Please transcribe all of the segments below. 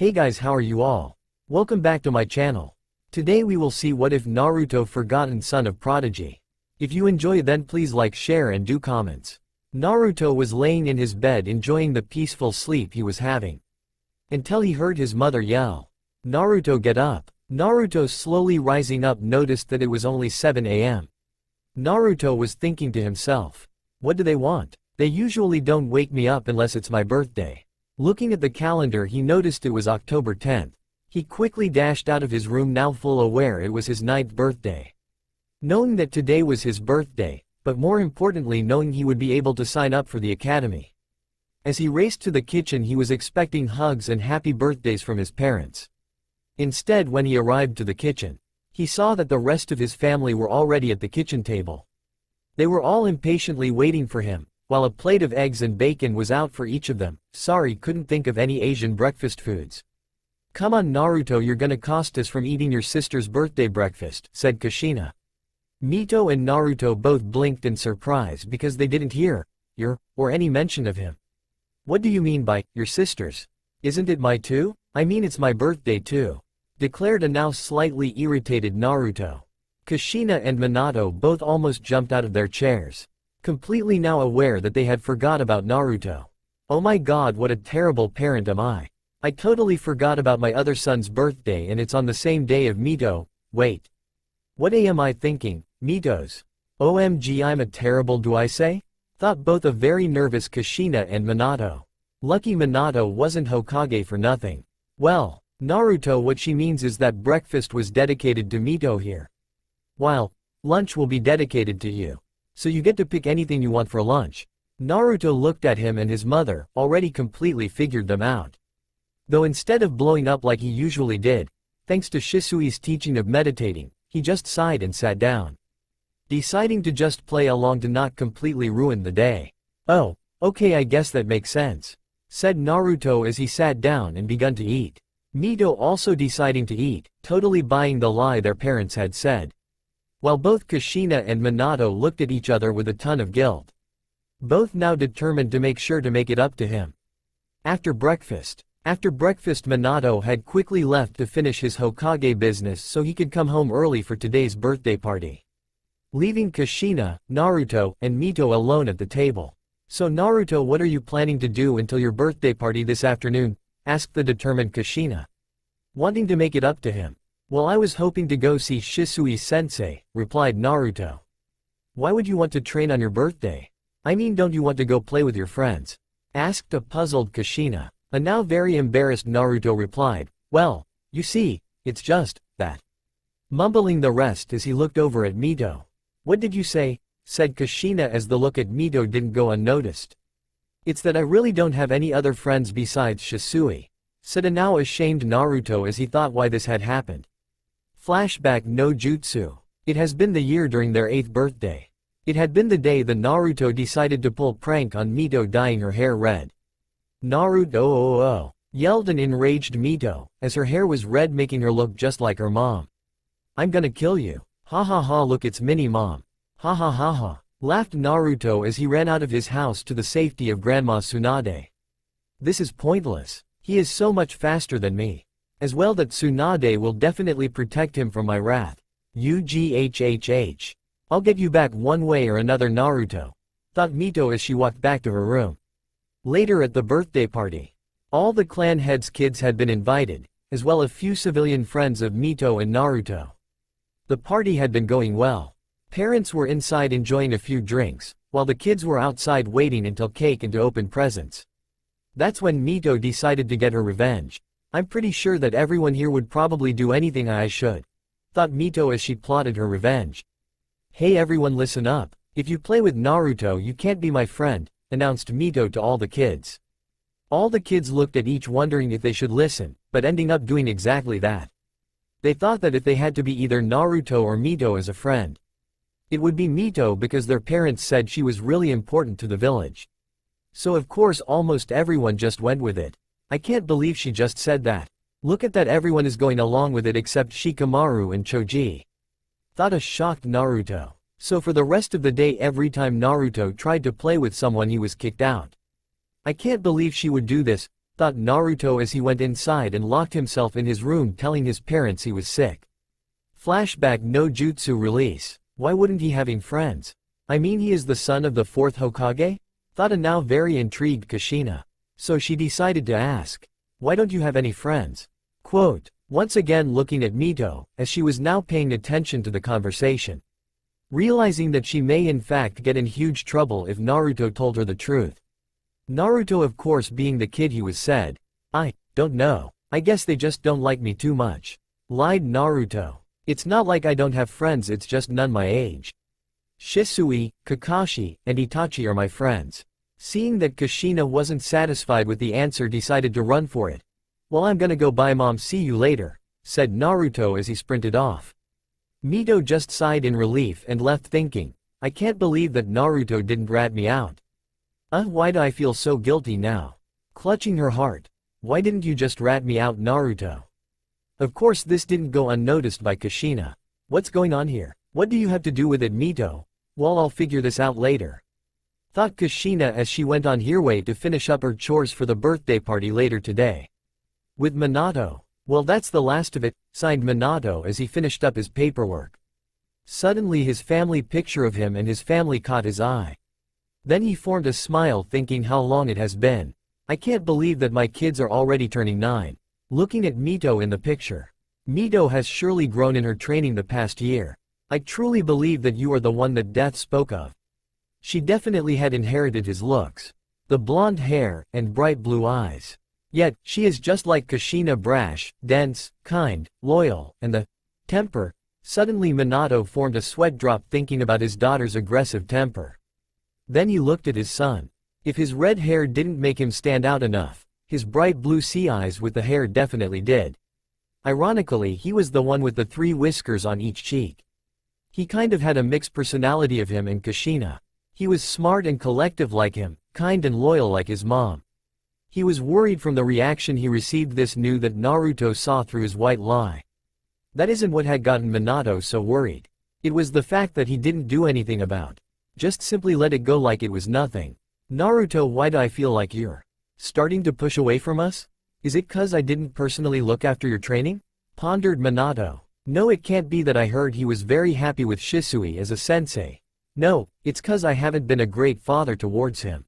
Hey guys, how are you all? Welcome back to my channel. Today we will see what if Naruto forgotten son of Prodigy. If you enjoy then please like, share and do comments. Naruto was laying in his bed enjoying the peaceful sleep he was having. Until he heard his mother yell, "Naruto, get up." Naruto, slowly rising up, noticed that it was only 7 a.m. Naruto was thinking to himself, what do they want? They usually don't wake me up unless it's my birthday. Looking at the calendar, he noticed it was October 10th. He quickly dashed out of his room, now full aware it was his 9th birthday. Knowing that today was his birthday, but more importantly knowing he would be able to sign up for the academy. As he raced to the kitchen, he was expecting hugs and happy birthdays from his parents. Instead, when he arrived to the kitchen, he saw that the rest of his family were already at the kitchen table. They were all impatiently waiting for him, while a plate of eggs and bacon was out for each of them. Sorry, couldn't think of any Asian breakfast foods. Come on Naruto, you're gonna cost us from eating your sister's birthday breakfast, said Kushina. Mito and Naruto both blinked in surprise because they didn't hear or any mention of him. What do you mean by your sister's? Isn't it my too? I mean it's my birthday too, declared a now slightly irritated Naruto. Kushina and Minato both almost jumped out of their chairs, completely now aware that they had forgot about Naruto. Oh my god, what a terrible parent am I. I totally forgot about my other son's birthday and it's on the same day of Mito. Wait. What am I thinking? Mito's. OMG, I'm a terrible, do I say? Thought both a very nervous Kushina and Minato. Lucky Minato wasn't Hokage for nothing. Well, Naruto, what she means is that breakfast was dedicated to Mito here, while lunch will be dedicated to you. So you get to pick anything you want for lunch. Naruto looked at him and his mother, already completely figured them out. Though instead of blowing up like he usually did, thanks to Shisui's teaching of meditating, he just sighed and sat down, deciding to just play along to not completely ruin the day. Oh, okay, I guess that makes sense, said Naruto as he sat down and begun to eat. Mito also deciding to eat, totally buying the lie their parents had said. While both Kushina and Minato looked at each other with a ton of guilt, both now determined to make sure to make it up to him. After breakfast, Minato had quickly left to finish his Hokage business so he could come home early for today's birthday party, leaving Kushina, Naruto, and Mito alone at the table. So Naruto, what are you planning to do until your birthday party this afternoon? Asked the determined Kushina, wanting to make it up to him. Well, I was hoping to go see Shisui-sensei, replied Naruto. Why would you want to train on your birthday? I mean, don't you want to go play with your friends? Asked a puzzled Kushina. A now very embarrassed Naruto replied, well, you see, it's just that. Mumbling the rest as he looked over at Mito. What did you say? Said Kushina as the look at Mito didn't go unnoticed. It's that I really don't have any other friends besides Shisui, said a now ashamed Naruto as he thought why this had happened. Flashback no jutsu. It has been the year during their 8th birthday. It had been the day that Naruto decided to pull prank on Mito, dyeing her hair red. Naruto, oh, yelled an enraged Mito, as her hair was red, making her look just like her mom. I'm gonna kill you. Ha ha ha, look, it's Mini Mom. Ha ha ha ha, laughed Naruto as he ran out of his house to the safety of Grandma Tsunade. This is pointless. He is so much faster than me. As well that Tsunade will definitely protect him from my wrath. UGHHH. I'll get you back one way or another, Naruto, thought Mito as she walked back to her room. Later at the birthday party, all the clan heads' kids had been invited, as well as a few civilian friends of Mito and Naruto. The party had been going well. Parents were inside enjoying a few drinks, while the kids were outside waiting until cake and to open presents. That's when Mito decided to get her revenge. I'm pretty sure that everyone here would probably do anything I should, thought Mito as she plotted her revenge. Hey everyone, listen up. If you play with Naruto you can't be my friend, announced Mito to all the kids. All the kids looked at each wondering if they should listen, but ending up doing exactly that. They thought that if they had to be either Naruto or Mito as a friend, it would be Mito because their parents said she was really important to the village. So of course almost everyone just went with it. I can't believe she just said that. Look at that, everyone is going along with it except Shikamaru and Choji, thought a shocked Naruto. So for the rest of the day every time Naruto tried to play with someone he was kicked out. I can't believe she would do this, thought Naruto as he went inside and locked himself in his room telling his parents he was sick. Flashback no jutsu release. Why wouldn't he having friends? I mean he is the son of the 4th Hokage? Thought a now very intrigued Kushina. So she decided to ask. Why don't you have any friends? Quote, once again looking at Mito, as she was now paying attention to the conversation. Realizing that she may in fact get in huge trouble if Naruto told her the truth. Naruto of course being the kid he was said, I don't know, I guess they just don't like me too much. Lied Naruto. It's not like I don't have friends, it's just none my age. Shisui, Kakashi, and Itachi are my friends. Seeing that Kushina wasn't satisfied with the answer decided to run for it. Well I'm gonna go bye mom, see you later, said Naruto as he sprinted off. Mito just sighed in relief and left thinking, I can't believe that Naruto didn't rat me out. Why do I feel so guilty now? Clutching her heart. Why didn't you just rat me out, Naruto? Of course this didn't go unnoticed by Kushina. What's going on here? What do you have to do with it, Mito? Well I'll figure this out later. Thought Kushina as she went on her way to finish up her chores for the birthday party later today. With Minato. Well that's the last of it, signed Minato as he finished up his paperwork. Suddenly his family picture of him and his family caught his eye. Then he formed a smile thinking how long it has been. I can't believe that my kids are already turning 9. Looking at Mito in the picture. Mito has surely grown in her training the past year. I truly believe that you are the one that Death spoke of. She definitely had inherited his looks. The blonde hair and bright blue eyes. Yet, she is just like Kushina, brash, dense, kind, loyal, and the temper. Suddenly Minato formed a sweat drop thinking about his daughter's aggressive temper. Then he looked at his son. If his red hair didn't make him stand out enough, his bright blue sea eyes with the hair definitely did. Ironically, he was the one with the 3 whiskers on each cheek. He kind of had a mixed personality of him and Kushina. He was smart and collective like him, kind and loyal like his mom. He was worried from the reaction he received. This knew that Naruto saw through his white lie. That isn't what had gotten Minato so worried. It was the fact that he didn't do anything about. Just simply let it go like it was nothing. Naruto, why do I feel like you're starting to push away from us? Is it 'cause I didn't personally look after your training? Pondered Minato. No, it can't be that. I heard he was very happy with Shisui as a sensei. No, it's 'cause I haven't been a great father towards him.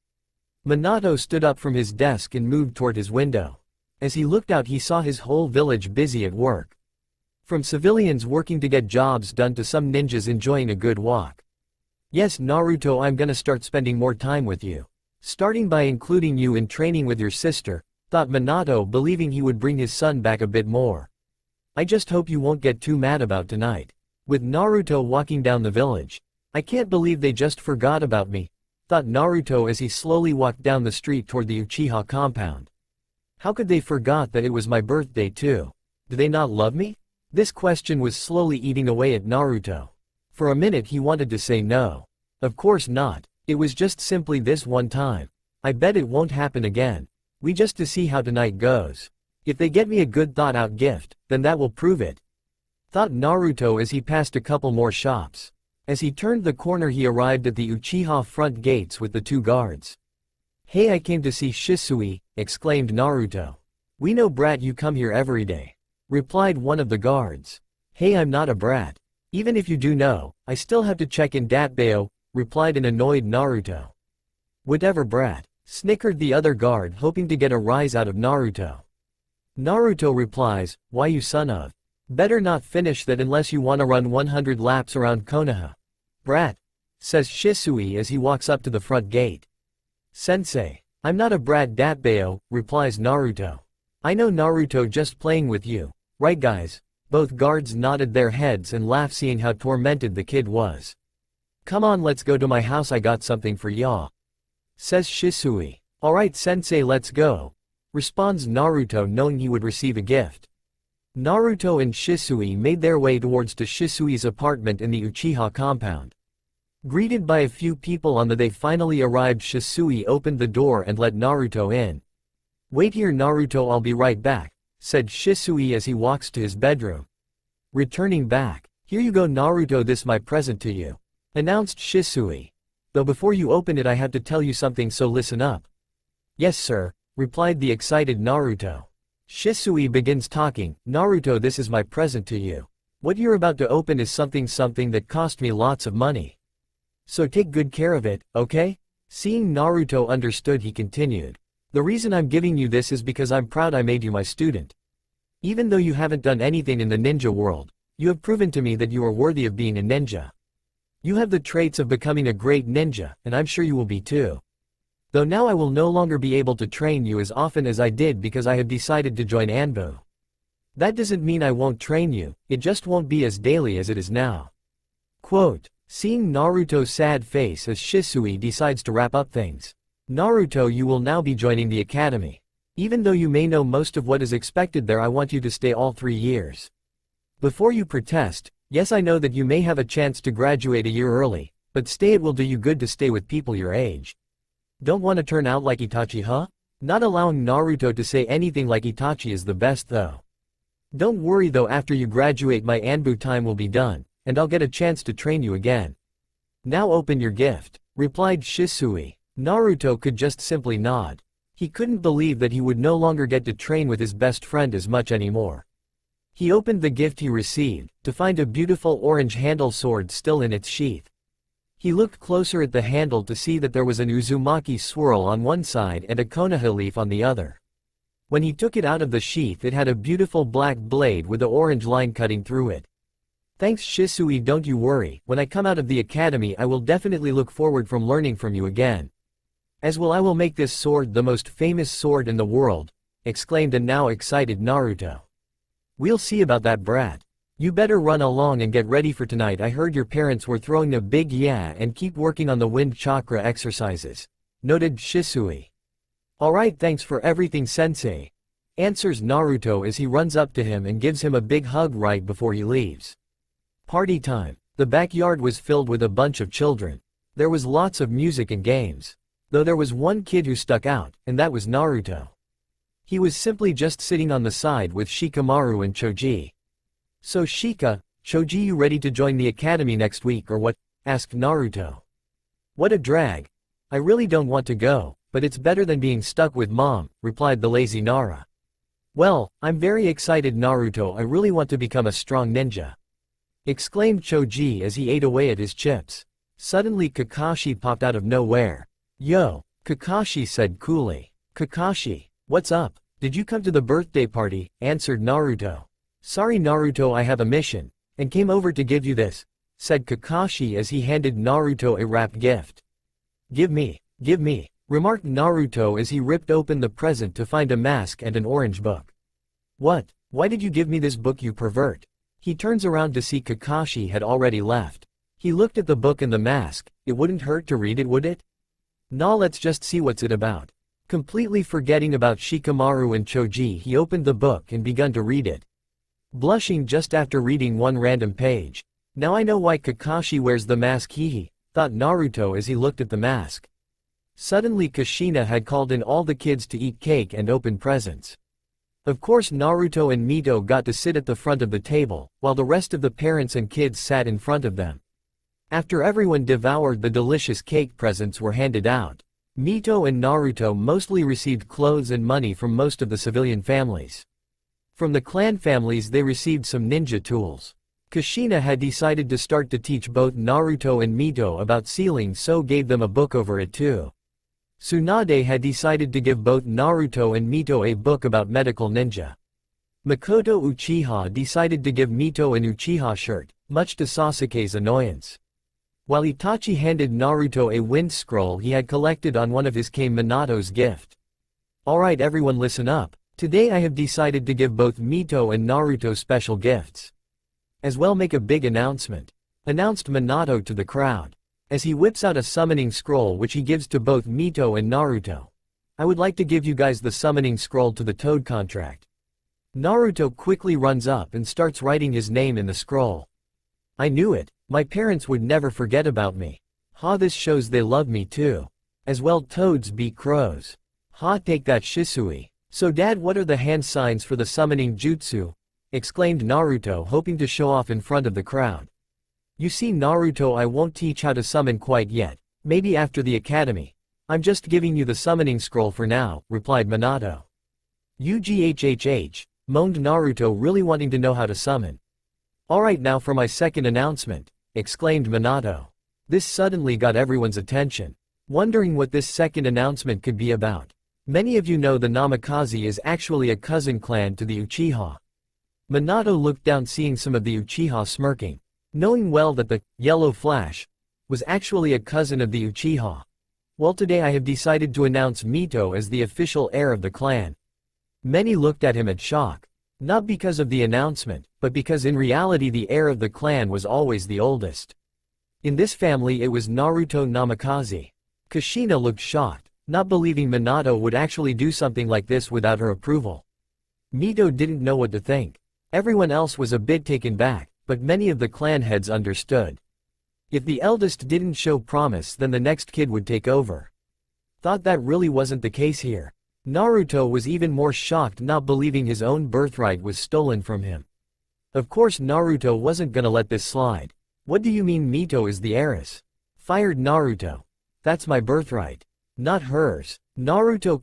Minato stood up from his desk and moved toward his window. As he looked out he saw his whole village busy at work. From civilians working to get jobs done to some ninjas enjoying a good walk. Yes Naruto, I'm gonna start spending more time with you. Starting by including you in training with your sister, thought Minato, believing he would bring his son back a bit more. I just hope you won't get too mad about tonight. With Naruto walking down the village. I can't believe they just forgot about me, thought Naruto as he slowly walked down the street toward the Uchiha compound. How could they forgot that it was my birthday too? Do they not love me? This question was slowly eating away at Naruto. For a minute he wanted to say no. Of course not. It was just simply this one time. I bet it won't happen again. We just to see how tonight goes. If they get me a good thought out gift, then that will prove it. Thought Naruto as he passed a couple more shops. As he turned the corner he arrived at the Uchiha front gates with the 2 guards. Hey, I came to see Shisui, exclaimed Naruto. We know brat, you come here every day, replied one of the guards. Hey, I'm not a brat. Even if you do know, I still have to check in Datbeo, replied an annoyed Naruto. Whatever brat, snickered the other guard hoping to get a rise out of Naruto. Naruto replies, why you son of. Better not finish that unless you wanna run 100 laps around Konoha. Brat, says Shisui as he walks up to the front gate. Sensei, I'm not a brat Datbeo, replies Naruto. I know Naruto, just playing with you, right guys? Both guards nodded their heads and laughed seeing how tormented the kid was. Come on, let's go to my house, I got something for ya, says Shisui. Alright sensei, let's go, responds Naruto knowing he would receive a gift. Naruto and Shisui made their way towards to Shisui's apartment in the Uchiha compound. Greeted by a few people on the day finally arrived, Shisui opened the door and let Naruto in. Wait here Naruto, I'll be right back, said Shisui as he walks to his bedroom. Returning back, here you go Naruto, this my present to you, announced Shisui. Though before you open it I have to tell you something, so listen up. Yes sir, replied the excited Naruto. Shisui begins talking, Naruto, this is my present to you. What you're about to open is something that cost me lots of money. So take good care of it, okay? Seeing Naruto understood, he continued. The reason I'm giving you this is because I'm proud I made you my student. Even though you haven't done anything in the ninja world, you have proven to me that you are worthy of being a ninja. You have the traits of becoming a great ninja, and I'm sure you will be too. Though now I will no longer be able to train you as often as I did because I have decided to join Anbu. That doesn't mean I won't train you, it just won't be as daily as it is now. Quote, seeing Naruto's sad face as Shisui decides to wrap up things. Naruto, you will now be joining the academy. Even though you may know most of what is expected there, I want you to stay all 3 years. Before you protest, yes, I know that you may have a chance to graduate a year early, but stay, it will do you good to stay with people your age. Don't want to turn out like Itachi, huh? Not allowing Naruto to say anything like Itachi is the best though. Don't worry though, after you graduate my Anbu time will be done, and I'll get a chance to train you again. Now open your gift, replied Shisui. Naruto could just simply nod. He couldn't believe that he would no longer get to train with his best friend as much anymore. He opened the gift he received, to find a beautiful orange handle sword still in its sheath. He looked closer at the handle to see that there was an Uzumaki swirl on one side and a Konoha leaf on the other. When he took it out of the sheath, it had a beautiful black blade with the orange line cutting through it. Thanks Shisui, don't you worry, when I come out of the academy I will definitely look forward from learning from you again. As well, I will make this sword the most famous sword in the world, exclaimed a now excited Naruto. We'll see about that, brat. You better run along and get ready for tonight. I heard your parents were throwing a big yeah, and keep working on the wind chakra exercises, noted Shisui. Alright, thanks for everything sensei, answers Naruto as he runs up to him and gives him a big hug right before he leaves. Party time. The backyard was filled with a bunch of children. There was lots of music and games. Though there was one kid who stuck out, and that was Naruto. He was simply just sitting on the side with Shikamaru and Choji. So Choji, you ready to join the academy next week or what? Asked Naruto. What a drag. I really don't want to go, but it's better than being stuck with mom, replied the lazy Nara. Well, I'm very excited Naruto, I really want to become a strong ninja, exclaimed Choji as he ate away at his chips. Suddenly Kakashi popped out of nowhere. Yo, Kakashi said coolly. Kakashi, what's up? Did you come to the birthday party? Answered Naruto. Sorry Naruto, I have a mission, and came over to give you this, said Kakashi as he handed Naruto a wrapped gift. Give me, remarked Naruto as he ripped open the present to find a mask and an orange book. What? Why did you give me this book, you pervert? He turns around to see Kakashi had already left. He looked at the book and the mask. It wouldn't hurt to read it, would it? Nah, let's just see what's it about. Completely forgetting about Shikamaru and Choji, he opened the book and begun to read it. Blushing just after reading one random page. Now I know why Kakashi wears the mask, thought Naruto as he looked at the mask. Suddenly Kushina had called in all the kids to eat cake and open presents. Of course Naruto and Mito got to sit at the front of the table, while the rest of the parents and kids sat in front of them. After everyone devoured the delicious cake, presents were handed out. Mito and Naruto mostly received clothes and money from most of the civilian families. From the clan families they received some ninja tools. Kushina had decided to start to teach both Naruto and Mito about sealing, so gave them a book over it too. Tsunade had decided to give both Naruto and Mito a book about medical ninja. Makoto Uchiha decided to give Mito an Uchiha shirt, much to Sasuke's annoyance. While Itachi handed Naruto a wind scroll he had collected on one of his came Minato's gift. Alright everyone, listen up. Today I have decided to give both Mito and Naruto special gifts. As well, make a big announcement, announced Minato to the crowd, as he whips out a summoning scroll which he gives to both Mito and Naruto. I would like to give you guys the summoning scroll to the Toad contract. Naruto quickly runs up and starts writing his name in the scroll. I knew it, my parents would never forget about me. Ha, this shows they love me too. As well, toads beat crows. Ha, take that Shisui. So dad, what are the hand signs for the summoning jutsu? Exclaimed Naruto, hoping to show off in front of the crowd. You see Naruto, I won't teach how to summon quite yet, maybe after the academy. I'm just giving you the summoning scroll for now, replied Minato. Ughhh, moaned Naruto, really wanting to know how to summon. Alright, now for my second announcement, exclaimed Minato. This suddenly got everyone's attention, wondering what this second announcement could be about. Many of you know the Namikaze is actually a cousin clan to the Uchiha. Minato looked down, seeing some of the Uchiha smirking, knowing well that the Yellow Flash was actually a cousin of the Uchiha. Well, today I have decided to announce Mito as the official heir of the clan. Many looked at him in shock, not because of the announcement, but because in reality the heir of the clan was always the oldest. In this family it was Naruto Namikaze. Kushina looked shocked, not believing Minato would actually do something like this without her approval. Mito didn't know what to think. Everyone else was a bit taken back, but many of the clan heads understood. If the eldest didn't show promise, then the next kid would take over. Thought that really wasn't the case here. Naruto was even more shocked, not believing his own birthright was stolen from him. Of course Naruto wasn't gonna let this slide. What do you mean Mito is the heiress? Fired Naruto. That's my birthright. Not hers. Naruto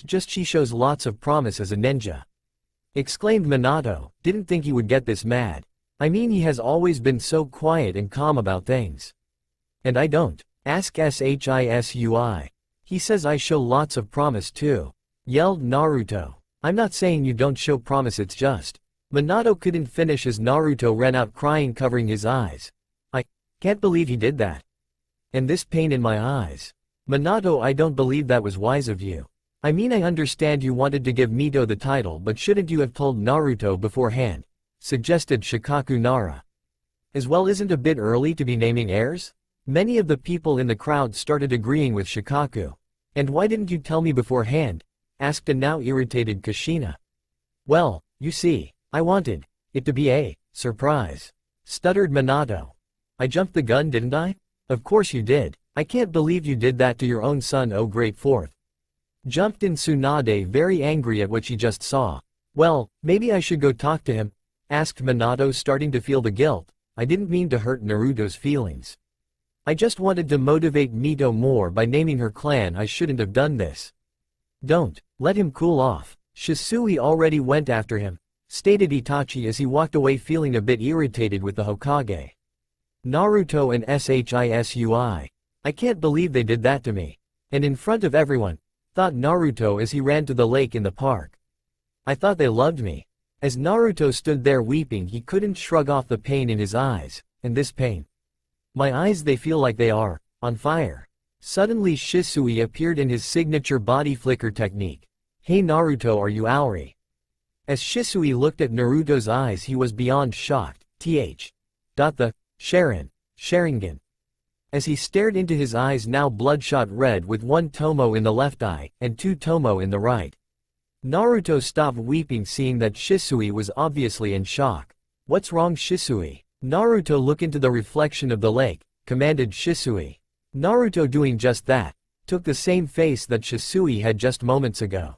just she shows lots of promise as a ninja. Exclaimed Minato, didn't think he would get this mad. I mean, he has always been so quiet and calm about things. And I don't. Ask Shisui. He says I show lots of promise too. Yelled Naruto. I'm not saying you don't show promise, it's just. Minato couldn't finish as Naruto ran out crying, covering his eyes. I can't believe he did that. And this pain in my eyes. Minato, I don't believe that was wise of you. I mean, I understand you wanted to give Mito the title, but shouldn't you have told Naruto beforehand? Suggested Shikaku Nara. As well, isn't a bit early to be naming heirs? Many of the people in the crowd started agreeing with Shikaku. And why didn't you tell me beforehand? Asked a now irritated Kushina. Well, you see, I wanted it to be a surprise. Stuttered Minato. I jumped the gun, didn't I? Of course you did. I can't believe you did that to your own son, oh great fourth. Jumped in Tsunade, very angry at what she just saw. Well, maybe I should go talk to him? Asked Minato, starting to feel the guilt. I didn't mean to hurt Naruto's feelings. I just wanted to motivate Mito more by naming her clan. I shouldn't have done this. Don't. Let him cool off. Shisui already went after him, stated Itachi as he walked away feeling a bit irritated with the Hokage. Naruto and Shisui. I can't believe they did that to me. And in front of everyone, thought Naruto as he ran to the lake in the park. I thought they loved me. As Naruto stood there weeping, he couldn't shrug off the pain in his eyes, and this pain. My eyes, they feel like they are on fire. Suddenly Shisui appeared in his signature body flicker technique. Hey Naruto, are you Auri? As Shisui looked at Naruto's eyes, he was beyond shocked. The Sharingan. As he stared into his eyes, now bloodshot red with one tomo in the left eye, and two tomo in the right. Naruto stopped weeping, seeing that Shisui was obviously in shock. What's wrong, Shisui? Naruto, look into the reflection of the lake, commanded Shisui. Naruto, doing just that, took the same face that Shisui had just moments ago.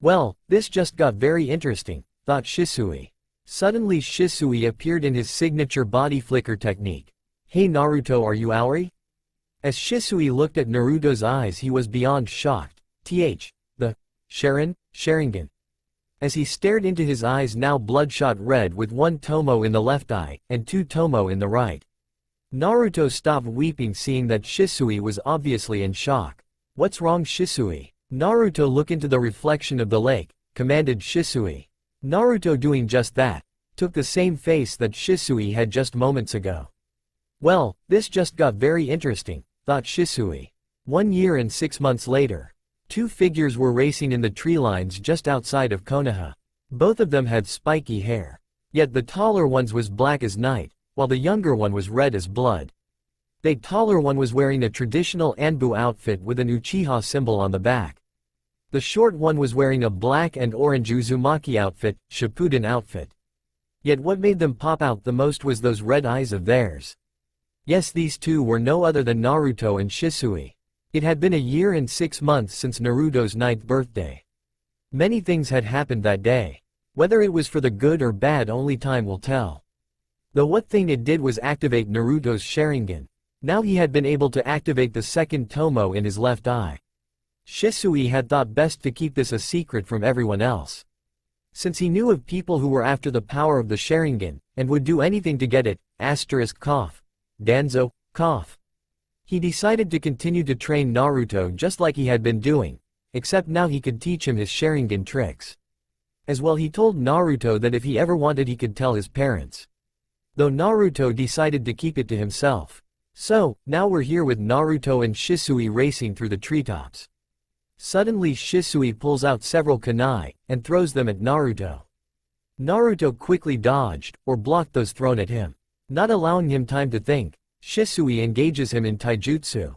Well, this just got very interesting, thought Shisui. Suddenly Shisui appeared in his signature body flicker technique. Hey Naruto, are you Auri? As Shisui looked at Naruto's eyes, he was beyond shocked. The Sharingan. As he stared into his eyes, now bloodshot red with one tomo in the left eye, and two tomo in the right. Naruto stopped weeping, seeing that Shisui was obviously in shock. What's wrong, Shisui? Naruto, look into the reflection of the lake, commanded Shisui. Naruto, doing just that, took the same face that Shisui had just moments ago. Well, this just got very interesting, thought Shisui. 1 year and 6 months later. Two figures were racing in the tree lines just outside of Konoha. Both of them had spiky hair. Yet the taller one was black as night, while the younger one was red as blood. The taller one was wearing a traditional Anbu outfit with an Uchiha symbol on the back. The short one was wearing a black and orange Uzumaki outfit, Shippuden outfit. Yet what made them pop out the most was those red eyes of theirs. Yes, these two were no other than Naruto and Shisui. It had been 1 year and 6 months since Naruto's 9th birthday. Many things had happened that day. Whether it was for the good or bad, only time will tell. Though what thing it did was activate Naruto's Sharingan. Now he had been able to activate the second tomo in his left eye. Shisui had thought best to keep this a secret from everyone else. Since he knew of people who were after the power of the Sharingan, and would do anything to get it, Danzo, he decided to continue to train Naruto just like he had been doing, except now he could teach him his Sharingan tricks. As well, he told Naruto that if he ever wanted he could tell his parents. Though Naruto decided to keep it to himself. So, now we're here with Naruto and Shisui racing through the treetops. Suddenly Shisui pulls out several kunai, and throws them at Naruto. Naruto quickly dodged, or blocked those thrown at him. Not allowing him time to think, Shisui engages him in taijutsu.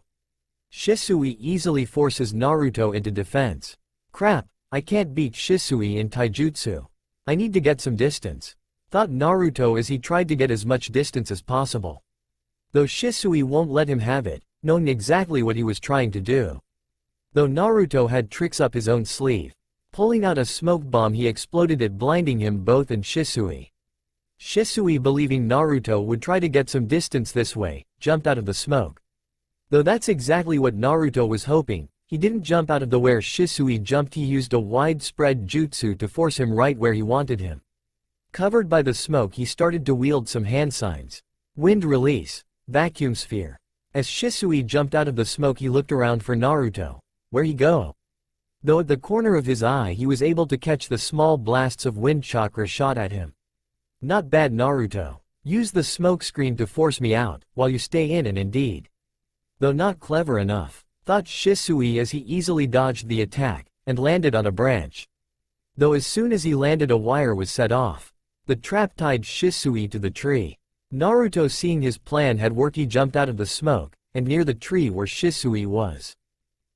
Shisui easily forces Naruto into defense. Crap, I can't beat Shisui in taijutsu. I need to get some distance, thought Naruto as he tried to get as much distance as possible. Though Shisui won't let him have it, knowing exactly what he was trying to do. Though Naruto had tricks up his own sleeve. Pulling out a smoke bomb, he exploded it, blinding him both and Shisui. Shisui, believing Naruto would try to get some distance this way, jumped out of the smoke. Though that's exactly what Naruto was hoping, he didn't jump out of the where Shisui jumped. He used a widespread jutsu to force him right where he wanted him. Covered by the smoke, he started to wield some hand signs. Wind release, vacuum sphere. As Shisui jumped out of the smoke, he looked around for Naruto. Where'd he go? Though at the corner of his eye he was able to catch the small blasts of wind chakra shot at him. Not bad, Naruto. Use the smoke screen to force me out, while you stay in, and indeed. Though not clever enough, thought Shisui as he easily dodged the attack, and landed on a branch. Though as soon as he landed, a wire was set off. The trap tied Shisui to the tree. Naruto, seeing his plan had worked, he jumped out of the smoke, and near the tree where Shisui was.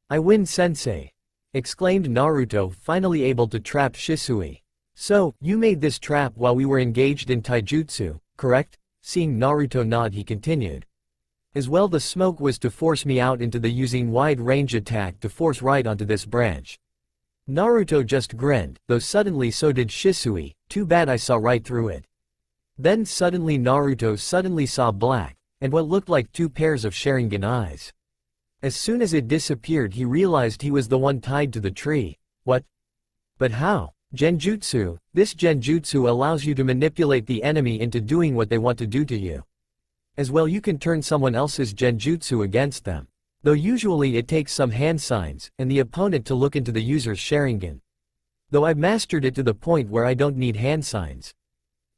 I win, sensei, exclaimed Naruto, finally able to trap Shisui. So, you made this trap while we were engaged in taijutsu, correct? Seeing Naruto nod, he continued. As well, the smoke was to force me out into the using wide range attack to force right onto this branch. Naruto just grinned, though suddenly so did Shisui. Too bad I saw right through it. Then suddenly Naruto saw black, and what looked like two pairs of Sharingan eyes. As soon as it disappeared, he realized he was the one tied to the tree. What? But how? Genjutsu. This genjutsu allows you to manipulate the enemy into doing what they want to do to you. As well, you can turn someone else's genjutsu against them. Though usually it takes some hand signs and the opponent to look into the user's Sharingan. Though I've mastered it to the point where I don't need hand signs.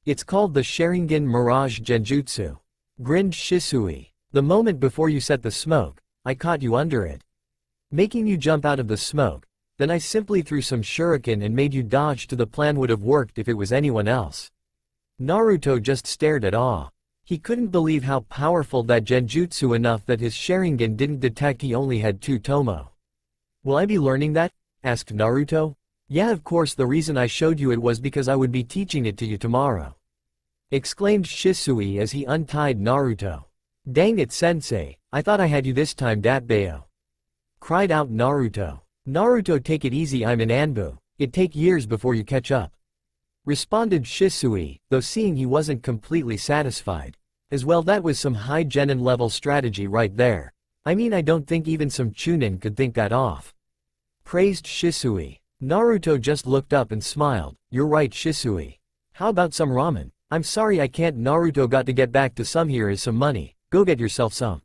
It's called the Sharingan Mirage Genjutsu. Grinned Shisui. The moment before you set the smoke, I caught you under it. Making you jump out of the smoke. Then I simply threw some shuriken and made you dodge. To the plan would have worked if it was anyone else. Naruto just stared at awe. He couldn't believe how powerful that genjutsu, enough that his Sharingan didn't detect he only had 2 tomo. Will I be learning that? Asked Naruto. Yeah, of course, the reason I showed you it was because I would be teaching it to you tomorrow. Exclaimed Shisui as he untied Naruto. Dang it, sensei, I thought I had you this time, Datbayo. Cried out Naruto. Naruto, take it easy, I'm in Anbu. It'd take years before you catch up. Responded Shisui, though seeing he wasn't completely satisfied. As well, that was some high genin level strategy right there. I mean, I don't think even some chunin could think that off. Praised Shisui. Naruto just looked up and smiled. You're right, Shisui. How about some ramen? I'm sorry I can't. Naruto got to get back to some. Here is some money. Go get yourself some.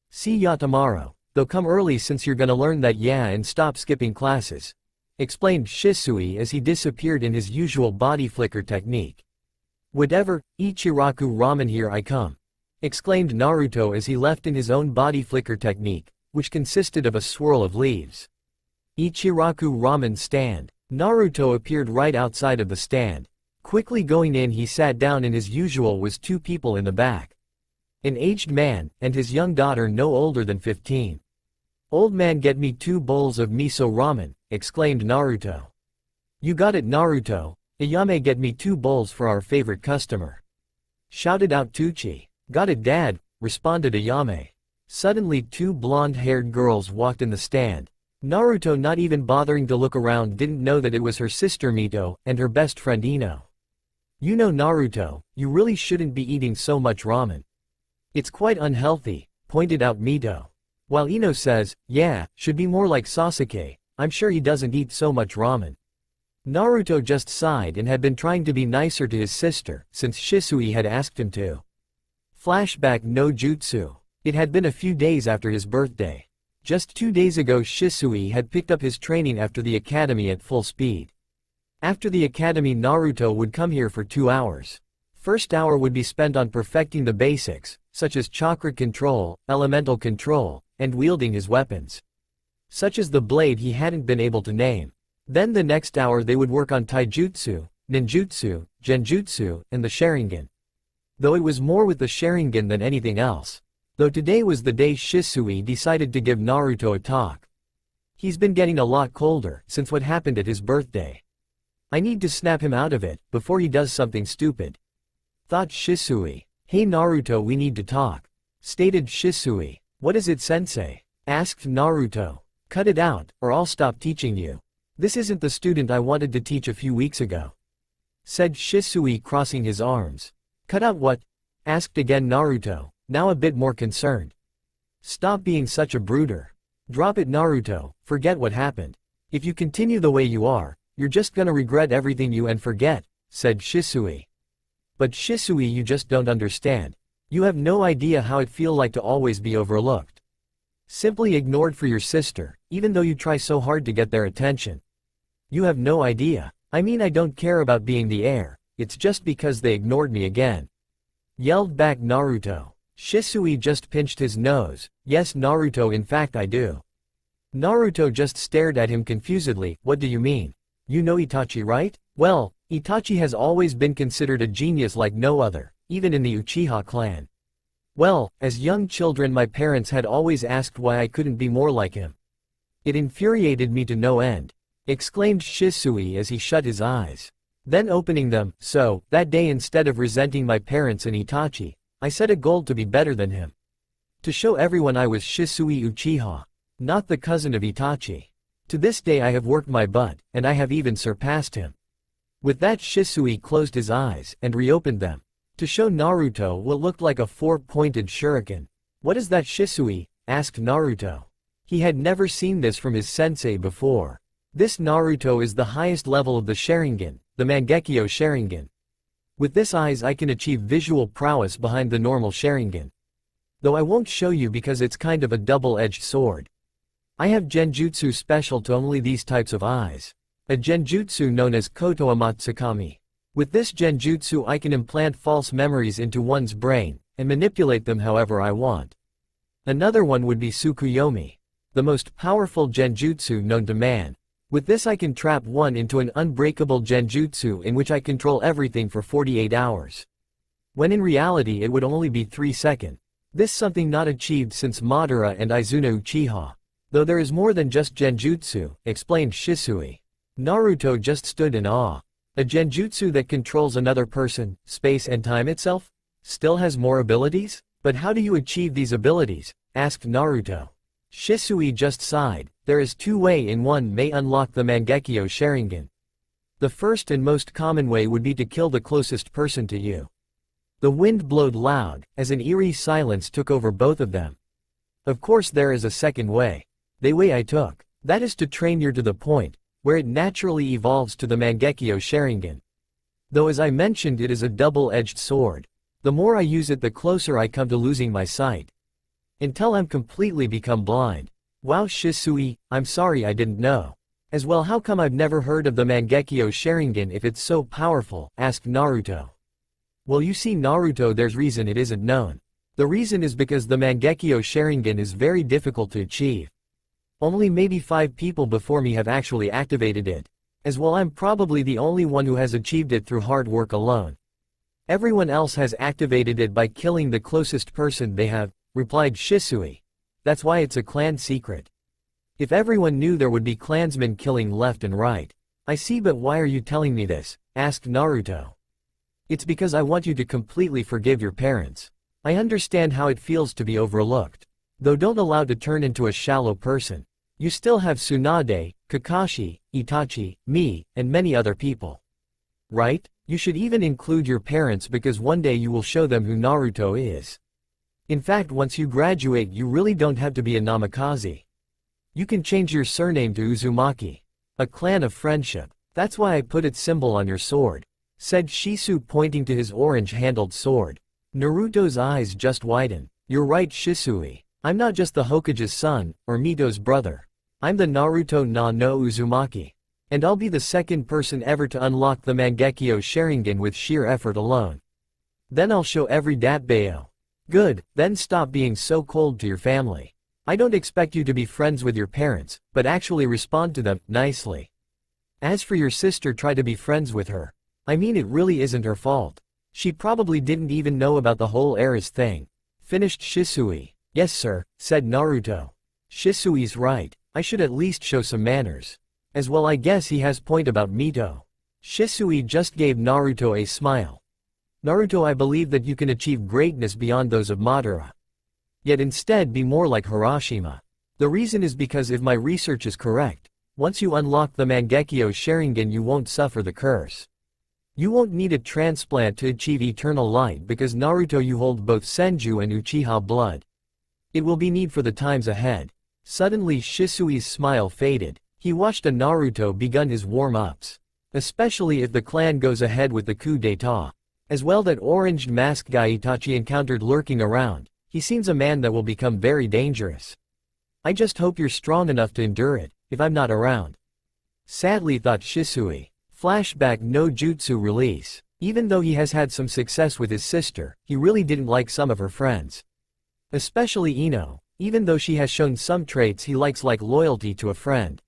See ya tomorrow. Though come early since you're gonna learn that, yeah, and stop skipping classes. Explained Shisui as he disappeared in his usual body flicker technique. Whatever, Ichiraku ramen, here I come. Exclaimed Naruto as he left in his own body flicker technique, which consisted of a swirl of leaves. Ichiraku ramen stand. Naruto appeared right outside of the stand. Quickly going in, he sat down, and as usual was 2 people in the back. An aged man, and his young daughter no older than 15. Old man, get me 2 bowls of miso ramen, exclaimed Naruto. You got it, Naruto. Ayame, get me 2 bowls for our favorite customer. Shouted out Tuchi. Got it, Dad, responded Ayame. Suddenly 2 blonde-haired girls walked in the stand. Naruto, not even bothering to look around, didn't know that it was her sister Mito, and her best friend Ino. You know, Naruto, you really shouldn't be eating so much ramen. It's quite unhealthy, pointed out Mito. While Ino says, yeah, should be more like Sasuke, I'm sure he doesn't eat so much ramen. Naruto just sighed and had been trying to be nicer to his sister, since Shisui had asked him to. Flashback no jutsu. It had been a few days after his birthday. Just 2 days ago Shisui had picked up his training after the academy at full speed. After the academy Naruto would come here for 2 hours. First hour would be spent on perfecting the basics, such as chakra control, elemental control, and wielding his weapons. Such as the blade he hadn't been able to name. Then the next hour they would work on taijutsu, ninjutsu, genjutsu, and the Sharingan. Though it was more with the Sharingan than anything else. Though today was the day Shisui decided to give Naruto a talk. He's been getting a lot colder since what happened at his birthday. I need to snap him out of it before he does something stupid. Thought Shisui. Hey Naruto, we need to talk. Stated Shisui. What is it, sensei? Asked Naruto. Cut it out, or I'll stop teaching you. This isn't the student I wanted to teach a few weeks ago. Said Shisui, crossing his arms. Cut out what? Asked again Naruto, now a bit more concerned. Stop being such a brooder. Drop it Naruto, forget what happened. If you continue the way you are, you're just gonna regret everything you and forget, said Shisui. But Shisui, you just don't understand. You have no idea how it feels like to always be overlooked. Simply ignored for your sister, even though you try so hard to get their attention. You have no idea. I mean, I don't care about being the heir, it's just because they ignored me again. Yelled back Naruto. Shisui just pinched his nose. Yes Naruto, in fact I do. Naruto just stared at him confusedly. What do you mean? You know Itachi, right? Well, Itachi has always been considered a genius like no other, even in the Uchiha clan. Well, as young children my parents had always asked why I couldn't be more like him. It infuriated me to no end. Exclaimed Shisui as he shut his eyes. Then opening them, so, that day instead of resenting my parents and Itachi, I set a goal to be better than him. To show everyone I was Shisui Uchiha, not the cousin of Itachi. To this day I have worked my butt, and I have even surpassed him. With that Shisui closed his eyes, and reopened them. To show Naruto what looked like a 4-pointed shuriken. What is that Shisui? Asked Naruto. He had never seen this from his sensei before. This Naruto is the highest level of the Sharingan, the Mangekyo Sharingan. With this eyes I can achieve visual prowess behind the normal Sharingan. Though I won't show you because it's kind of a double-edged sword. I have genjutsu special to only these types of eyes. A genjutsu known as Kotoamatsukami. With this genjutsu I can implant false memories into one's brain, and manipulate them however I want. Another one would be Tsukuyomi. The most powerful genjutsu known to man. With this I can trap one into an unbreakable genjutsu in which I control everything for 48 hours. When in reality it would only be 3 seconds. This something not achieved since Madara and Izuna Uchiha. Though there is more than just genjutsu, explained Shisui. Naruto just stood in awe. A genjutsu that controls another person, space and time itself? Still has more abilities? But how do you achieve these abilities? Asked Naruto. Shisui just sighed. There is 2 ways in one may unlock the Mangekyo Sharingan. The first and most common way would be to kill the closest person to you. The wind blowed loud, as an eerie silence took over both of them. Of course there is a second way. The way I took. That is to train you to the point where it naturally evolves to the Mangekyo Sharingan. Though as I mentioned it is a double-edged sword. The more I use it the closer I come to losing my sight. Until I'm completely become blind. Wow Shisui, I'm sorry I didn't know. As well, how come I've never heard of the Mangekyo Sharingan if it's so powerful? Asked Naruto. Well you see Naruto, there's reason it isn't known. The reason is because the Mangekyo Sharingan is very difficult to achieve. Only maybe 5 people before me have actually activated it. As well I'm probably the only one who has achieved it through hard work alone. Everyone else has activated it by killing the closest person they have, replied Shisui. That's why it's a clan secret. If everyone knew there would be clansmen killing left and right. I see, but why are you telling me this? Asked Naruto. It's because I want you to completely forgive your parents. I understand how it feels to be overlooked. Though don't allow to turn into a shallow person. You still have Tsunade, Kakashi, Itachi, me, and many other people. Right? You should even include your parents because one day you will show them who Naruto is. In fact, once you graduate you really don't have to be a Namikaze. You can change your surname to Uzumaki. A clan of friendship. That's why I put its symbol on your sword," said Shisu, pointing to his orange-handled sword. Naruto's eyes just widened. "You're right, Shisui. I'm not just the Hokage's son, or Mito's brother. I'm the Naruto no Uzumaki. And I'll be the second person ever to unlock the Mangekyo Sharingan with sheer effort alone. Then I'll show every Datbayo." "Good, then stop being so cold to your family. I don't expect you to be friends with your parents, but actually respond to them nicely. As for your sister, try to be friends with her. I mean, it really isn't her fault. She probably didn't even know about the whole Eris thing," finished Shisui. "Yes sir," said Naruto. "Shisui's right. I should at least show some manners. As well, I guess he has point about Mito." Shisui just gave Naruto a smile. "Naruto, I believe that you can achieve greatness beyond those of Madara. Yet instead be more like Hiroshima. The reason is because if my research is correct, once you unlock the Mangekyo Sharingan you won't suffer the curse. You won't need a transplant to achieve eternal light because Naruto, you hold both Senju and Uchiha blood. It will be need for the times ahead." Suddenly Shisui's smile faded. He watched a Naruto begun his warm-ups. Especially if the clan goes ahead with the coup d'état. As well, that orange masked guy Itachi encountered lurking around. He seems a man that will become very dangerous. I just hope you're strong enough to endure it, if I'm not around. Sadly, thought Shisui. Flashback no jutsu release. Even though he has had some success with his sister, he really didn't like some of her friends. Especially Ino, even though she has shown some traits he likes, like loyalty to a friend.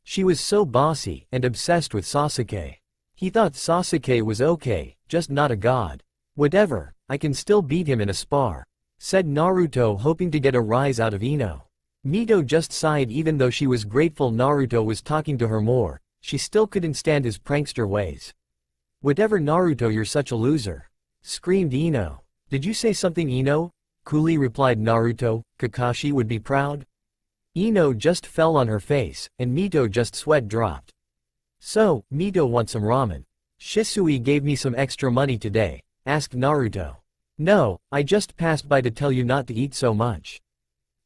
She was so bossy, and obsessed with Sasuke. He thought Sasuke was okay, just not a god. "Whatever, I can still beat him in a spar," said Naruto, hoping to get a rise out of Ino. Mito just sighed. Even though she was grateful Naruto was talking to her more, she still couldn't stand his prankster ways. "Whatever Naruto, you're such a loser," screamed Ino. "Did you say something, Ino?" coolly replied Naruto. "Kakashi would be proud." Ino just fell on her face, and Mito just sweat dropped. "So, Mito wants some ramen. Shisui gave me some extra money today," asked Naruto. "No, I just passed by to tell you not to eat so much."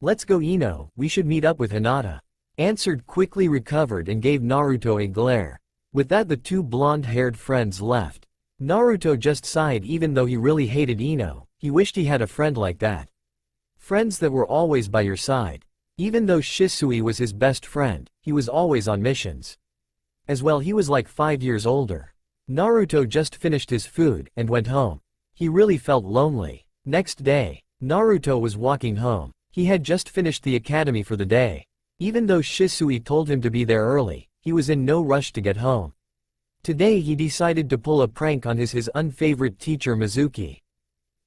"Let's go, Ino, we should meet up with Hinata," answered, quickly recovered and gave Naruto a glare. With that, the two blonde-haired friends left. Naruto just sighed. Even though he really hated Ino, he wished he had a friend like that. Friends that were always by your side. Even though Shisui was his best friend, he was always on missions. As well, he was like 5 years older. Naruto just finished his food and went home. He really felt lonely. Next day, Naruto was walking home. He had just finished the academy for the day. Even though Shisui told him to be there early, he was in no rush to get home. Today he decided to pull a prank on his unfavorite teacher Mizuki.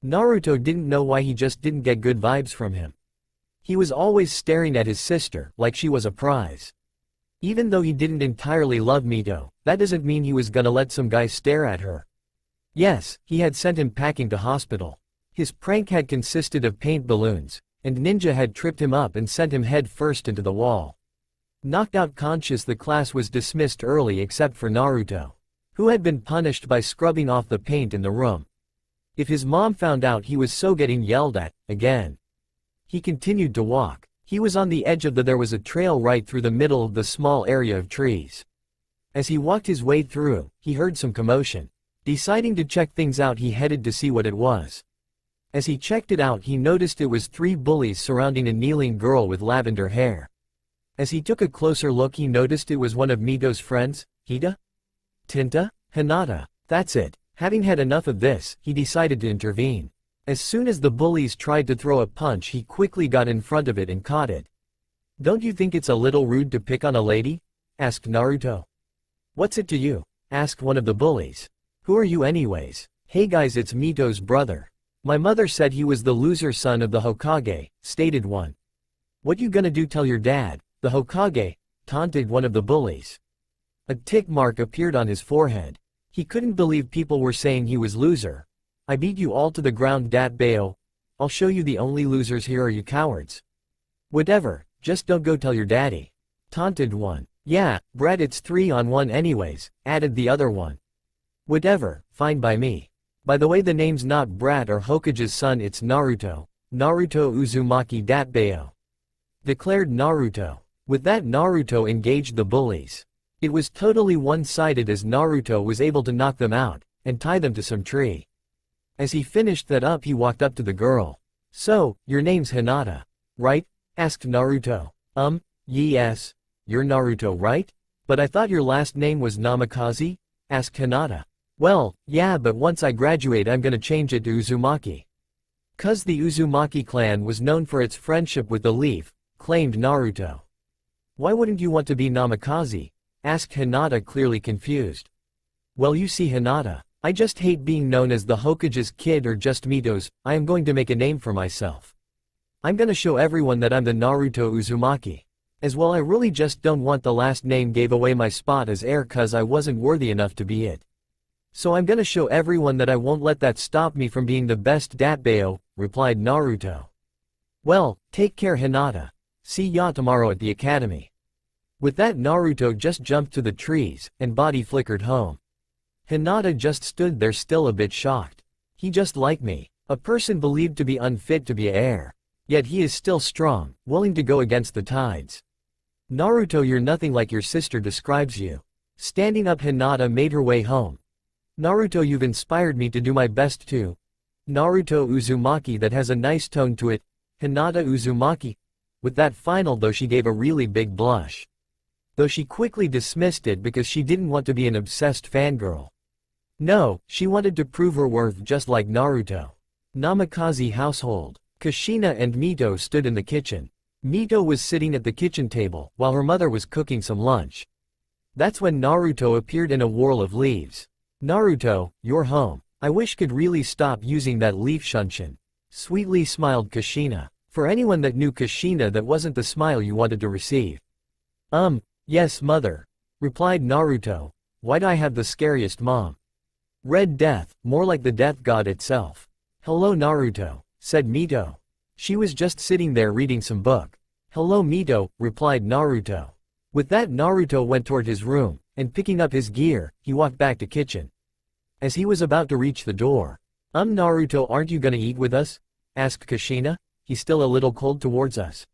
Naruto didn't know why he just didn't get good vibes from him. He was always staring at his sister like she was a prize. Even though he didn't entirely love Mito, that doesn't mean he was gonna let some guy stare at her. Yes, he had sent him packing to hospital. His prank had consisted of paint balloons, and Ninja had tripped him up and sent him head first into the wall. Knocked out conscious, the class was dismissed early except for Naruto, who had been punished by scrubbing off the paint in the room. If his mom found out, he was so getting yelled at, again. He continued to walk. He was on the edge of there was a trail right through the middle of the small area of trees. As he walked his way through, he heard some commotion. Deciding to check things out, he headed to see what it was. As he checked it out, he noticed it was 3 bullies surrounding a kneeling girl with lavender hair. As he took a closer look, he noticed it was one of Mito's friends, Hida? Tinta? Hinata. That's it. Having had enough of this, he decided to intervene. As soon as the bullies tried to throw a punch, he quickly got in front of it and caught it. "Don't you think it's a little rude to pick on a lady?" asked Naruto. "What's it to you?" asked one of the bullies. "Who are you anyways?" "Hey guys, it's Mito's brother. My mother said he was the loser son of the Hokage," stated one. "What you gonna do, tell your dad, the Hokage?" taunted one of the bullies. A tick mark appeared on his forehead. He couldn't believe people were saying he was loser. "I beat you all to the ground, Datbayo. I'll show you the only losers here are you cowards." "Whatever, just don't go tell your daddy," taunted one. "Yeah, Brad, it's 3-on-1 anyways," added the other one. "Whatever, fine by me. By the way, the name's not Brat or Hokage's son, it's Naruto. Naruto Uzumaki Datbayo," declared Naruto. With that, Naruto engaged the bullies. It was totally one-sided as Naruto was able to knock them out and tie them to some tree. As he finished that up, he walked up to the girl. "So, your name's Hinata, right?" asked Naruto. Yes. You're Naruto, right? But I thought your last name was Namikaze?" asked Hinata. "Well, yeah, but once I graduate I'm gonna change it to Uzumaki." "'Cause the Uzumaki clan was known for its friendship with the leaf," claimed Naruto. "Why wouldn't you want to be Namikaze?" asked Hinata, clearly confused. "Well, you see, Hinata, I just hate being known as the Hokage's kid or just Mito's. I am going to make a name for myself. I'm gonna show everyone that I'm the Naruto Uzumaki. As well, I really just don't want the last name gave away my spot as heir, 'cause I wasn't worthy enough to be it. So I'm gonna show everyone that I won't let that stop me from being the best Datbayo," replied Naruto. "Well, take care, Hinata. See ya tomorrow at the academy." With that, Naruto just jumped to the trees and body flickered home. Hinata just stood there, still a bit shocked. He just like me, a person believed to be unfit to be heir. Yet he is still strong, willing to go against the tides. "Naruto, you're nothing like your sister describes you." Standing up, Hinata made her way home. "Naruto, you've inspired me to do my best too. Naruto Uzumaki, that has a nice tone to it. Hinata Uzumaki." With that final though, she gave a really big blush. Though she quickly dismissed it because she didn't want to be an obsessed fangirl. No, she wanted to prove her worth just like Naruto. Namikaze household. Kushina and Mito stood in the kitchen. Mito was sitting at the kitchen table, while her mother was cooking some lunch. That's when Naruto appeared in a whirl of leaves. "Naruto, you're home. I wish could really stop using that leaf shunshin," sweetly smiled Kushina. For anyone that knew Kushina, that wasn't the smile you wanted to receive. Yes mother," replied Naruto. "Why'd I have the scariest mom? Red Death, more like the death god itself." "Hello Naruto," said Mito. She was just sitting there reading some book. "Hello Mito," replied Naruto. With that, Naruto went toward his room, and picking up his gear, he walked back to kitchen. As he was about to reach the door, Naruto, aren't you gonna eat with us?" asked Kushina. "He's still a little cold towards us.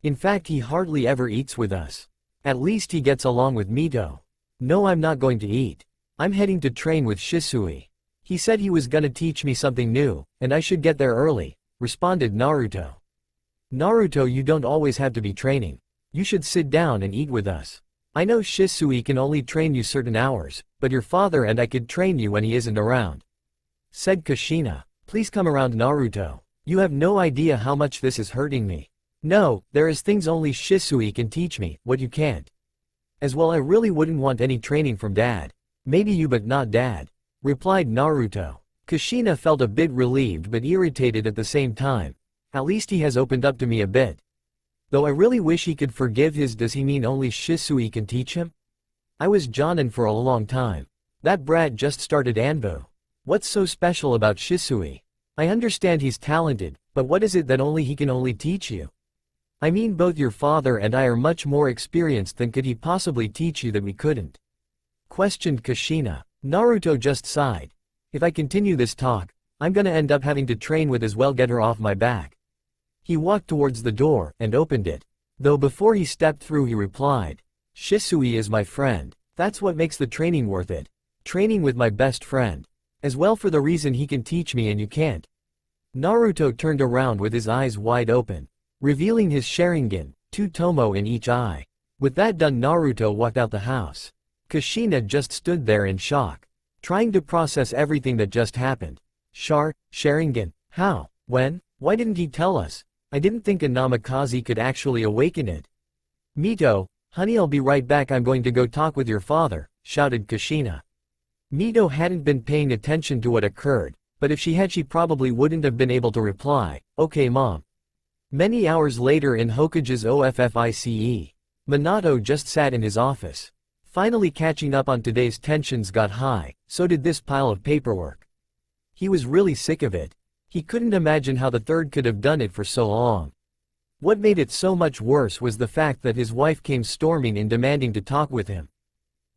In fact, he hardly ever eats with us. At least he gets along with Mito." "No, I'm not going to eat. I'm heading to train with Shisui. He said he was gonna teach me something new, and I should get there early," responded Naruto. "Naruto, you don't always have to be training. You should sit down and eat with us. I know Shisui can only train you certain hours, but your father and I could train you when he isn't around," said Kushina. "Please come around, Naruto. You have no idea how much this is hurting me. No, there is things only Shisui can teach me, what you can't. As well, I really wouldn't want any training from Dad. Maybe you, but not Dad," replied Naruto. Kushina felt a bit relieved but irritated at the same time. At least he has opened up to me a bit. Though I really wish he could forgive his. Does he mean only Shisui can teach him? I was Jonin for a long time. That brat just started Anbu. What's so special about Shisui? I understand he's talented, but what is it that only he can teach you? I mean, both your father and I are much more experienced than could he possibly teach you that we couldn't?" questioned Kushina. Naruto just sighed. "If I continue this talk, I'm gonna end up having to train with as well. Get her off my back." He walked towards the door and opened it. Though before he stepped through, he replied, "Shisui is my friend. That's what makes the training worth it. Training with my best friend. As well, for the reason he can teach me and you can't." Naruto turned around with his eyes wide open, revealing his Sharingan, 2 tomo in each eye. With that done, Naruto walked out the house. Kushina just stood there in shock, trying to process everything that just happened. Sharingan? How? When? Why didn't he tell us? I didn't think a Namikaze could actually awaken it. "Mito, honey, I'll be right back. I'm going to go talk with your father," shouted Kushina. Mito hadn't been paying attention to what occurred, but if she had, she probably wouldn't have been able to reply, "Okay mom." Many hours later in Hokage's office, Minato just sat in his office. Finally catching up on today's tensions got high, so did this pile of paperwork. He was really sick of it. He couldn't imagine how the third could have done it for so long. What made it so much worse was the fact that his wife came storming in demanding to talk with him.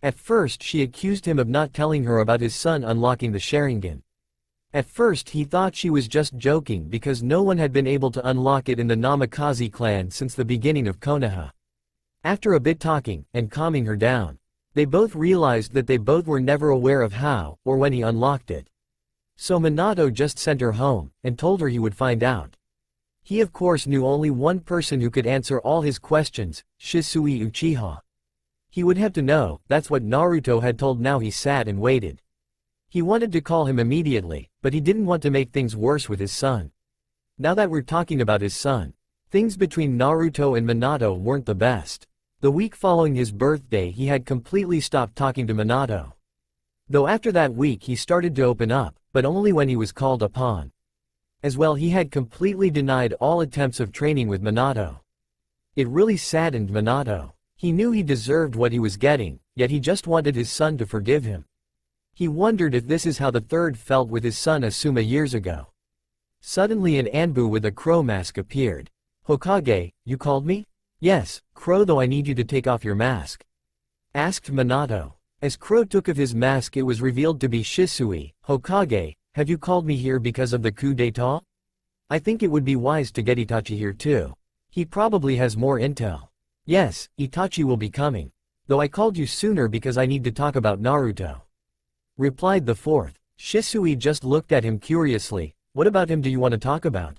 At first she accused him of not telling her about his son unlocking the Sharingan. At first he thought she was just joking because no one had been able to unlock it in the Namikaze clan since the beginning of Konoha. After a bit talking, and calming her down, they both realized that they both were never aware of how, or when he unlocked it. So Minato just sent her home, and told her he would find out. He of course knew only one person who could answer all his questions, Shisui Uchiha. He would have to know, that's what Naruto had told. Now he sat and waited. He wanted to call him immediately, but he didn't want to make things worse with his son. Now that we're talking about his son, things between Naruto and Minato weren't the best. The week following his birthday he had completely stopped talking to Minato. Though after that week he started to open up, but only when he was called upon. As well, he had completely denied all attempts of training with Minato. It really saddened Minato. He knew he deserved what he was getting, yet he just wanted his son to forgive him. He wondered if this is how the third felt with his son Asuma years ago. Suddenly an Anbu with a crow mask appeared. "Hokage, you called me?" "Yes, Crow, though I need you to take off your mask," asked Minato. As Crow took off his mask it was revealed to be Shisui. "Hokage, have you called me here because of the coup d'etat? I think it would be wise to get Itachi here too. He probably has more intel." "Yes, Itachi will be coming. Though I called you sooner because I need to talk about Naruto," replied the fourth. Shisui just looked at him curiously. "What about him do you want to talk about?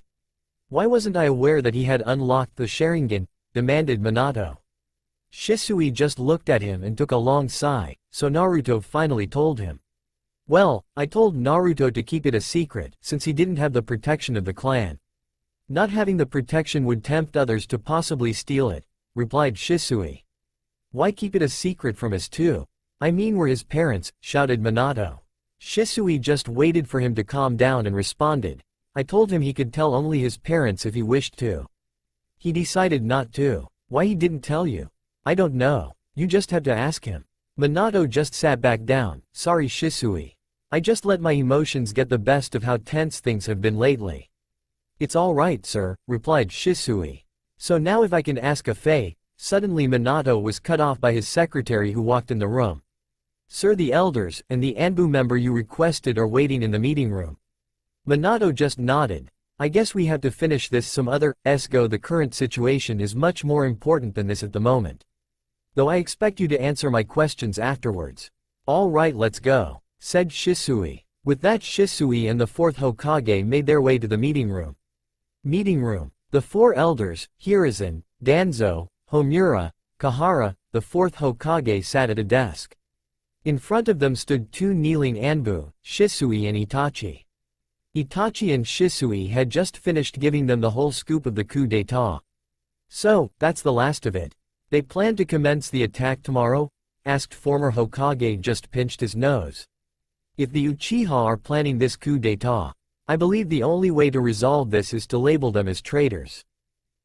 Why wasn't I aware that he had unlocked the Sharingan?" demanded Minato. Shisui just looked at him and took a long sigh, so Naruto finally told him. "Well, I told Naruto to keep it a secret since he didn't have the protection of the clan. Not having the protection would tempt others to possibly steal it," replied Shisui. "Why keep it a secret from us too? I mean, we're his parents," shouted Minato. Shisui just waited for him to calm down and responded. "I told him he could tell only his parents if he wished to. He decided not to. Why he didn't tell you? I don't know. You just have to ask him." Minato just sat back down. "Sorry Shisui. I just let my emotions get the best of how tense things have been lately." "It's all right, sir," replied Shisui. "So now if I can ask a favor." Suddenly Minato was cut off by his secretary who walked in the room. "Sir, the elders and the Anbu member you requested are waiting in the meeting room." Minato just nodded. "I guess we have to finish this some other go. The current situation is much more important than this at the moment. Though I expect you to answer my questions afterwards." "All right, let's go," said Shisui. With that, Shisui and the fourth Hokage made their way to the meeting room. Meeting room. The four elders, Hiruzen, Danzo, Homura, Kahara, the fourth Hokage sat at a desk. In front of them stood two kneeling Anbu, Shisui and Itachi. Itachi and Shisui had just finished giving them the whole scoop of the coup d'etat. "So, that's the last of it. They plan to commence the attack tomorrow?" asked former Hokage. Just pinched his nose. "If the Uchiha are planning this coup d'etat, I believe the only way to resolve this is to label them as traitors,"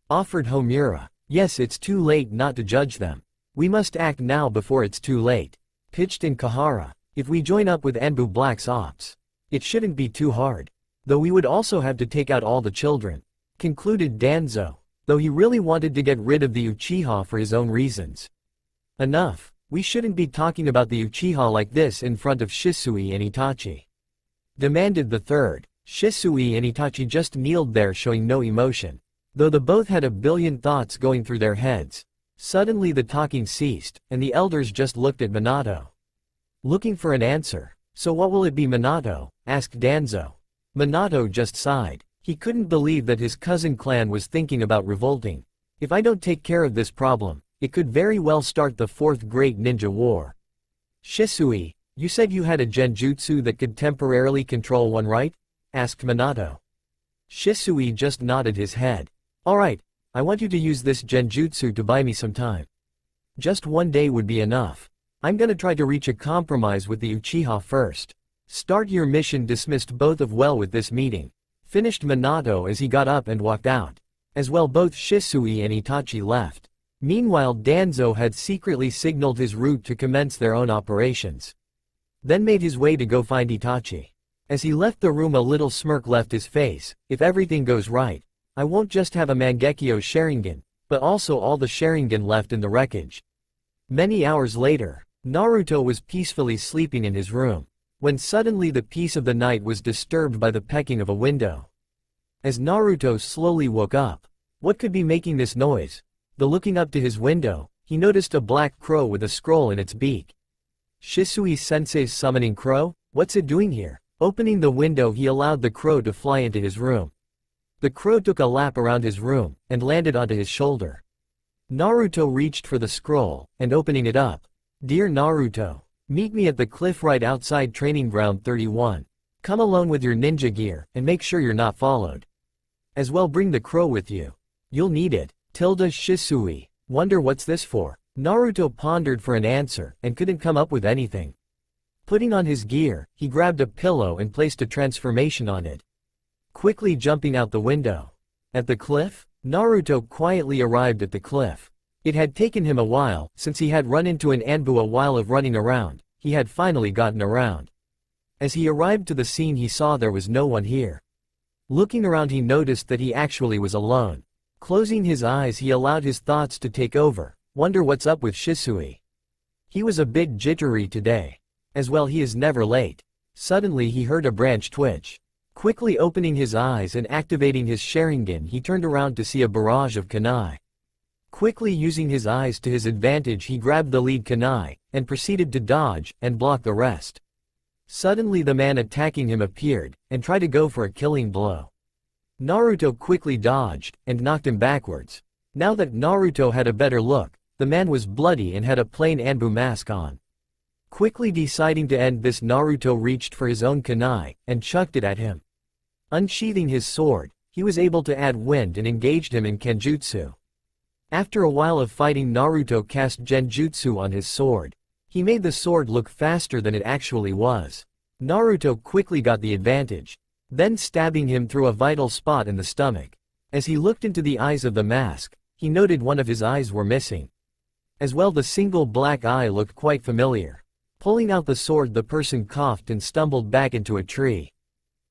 offered Homura. "Yes, it's too late not to judge them. We must act now before it's too late," pitched in Kahara. "If we join up with Anbu Black's ops, it shouldn't be too hard. Though we would also have to take out all the children," concluded Danzo, though he really wanted to get rid of the Uchiha for his own reasons. "Enough. We shouldn't be talking about the Uchiha like this in front of Shisui and Itachi," demanded the third. Shisui and Itachi just kneeled there showing no emotion, though the both had a billion thoughts going through their heads. Suddenly the talking ceased, and the elders just looked at Minato, looking for an answer. "So what will it be, Minato?" asked Danzo. Minato just sighed. He couldn't believe that his cousin clan was thinking about revolting. "If I don't take care of this problem, it could very well start the fourth great ninja war." "Shisui, you said you had a genjutsu that could temporarily control one, right?" asked Minato. Shisui just nodded his head. "Alright, I want you to use this genjutsu to buy me some time. Just one day would be enough. I'm gonna try to reach a compromise with the Uchiha first." "Start your mission." Dismissed both of well with this meeting, finished Minato as he got up and walked out. As well, both Shisui and Itachi left. Meanwhile, Danzo had secretly signaled his route to commence their own operations, then made his way to go find Itachi. As he left the room, a little smirk left his face. "If everything goes right, I won't just have a Mangekyo Sharingan, but also all the Sharingan left in the wreckage." Many hours later, Naruto was peacefully sleeping in his room. when suddenly the peace of the night was disturbed by the pecking of a window. As Naruto slowly woke up, what could be making this noise? Looking up to his window, he noticed a black crow with a scroll in its beak. Shisui-sensei's summoning crow? What's it doing here? Opening the window, he allowed the crow to fly into his room. The crow took a lap around his room, and landed onto his shoulder. Naruto reached for the scroll, and opening it up. Dear Naruto, meet me at the cliff right outside Training Ground 31. Come alone with your ninja gear, and make sure you're not followed. As well bring the crow with you. You'll need it. Shisui. Wonder what's this for? Naruto pondered for an answer, and couldn't come up with anything. Putting on his gear, he grabbed a pillow and placed a transformation on it. Quickly jumping out the window. At the cliff? Naruto quietly arrived at the cliff. It had taken him a while, since he had run into an Anbu a while of running around. He had finally gotten around. As he arrived to the scene, he saw there was no one here. Looking around, he noticed that he actually was alone. Closing his eyes, he allowed his thoughts to take over. Wonder what's up with Shisui. He was a bit jittery today. As well, he is never late. Suddenly he heard a branch twitch. Quickly opening his eyes and activating his Sharingan, he turned around to see a barrage of kunai. Quickly using his eyes to his advantage, he grabbed the lead kunai, and proceeded to dodge, and block the rest. Suddenly the man attacking him appeared, and tried to go for a killing blow. Naruto quickly dodged, and knocked him backwards. Now that Naruto had a better look, the man was bloody and had a plain Anbu mask on. Quickly deciding to end this, Naruto reached for his own kunai, and chucked it at him. Unsheathing his sword, he was able to add wind and engaged him in Kenjutsu. After a while of fighting, Naruto cast Genjutsu on his sword. He made the sword look faster than it actually was. Naruto quickly got the advantage, then stabbing him through a vital spot in the stomach. As he looked into the eyes of the mask, he noted one of his eyes were missing. As well, the single black eye looked quite familiar. Pulling out the sword, the person coughed and stumbled back into a tree.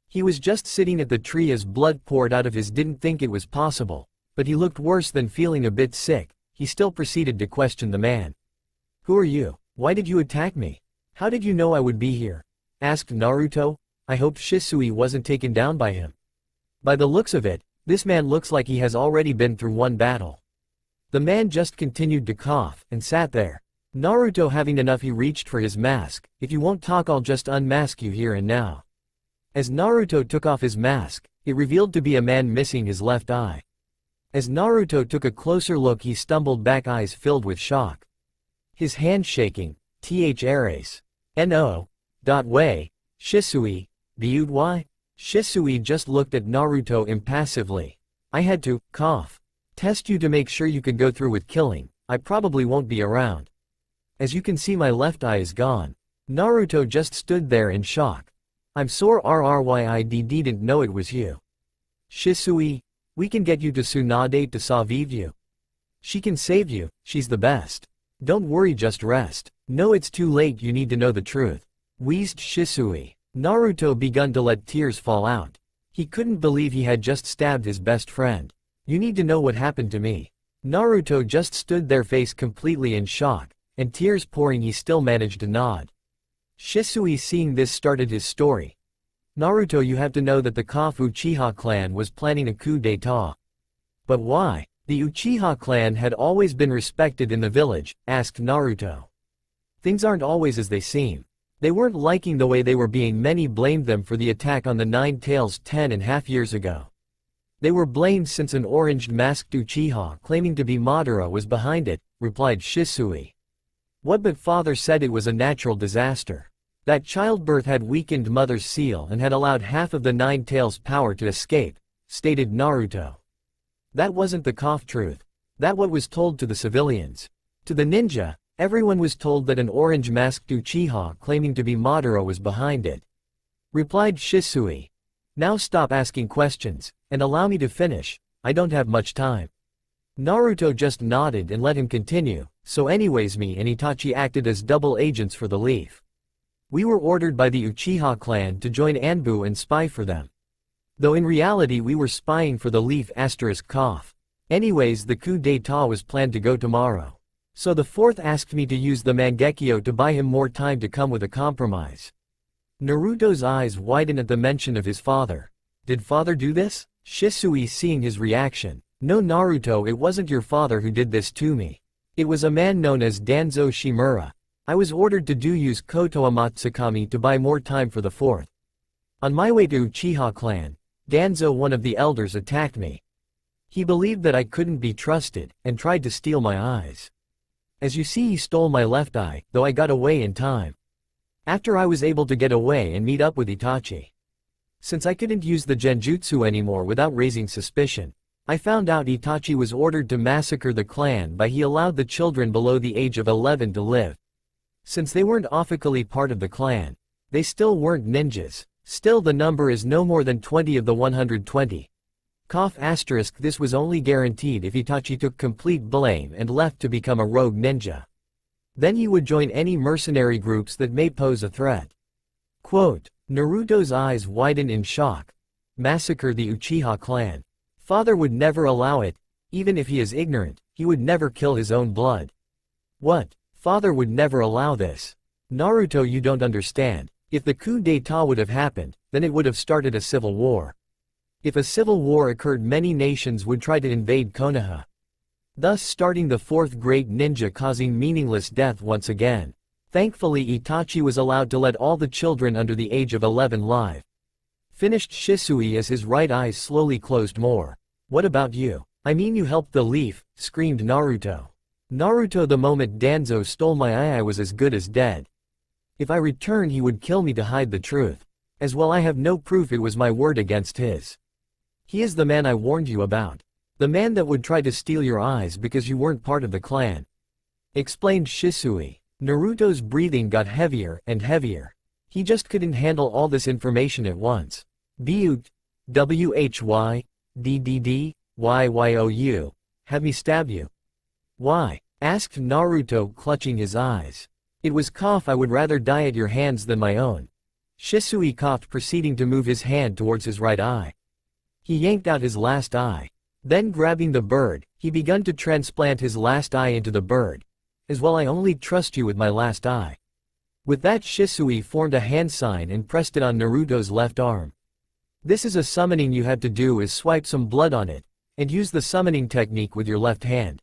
He was just sitting at the tree as blood poured out of his. Didn't think it was possible, but he looked worse than feeling a bit sick. He still proceeded to question the man. Who are you? Why did you attack me? How did you know I would be here? Asked Naruto. I hoped Shisui wasn't taken down by him. By the looks of it, this man looks like he has already been through one battle. The man just continued to cough, and sat there. Naruto having enough, he reached for his mask. If you won't talk, I'll just unmask you here and now. As Naruto took off his mask, it revealed to be a man missing his left eye. As Naruto took a closer look, he stumbled back, eyes filled with shock. His hand shaking. Ares. No. Way. Shisui. Viewed why? Shisui just looked at Naruto impassively. I had to cough. Test you to make sure you could go through with killing. I probably won't be around. As you can see, my left eye is gone. Naruto just stood there in shock. I'm sore RRYID, didn't know it was you. Shisui, we can get you to Tsunade to save you. She can save you, she's the best. Don't worry, just rest. No, it's too late, you need to know the truth. Wheezed Shisui. Naruto begun to let tears fall out. He couldn't believe he had just stabbed his best friend. You need to know what happened to me. Naruto just stood there, face completely in shock, and tears pouring. He still managed to nod. Shisui, seeing this, started his story. Naruto, you have to know that the Kafu Uchiha clan was planning a coup d'etat. But why? The Uchiha clan had always been respected in the village, asked Naruto. Things aren't always as they seem. They weren't liking the way they were being. Many blamed them for the attack on the Nine Tails 10.5 years ago. They were blamed since an orange-masked Uchiha claiming to be Madara was behind it, replied Shisui. What? But father said it was a natural disaster. That childbirth had weakened mother's seal and had allowed half of the Nine Tails' power to escape, stated Naruto. That wasn't the cough truth. That what was told to the civilians. To the ninja, everyone was told that an orange-masked Uchiha claiming to be Madara was behind it. Replied Shisui. Now stop asking questions, and allow me to finish. I don't have much time. Naruto just nodded and let him continue. So anyways, me and Itachi acted as double agents for the Leaf. We were ordered by the Uchiha clan to join Anbu and spy for them. Though in reality we were spying for the Leaf *cough. Anyways, the coup d'etat was planned to go tomorrow. So the fourth asked me to use the Mangekyo to buy him more time to come with a compromise. Naruto's eyes widen at the mention of his father. Did father do this? Shisui seeing his reaction. No Naruto, it wasn't your father who did this to me. It was a man known as Danzo Shimura. I was ordered to use Kotoa Matsukami to buy more time for the 4th. On my way to Uchiha clan, Danzo, one of the elders, attacked me. He believed that I couldn't be trusted, and tried to steal my eyes. As you see, he stole my left eye, though I got away in time. After I was able to get away and meet up with Itachi. Since I couldn't use the genjutsu anymore without raising suspicion, I found out Itachi was ordered to massacre the clan, but he allowed the children below the age of 11 to live. Since they weren't officially part of the clan, they still weren't ninjas. Still, the number is no more than 20 of the 120. This was only guaranteed if Itachi took complete blame and left to become a rogue ninja. Then he would join any mercenary groups that may pose a threat. Quote, Naruto's eyes widen in shock. Massacre the Uchiha clan. Father would never allow it. Even if he is ignorant, he would never kill his own blood. What? Father would never allow this. Naruto, you don't understand. If the coup d'état would have happened, then it would have started a civil war. If a civil war occurred, many nations would try to invade Konoha, thus starting the 4th great ninja, causing meaningless death once again. Thankfully, Itachi was allowed to let all the children under the age of 11 live. Finished Shisui as his right eye slowly closed more. What about you? I mean, you helped the leaf, screamed Naruto. Naruto, the moment Danzo stole my eye, I was as good as dead. If I return, he would kill me to hide the truth. As well, I have no proof, it was my word against his. He is the man I warned you about. The man that would try to steal your eyes because you weren't part of the clan. Explained Shisui. Naruto's breathing got heavier and heavier. He just couldn't handle all this information at once. Byut. WHY. Have me stab you. Why? Asked Naruto, clutching his eyes. It was I would rather die at your hands than my own. Shisui coughed, proceeding to move his hand towards his right eye. He yanked out his last eye. Then grabbing the bird, he began to transplant his last eye into the bird. As well, I only trust you with my last eye. With that, Shisui formed a hand sign and pressed it on Naruto's left arm. This is a summoning. You have to do is swipe some blood on it, and use the summoning technique with your left hand.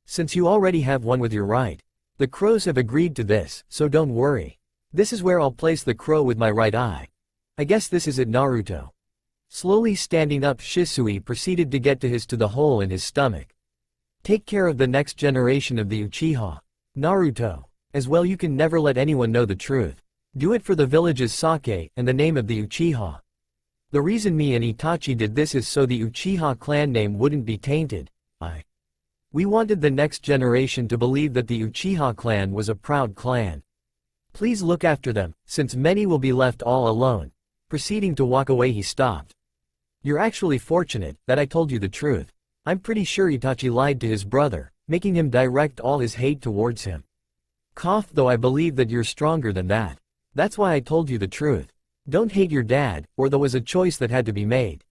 Since you already have one with your right, the crows have agreed to this, so don't worry. This is where I'll place the crow with my right eye. I guess this is it, Naruto. Slowly standing up, Shisui proceeded to get to the hole in his stomach. Take care of the next generation of the Uchiha. Naruto. As well, you can never let anyone know the truth. Do it for the village's sake and the name of the Uchiha. The reason me and Itachi did this is so the Uchiha clan name wouldn't be tainted. We wanted the next generation to believe that the Uchiha clan was a proud clan. Please look after them, since many will be left all alone. Proceeding to walk away, he stopped. You're actually fortunate that I told you the truth. I'm pretty sure Itachi lied to his brother, making him direct all his hate towards him. Though I believe that you're stronger than that. That's why I told you the truth. Don't hate your dad, or there was a choice that had to be made.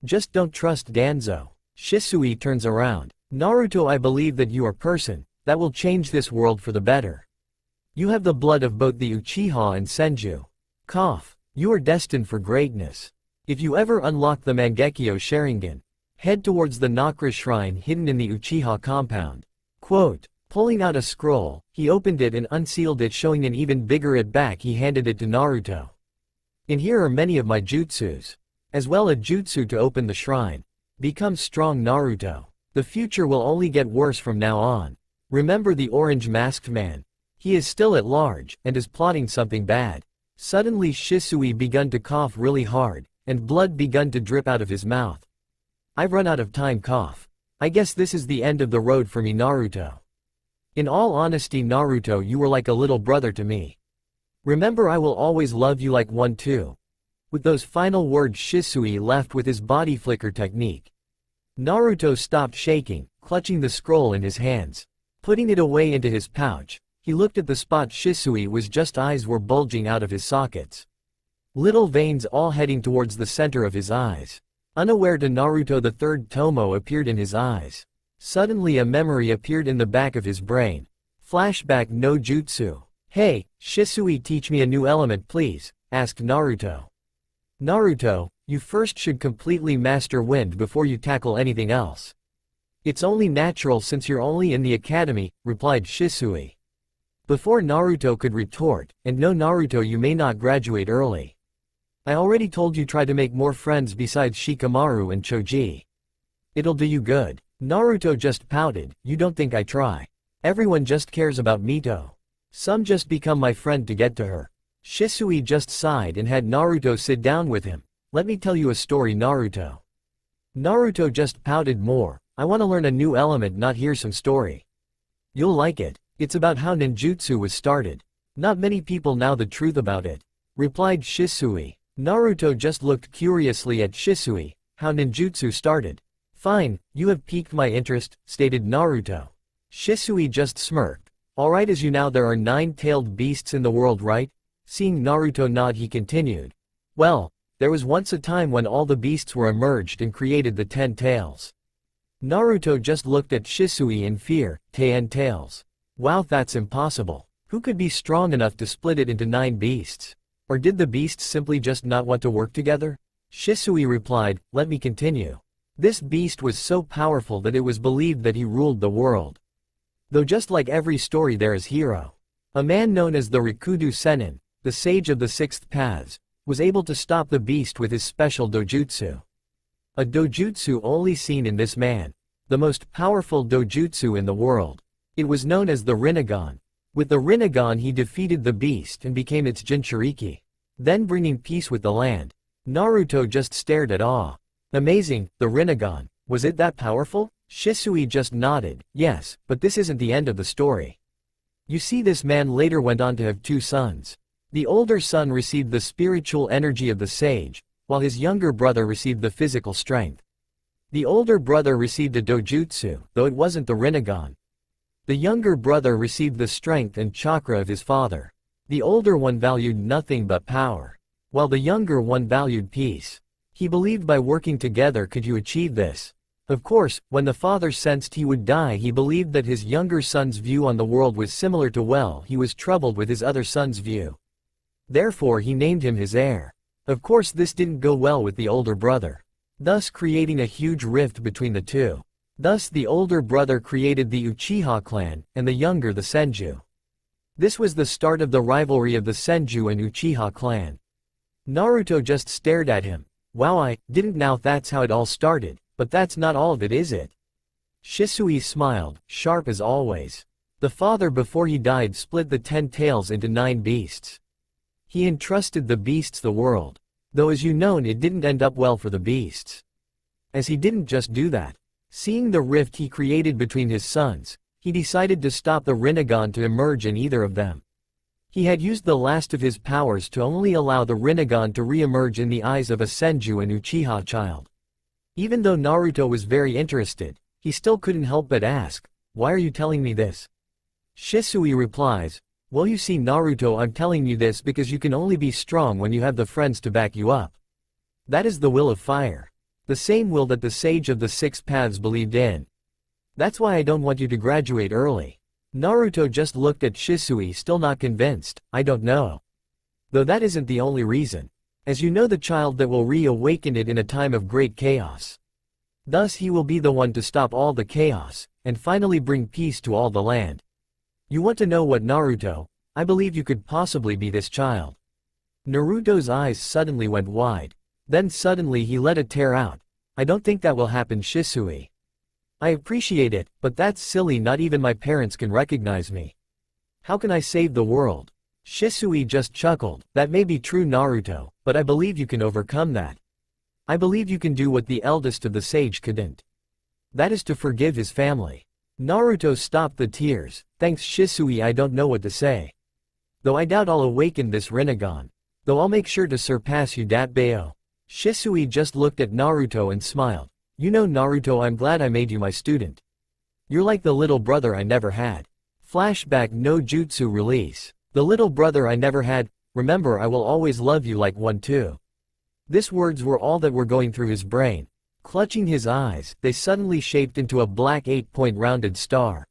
Just don't trust Danzo. Shisui turns around. Naruto, I believe that you are a person that will change this world for the better. You have the blood of both the Uchiha and Senju. You are destined for greatness. If you ever unlock the Mangekyo Sharingan, head towards the Nakra shrine hidden in the Uchiha compound. Quote, pulling out a scroll, he opened it and unsealed it, showing an even bigger at back. He handed it to Naruto. In here are many of my jutsus. As well, a jutsu to open the shrine. Become strong, Naruto. The future will only get worse from now on. Remember the orange masked man. He is still at large, and is plotting something bad. Suddenly Shisui begun to cough really hard, and blood begun to drip out of his mouth. I've run out of time. I guess this is the end of the road for me, Naruto. In all honesty, Naruto, you were like a little brother to me. Remember, I will always love you like one too. With those final words, Shisui left with his body flicker technique. Naruto stopped shaking, clutching the scroll in his hands. Putting it away into his pouch, he looked at the spot Shisui was just. Eyes were bulging out of his sockets. Little veins all heading towards the center of his eyes. Unaware to Naruto, the third Tomo appeared in his eyes. Suddenly a memory appeared in the back of his brain. Flashback no jutsu. Hey, Shisui, teach me a new element please. asked Naruto. Naruto, you first should completely master wind before you tackle anything else. It's only natural since you're only in the academy, replied Shisui. Before Naruto could retort, and no Naruto, you may not graduate early. I already told you try to make more friends besides Shikamaru and Choji. It'll do you good. Naruto just pouted, you don't think I try. Everyone just cares about Mito. Some just become my friend to get to her. Shisui just sighed and had Naruto sit down with him. Let me tell you a story, Naruto. Naruto just pouted more. I want to learn a new element, not hear some story. You'll like it. It's about how ninjutsu was started. Not many people know the truth about it, replied Shisui. Naruto just looked curiously at Shisui. How ninjutsu started. Fine, you have piqued my interest, stated Naruto. Shisui just smirked. Alright, as you know, there are 9-tailed beasts in the world, right? Seeing Naruto nod, he continued. Well, there was once a time when all the beasts were emerged and created the 10 tails. Naruto just looked at Shisui in fear. 10 tails. Wow, that's impossible. Who could be strong enough to split it into 9 beasts? Or did the beasts simply just not want to work together? Shisui replied, let me continue. This beast was so powerful that it was believed that he ruled the world. Though just like every story, there is hero. A man known as the Rikudo Sennin, the sage of the 6th paths, was able to stop the beast with his special dojutsu. A dojutsu only seen in this man. The most powerful dojutsu in the world. It was known as the Rinnegan. With the Rinnegan he defeated the beast and became its Jinchuriki, then bringing peace with the land. Naruto just stared at awe. Amazing, the Rinnegan. Was it that powerful? Shisui just nodded. Yes, but this isn't the end of the story. You see, this man later went on to have 2 sons. The older son received the spiritual energy of the sage, while his younger brother received the physical strength. The older brother received a dojutsu, though it wasn't the Rinnegan. The younger brother received the strength and chakra of his father. The older one valued nothing but power, while the younger one valued peace. He believed by working together could you achieve this. Of course, when the father sensed he would die, he believed that his younger son's view on the world was similar to he was troubled with his other son's view. Therefore he named him his heir. Of course this didn't go well with the older brother, thus creating a huge rift between the two. Thus the older brother created the Uchiha clan, and the younger the Senju. This was the start of the rivalry of the Senju and Uchiha clan. Naruto just stared at him. Wow, I didn't know that's how it all started, but that's not all of it, is it? Shisui smiled, sharp as always. The father before he died split the 10 tails into 9 beasts. He entrusted the beasts the world. Though as you know, it didn't end up well for the beasts. As he didn't just do that. Seeing the rift he created between his sons, he decided to stop the Rinnegan to emerge in either of them. He had used the last of his powers to only allow the Rinnegan to re-emerge in the eyes of a Senju and Uchiha child. Even though Naruto was very interested, he still couldn't help but ask, why are you telling me this? Shisui replies, well, you see, Naruto, I'm telling you this because you can only be strong when you have the friends to back you up. That is the will of fire. The same will that the sage of the 6 paths believed in. That's why I don't want you to graduate early. Naruto just looked at Shisui, still not convinced. I don't know. Though that isn't the only reason. As you know, the child that will reawaken it in a time of great chaos. Thus he will be the one to stop all the chaos, and finally bring peace to all the land. You want to know what, Naruto? I believe you could possibly be this child. Naruto's eyes suddenly went wide. Then suddenly he let a tear out. I don't think that will happen, Shisui. I appreciate it, but that's silly, not even my parents can recognize me. How can I save the world? Shisui just chuckled. That may be true, Naruto, but I believe you can overcome that. I believe you can do what the eldest of the sage couldn't. That is to forgive his family. Naruto stopped the tears. Thanks, Shisui, I don't know what to say. Though I doubt I'll awaken this Rinnegan. Though I'll make sure to surpass you, Datbeo. Shisui just looked at Naruto and smiled. You know, Naruto, I'm glad I made you my student. You're like the little brother I never had. Flashback no jutsu release. The little brother I never had, remember, I will always love you like one too. These words were all that were going through his brain. Clutching his eyes, they suddenly shaped into a black 8-point rounded star.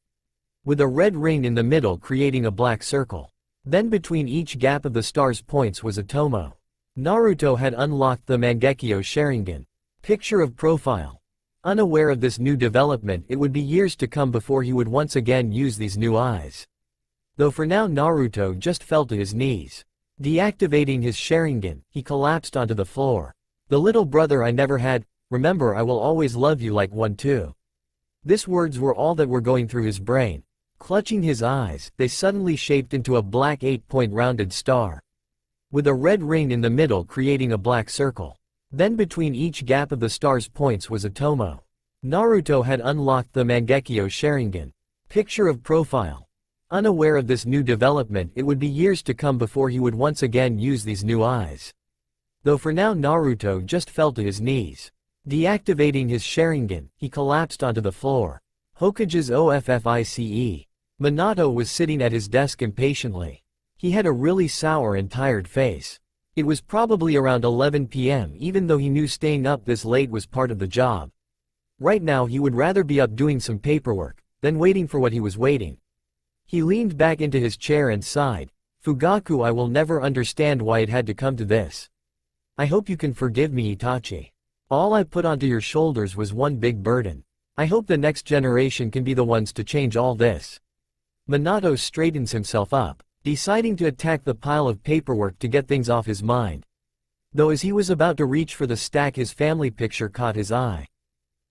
With a red ring in the middle creating a black circle. Then between each gap of the star's points was a tomo. Naruto had unlocked the Mangekyo Sharingan. Picture of profile. Unaware of this new development, it would be years to come before he would once again use these new eyes. Though for now Naruto just fell to his knees. Deactivating his Sharingan, he collapsed onto the floor. The little brother I never had, remember I will always love you like one too. These words were all that were going through his brain. Clutching his eyes, they suddenly shaped into a black 8-point rounded star, with a red ring in the middle creating a black circle. Then between each gap of the star's points was a tomo. Naruto had unlocked the Mangekyo Sharingan. Picture of profile. Unaware of this new development, it would be years to come before he would once again use these new eyes. Though for now Naruto just fell to his knees. Deactivating his Sharingan, he collapsed onto the floor. Hokage's OFFICE. Minato was sitting at his desk impatiently. He had a really sour and tired face. It was probably around 11 p.m. even though he knew staying up this late was part of the job. Right now he would rather be up doing some paperwork, than waiting for what he was waiting. He leaned back into his chair and sighed. Fugaku, I will never understand why it had to come to this. I hope you can forgive me, Itachi. All I put onto your shoulders was one big burden. I hope the next generation can be the ones to change all this. Minato straightens himself up, deciding to attack the pile of paperwork to get things off his mind. Though as he was about to reach for the stack, his family picture caught his eye.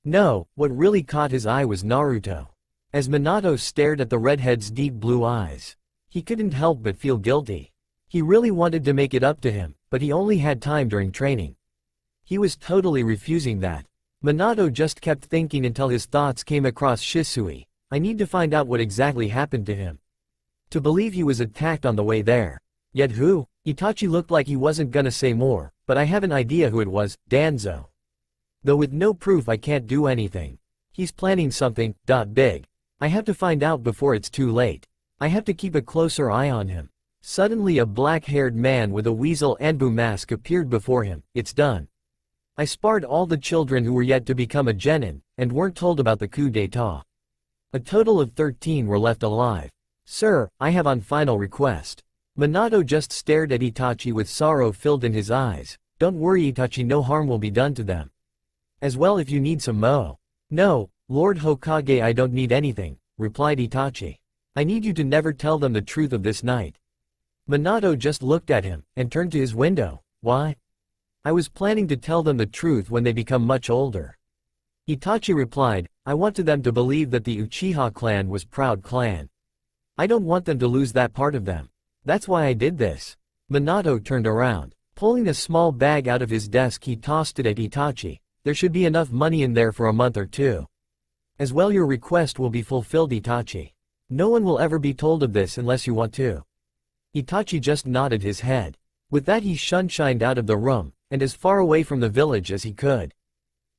No, what really caught his eye was Naruto. As Minato stared at the redhead's deep blue eyes, he couldn't help but feel guilty. He really wanted to make it up to him, but he only had time during training. He was totally refusing that. Minato just kept thinking until his thoughts came across Shisui. I need to find out what exactly happened to him. To believe he was attacked on the way there. Yet who? Itachi looked like he wasn't gonna say more, but I have an idea who it was, Danzo. Though with no proof I can't do anything. He's planning something, big. I have to find out before it's too late. I have to keep a closer eye on him. Suddenly a black-haired man with a weasel Anbu mask appeared before him. It's done. I sparred all the children who were yet to become a genin, and weren't told about the coup d'état. A total of 13 were left alive. Sir, I have one final request. Minato just stared at Itachi with sorrow filled in his eyes. Don't worry Itachi, no harm will be done to them. As well if you need some mo. No, Lord Hokage, I don't need anything, replied Itachi. I need you to never tell them the truth of this night. Minato just looked at him, and turned to his window. Why? I was planning to tell them the truth when they become much older. Itachi replied, I want them to believe that the Uchiha clan was proud clan. I don't want them to lose that part of them. That's why I did this. Minato turned around. Pulling a small bag out of his desk, he tossed it at Itachi. There should be enough money in there for a month or two. As well, your request will be fulfilled, Itachi. No one will ever be told of this unless you want to. Itachi just nodded his head. With that he shined out of the room, and as far away from the village as he could.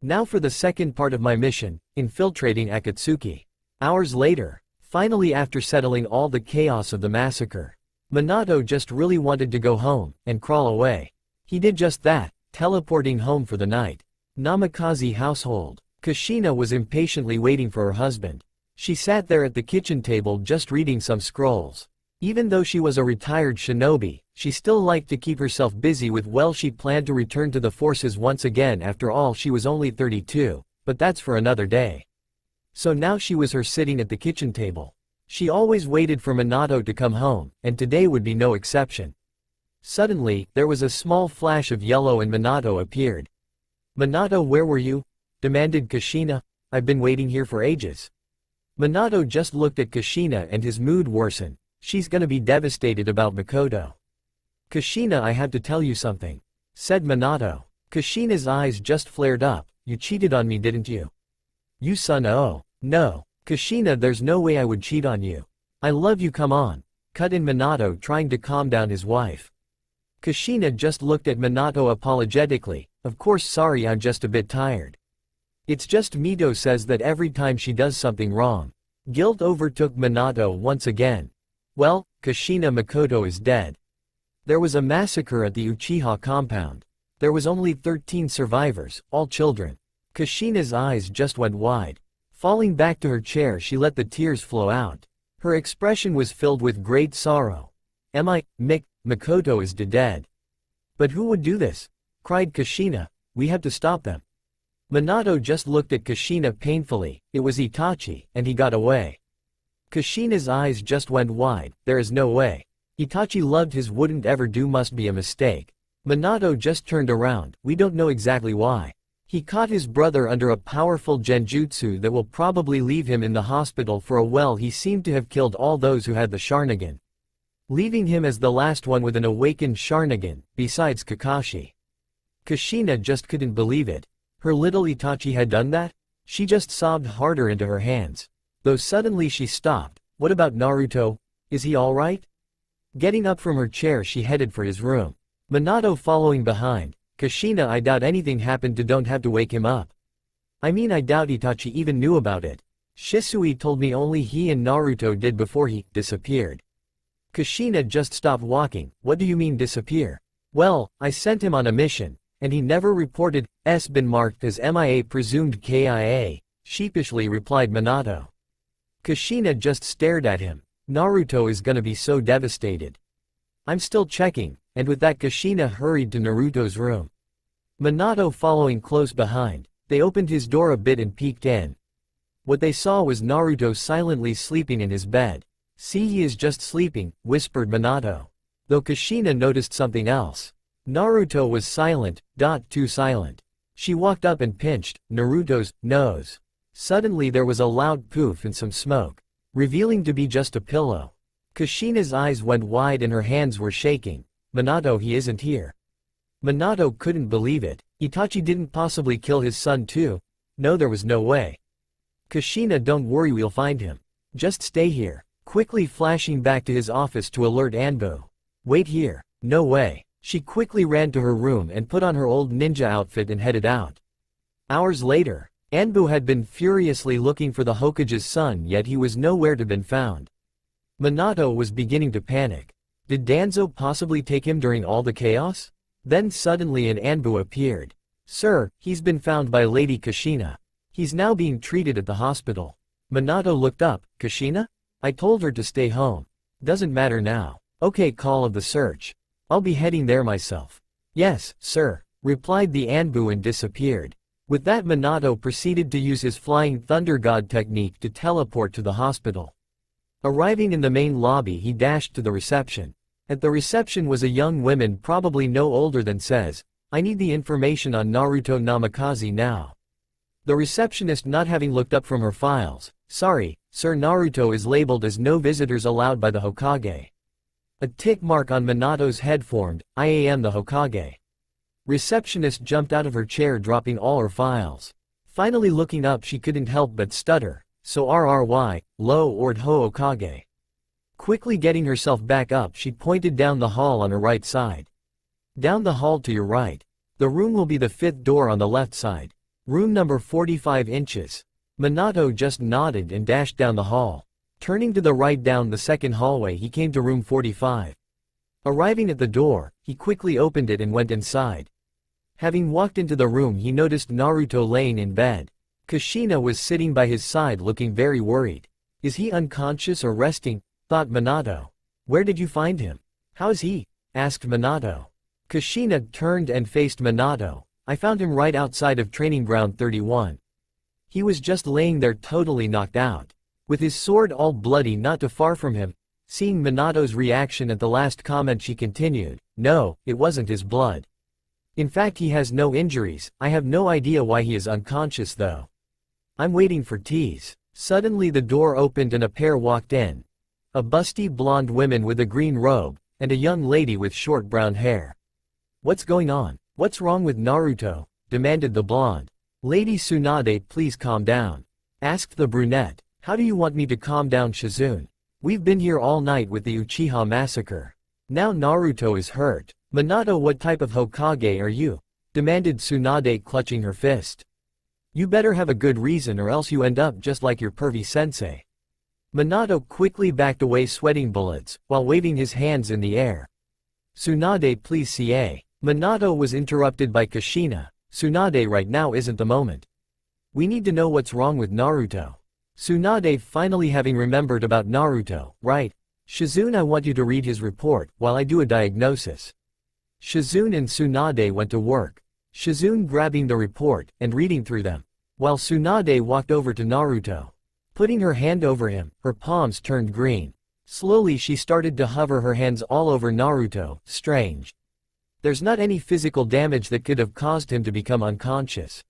Now for the second part of my mission, infiltrating Akatsuki. Hours later, finally after settling all the chaos of the massacre, Minato just really wanted to go home, and crawl away. He did just that, teleporting home for the night. Namikaze household. Kushina was impatiently waiting for her husband. She sat there at the kitchen table just reading some scrolls. Even though she was a retired shinobi, she still liked to keep herself busy with she planned to return to the forces once again. After all, she was only 32, but that's for another day. So now she was sitting at the kitchen table. She always waited for Minato to come home, and today would be no exception. Suddenly, there was a small flash of yellow and Minato appeared. Minato, where were you? Demanded Kushina. I've been waiting here for ages. Minato just looked at Kushina and his mood worsened. She's gonna be devastated about Makoto. Kushina, I have to tell you something, said Minato. Kushina's eyes just flared up. You cheated on me, didn't you? You son, oh, no. Kushina, there's no way I would cheat on you. I love you, come on. Cut in Minato, trying to calm down his wife. Kushina just looked at Minato apologetically. Of course, sorry, I'm just a bit tired. It's just Mito says that every time she does something wrong. Guilt overtook Minato once again. Well, Kushina, Makoto is dead. There was a massacre at the Uchiha compound. There was only 13 survivors, all children. Kushina's eyes just went wide. Falling back to her chair, she let the tears flow out. Her expression was filled with great sorrow. Makoto is dead. But who would do this? Cried Kushina. We have to stop them. Minato just looked at Kushina painfully. It was Itachi, and he got away. Kushina's eyes just went wide. There is no way. Itachi loved his wouldn't ever do, must be a mistake. Minato just turned around. We don't know exactly why. He caught his brother under a powerful genjutsu that will probably leave him in the hospital for a while. He seemed to have killed all those who had the Sharingan, leaving him as the last one with an awakened Sharingan, besides Kakashi. Kushina just couldn't believe it. Her little Itachi had done that? She just sobbed harder into her hands. Though suddenly she stopped. What about Naruto? Is he alright? Getting up from her chair, she headed for his room. Minato following behind. Kushina, I doubt anything happened to don't have to wake him up. I mean, I doubt Itachi even knew about it. Shisui told me only he and Naruto did before he disappeared. Kushina just stopped walking. What do you mean disappear? Well, I sent him on a mission, and he never reported. Been marked as MIA, presumed KIA, sheepishly replied Minato. Kushina just stared at him. Naruto is gonna be so devastated. I'm still checking. And with that, Kushina hurried to Naruto's room. Minato following close behind. They opened his door a bit and peeked in. What they saw was Naruto silently sleeping in his bed. See, he is just sleeping, whispered Minato. Though Kushina noticed something else. Naruto was silent, too silent. She walked up and pinched Naruto's nose. Suddenly there was a loud poof and some smoke, revealing to be just a pillow. Kushina's eyes went wide and her hands were shaking. Minato, he isn't here. Minato couldn't believe it. Itachi didn't possibly kill his son too. No, there was no way. Kushina, don't worry, we'll find him. Just stay here. Quickly flashing back to his office to alert Anbu. Wait here. No way. She quickly ran to her room and put on her old ninja outfit and headed out. Hours later, Anbu had been furiously looking for the Hokage's son, yet he was nowhere to be found. Minato was beginning to panic. Did Danzo possibly take him during all the chaos? Then suddenly an Anbu appeared. Sir, he's been found by Lady Kushina. He's now being treated at the hospital. Minato looked up. Kushina? I told her to stay home. Doesn't matter now. Okay, call of the search. I'll be heading there myself. Yes, sir, replied the Anbu and disappeared. With that, Minato proceeded to use his Flying Thunder God technique to teleport to the hospital. Arriving in the main lobby, he dashed to the reception. At the reception was a young woman probably no older than says, I need the information on Naruto Namikaze now. The receptionist, not having looked up from her files, sorry, sir, Naruto is labeled as no visitors allowed by the Hokage. A tick mark on Minato's head formed. I am the Hokage. Receptionist jumped out of her chair, dropping all her files. Finally looking up, she couldn't help but stutter. So RRY, Lord Hokage. Quickly getting herself back up, she pointed down the hall on her right side. Down the hall to your right. The room will be the 5th door on the left side. Room number 45 inches. Minato just nodded and dashed down the hall. Turning to the right down the second hallway, he came to room 45. Arriving at the door, he quickly opened it and went inside. Having walked into the room, he noticed Naruto laying in bed. Kushina was sitting by his side looking very worried. Is he unconscious or resting? Thought Minato. Where did you find him? How's he? Asked Minato. Kushina turned and faced Minato. I found him right outside of training ground 31. He was just laying there totally knocked out, with his sword all bloody not too far from him. Seeing Minato's reaction at the last comment, she continued, no, it wasn't his blood. In fact, he has no injuries. I have no idea why he is unconscious though. I'm waiting for teas. Suddenly the door opened and a pair walked in. A busty blonde woman with a green robe, and a young lady with short brown hair. What's going on? What's wrong with Naruto? Demanded the blonde. Lady Tsunade, please calm down. Asked the brunette. How do you want me to calm down, Shizune? We've been here all night with the Uchiha massacre. Now Naruto is hurt. Minato, what type of Hokage are you? Demanded Tsunade, clutching her fist. You better have a good reason or else you end up just like your pervy sensei. Minato quickly backed away, sweating bullets, while waving his hands in the air. Tsunade, please CA. Minato was interrupted by Kushina. Tsunade, right now isn't the moment. We need to know what's wrong with Naruto. Tsunade, finally having remembered about Naruto, right? Shizune, I want you to read his report, while I do a diagnosis. Shizune and Tsunade went to work. Shizune grabbing the report, and reading through them, while Tsunade walked over to Naruto. Putting her hand over him, her palms turned green. Slowly she started to hover her hands all over Naruto. Strange. There's not any physical damage that could have caused him to become unconscious.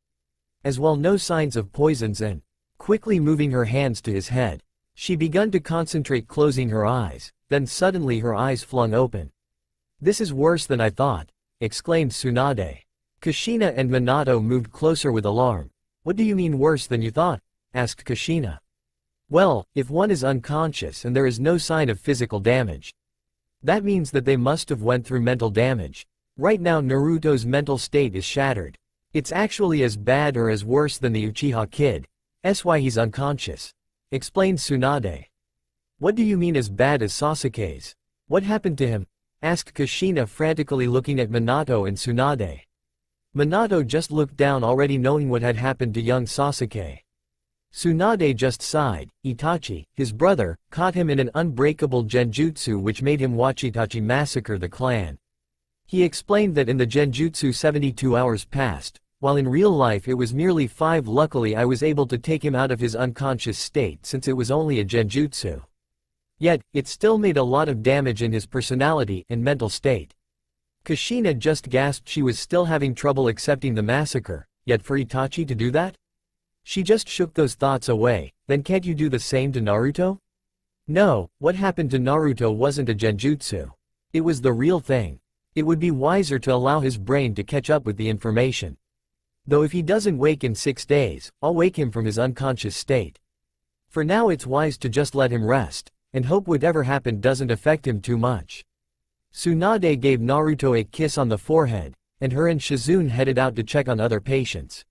As well, no signs of poisons, and quickly moving her hands to his head, she began to concentrate, closing her eyes. Then suddenly her eyes flung open. "This is worse than I thought," exclaimed Tsunade. Kushina and Minato moved closer with alarm. "What do you mean worse than you thought?" asked Kushina. "Well, if one is unconscious and there is no sign of physical damage, that means that they must have went through mental damage. Right now Naruto's mental state is shattered. It's actually as bad or as worse than the Uchiha kid. That's why he's unconscious," explained Tsunade. "What do you mean as bad as Sasuke's? What happened to him?" asked Kushina, frantically looking at Minato and Tsunade. Minato just looked down, already knowing what had happened to young Sasuke. Tsunade just sighed. Itachi, his brother, caught him in an unbreakable genjutsu which made him watch Itachi massacre the clan. He explained that in the genjutsu 72 hours passed, while in real life it was merely 5. Luckily I was able to take him out of his unconscious state since it was only a genjutsu. Yet, it still made a lot of damage in his personality and mental state. Kushina just gasped. She was still having trouble accepting the massacre, yet for Itachi to do that? She just shook those thoughts away. "Then can't you do the same to Naruto?" "No, what happened to Naruto wasn't a genjutsu. It was the real thing. It would be wiser to allow his brain to catch up with the information. Though if he doesn't wake in 6 days, I'll wake him from his unconscious state. For now it's wise to just let him rest, and hope whatever happened doesn't affect him too much." Tsunade gave Naruto a kiss on the forehead, and her and Shizune headed out to check on other patients.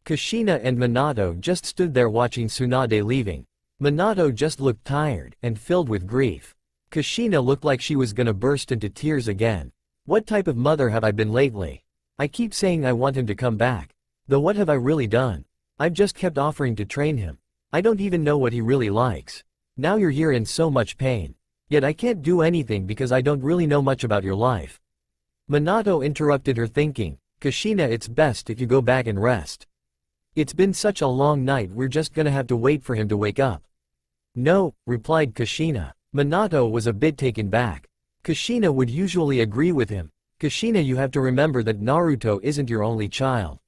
Kushina and Minato just stood there watching Tsunade leaving. Minato just looked tired and filled with grief. Kushina looked like she was gonna burst into tears again. "What type of mother have I been lately? I keep saying I want him to come back. Though what have I really done? I've just kept offering to train him. I don't even know what he really likes. Now you're here in so much pain. Yet I can't do anything because I don't really know much about your life." Minato interrupted her, thinking, "Kushina, it's best if you go back and rest. It's been such a long night, we're just gonna have to wait for him to wake up." "No," replied Kushina. Minato was a bit taken back. Kushina would usually agree with him. "Kushina, you have to remember that Naruto isn't your only child.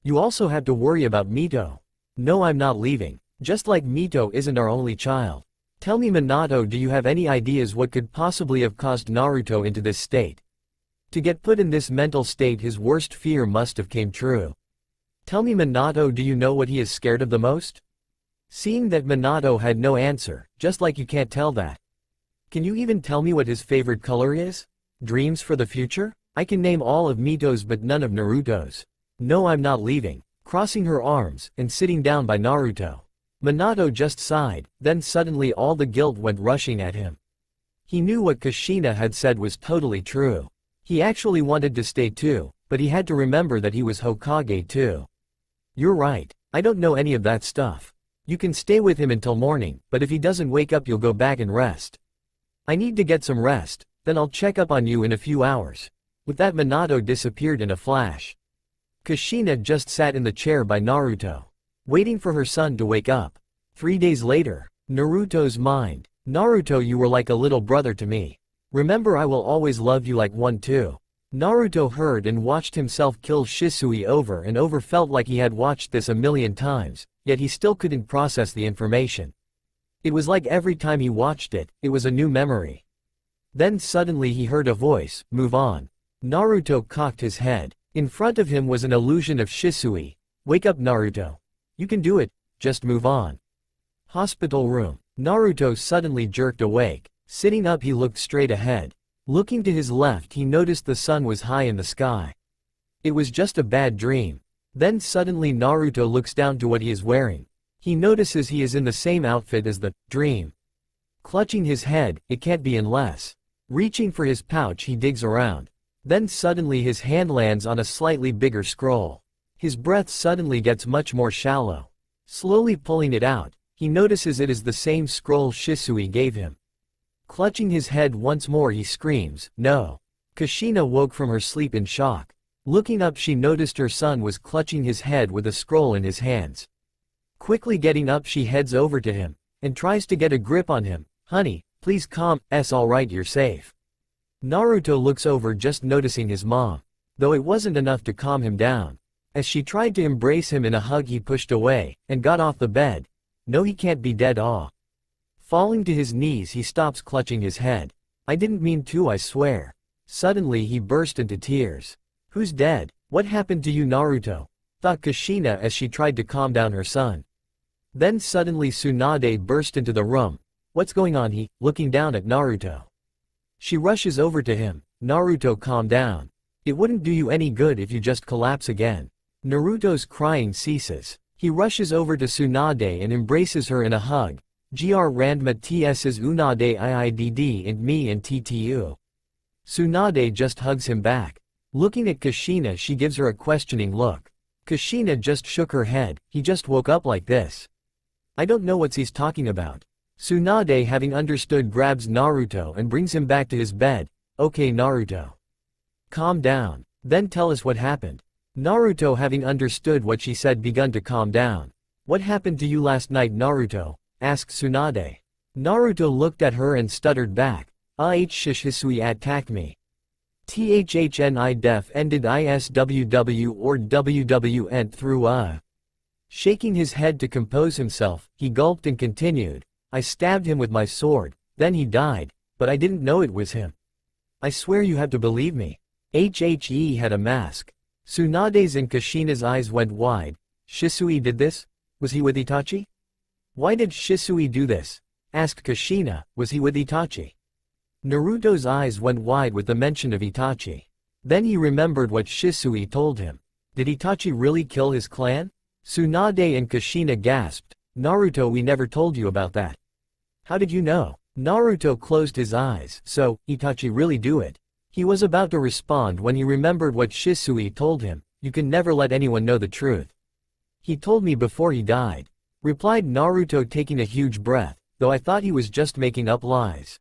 You also have to worry about Mito." "No, I'm not leaving. Just like Mito isn't our only child. Tell me, Minato, do you have any ideas what could possibly have caused Naruto into this state? To get put in this mental state, his worst fear must have came true. Tell me, Minato, do you know what he is scared of the most?" Seeing that Minato had no answer, "Just like you can't tell that. Can you even tell me what his favorite color is? Dreams for the future? I can name all of Mito's but none of Naruto's." "No, I'm not leaving." Crossing her arms, and sitting down by Naruto. Minato just sighed, then suddenly all the guilt went rushing at him. He knew what Kushina had said was totally true. He actually wanted to stay too, but he had to remember that he was Hokage too. "You're right. I don't know any of that stuff. You can stay with him until morning, but if he doesn't wake up you'll go back and rest." "I need to get some rest, then I'll check up on you in a few hours." With that, Minato disappeared in a flash. Kushina just sat in the chair by Naruto, waiting for her son to wake up. 3 days later, Naruto's mind. "Naruto, you were like a little brother to me. Remember, I will always love you like one too." Naruto heard and watched himself kill Shisui over and over, felt like he had watched this a million times, yet he still couldn't process the information. It was like every time he watched it, it was a new memory. Then suddenly he heard a voice, "Move on." Naruto cocked his head. In front of him was an illusion of Shisui. "Wake up, Naruto. You can do it, just move on." Hospital room. Naruto suddenly jerked awake. Sitting up, he looked straight ahead. Looking to his left, he noticed the sun was high in the sky. It was just a bad dream. Then suddenly Naruto looks down to what he is wearing. He notices he is in the same outfit as the dream. Clutching his head, it can't be unless. Reaching for his pouch, he digs around. Then suddenly his hand lands on a slightly bigger scroll. His breath suddenly gets much more shallow. Slowly pulling it out, he notices it is the same scroll Shisui gave him. Clutching his head once more he screams, "No!" Kushina woke from her sleep in shock. Looking up she noticed her son was clutching his head with a scroll in his hands. Quickly getting up she heads over to him, and tries to get a grip on him. "Honey, please calm, alright, you're safe." Naruto looks over just noticing his mom, though it wasn't enough to calm him down. As she tried to embrace him in a hug he pushed away, and got off the bed. No, he can't be dead. Falling to his knees he stops clutching his head. "I didn't mean to, I swear." Suddenly he burst into tears. "Who's dead? What happened to you, Naruto?" thought Kushina as she tried to calm down her son. Then suddenly Tsunade burst into the room. "What's going on?" he, looking down at Naruto. She rushes over to him. "Naruto, calm down. It wouldn't do you any good if you just collapse again." Naruto's crying ceases. He rushes over to Tsunade and embraces her in a hug. Randma tss unade iidd and me and ttu. Tsunade just hugs him back. Looking at Kushina she gives her a questioning look. Kushina just shook her head. "He just woke up like this. I don't know what he's talking about." Tsunade, having understood, grabs Naruto and brings him back to his bed. "Okay Naruto. Calm down. Then tell us what happened." Naruto, having understood what she said, begun to calm down. "What happened to you last night, Naruto?" asked Tsunade. Naruto looked at her and stuttered back. Hisui attacked me. Thni def ended isww or wwnt through Shaking his head to compose himself, he gulped and continued. "I stabbed him with my sword, then he died, but I didn't know it was him. I swear you have to believe me." He had a mask. Tsunade's and Kushina's eyes went wide. "Shisui did this? Was he with Itachi?" "Why did Shisui do this?" asked Kushina. "Was he with Itachi?" Naruto's eyes went wide with the mention of Itachi. Then he remembered what Shisui told him. Did Itachi really kill his clan? Tsunade and Kushina gasped. "Naruto, we never told you about that." "How did you know?" Naruto closed his eyes. "So, Itachi really do it?" He was about to respond when he remembered what Shisui told him. "You can never let anyone know the truth." "He told me before he died," replied Naruto, taking a huge breath, "though I thought he was just making up lies."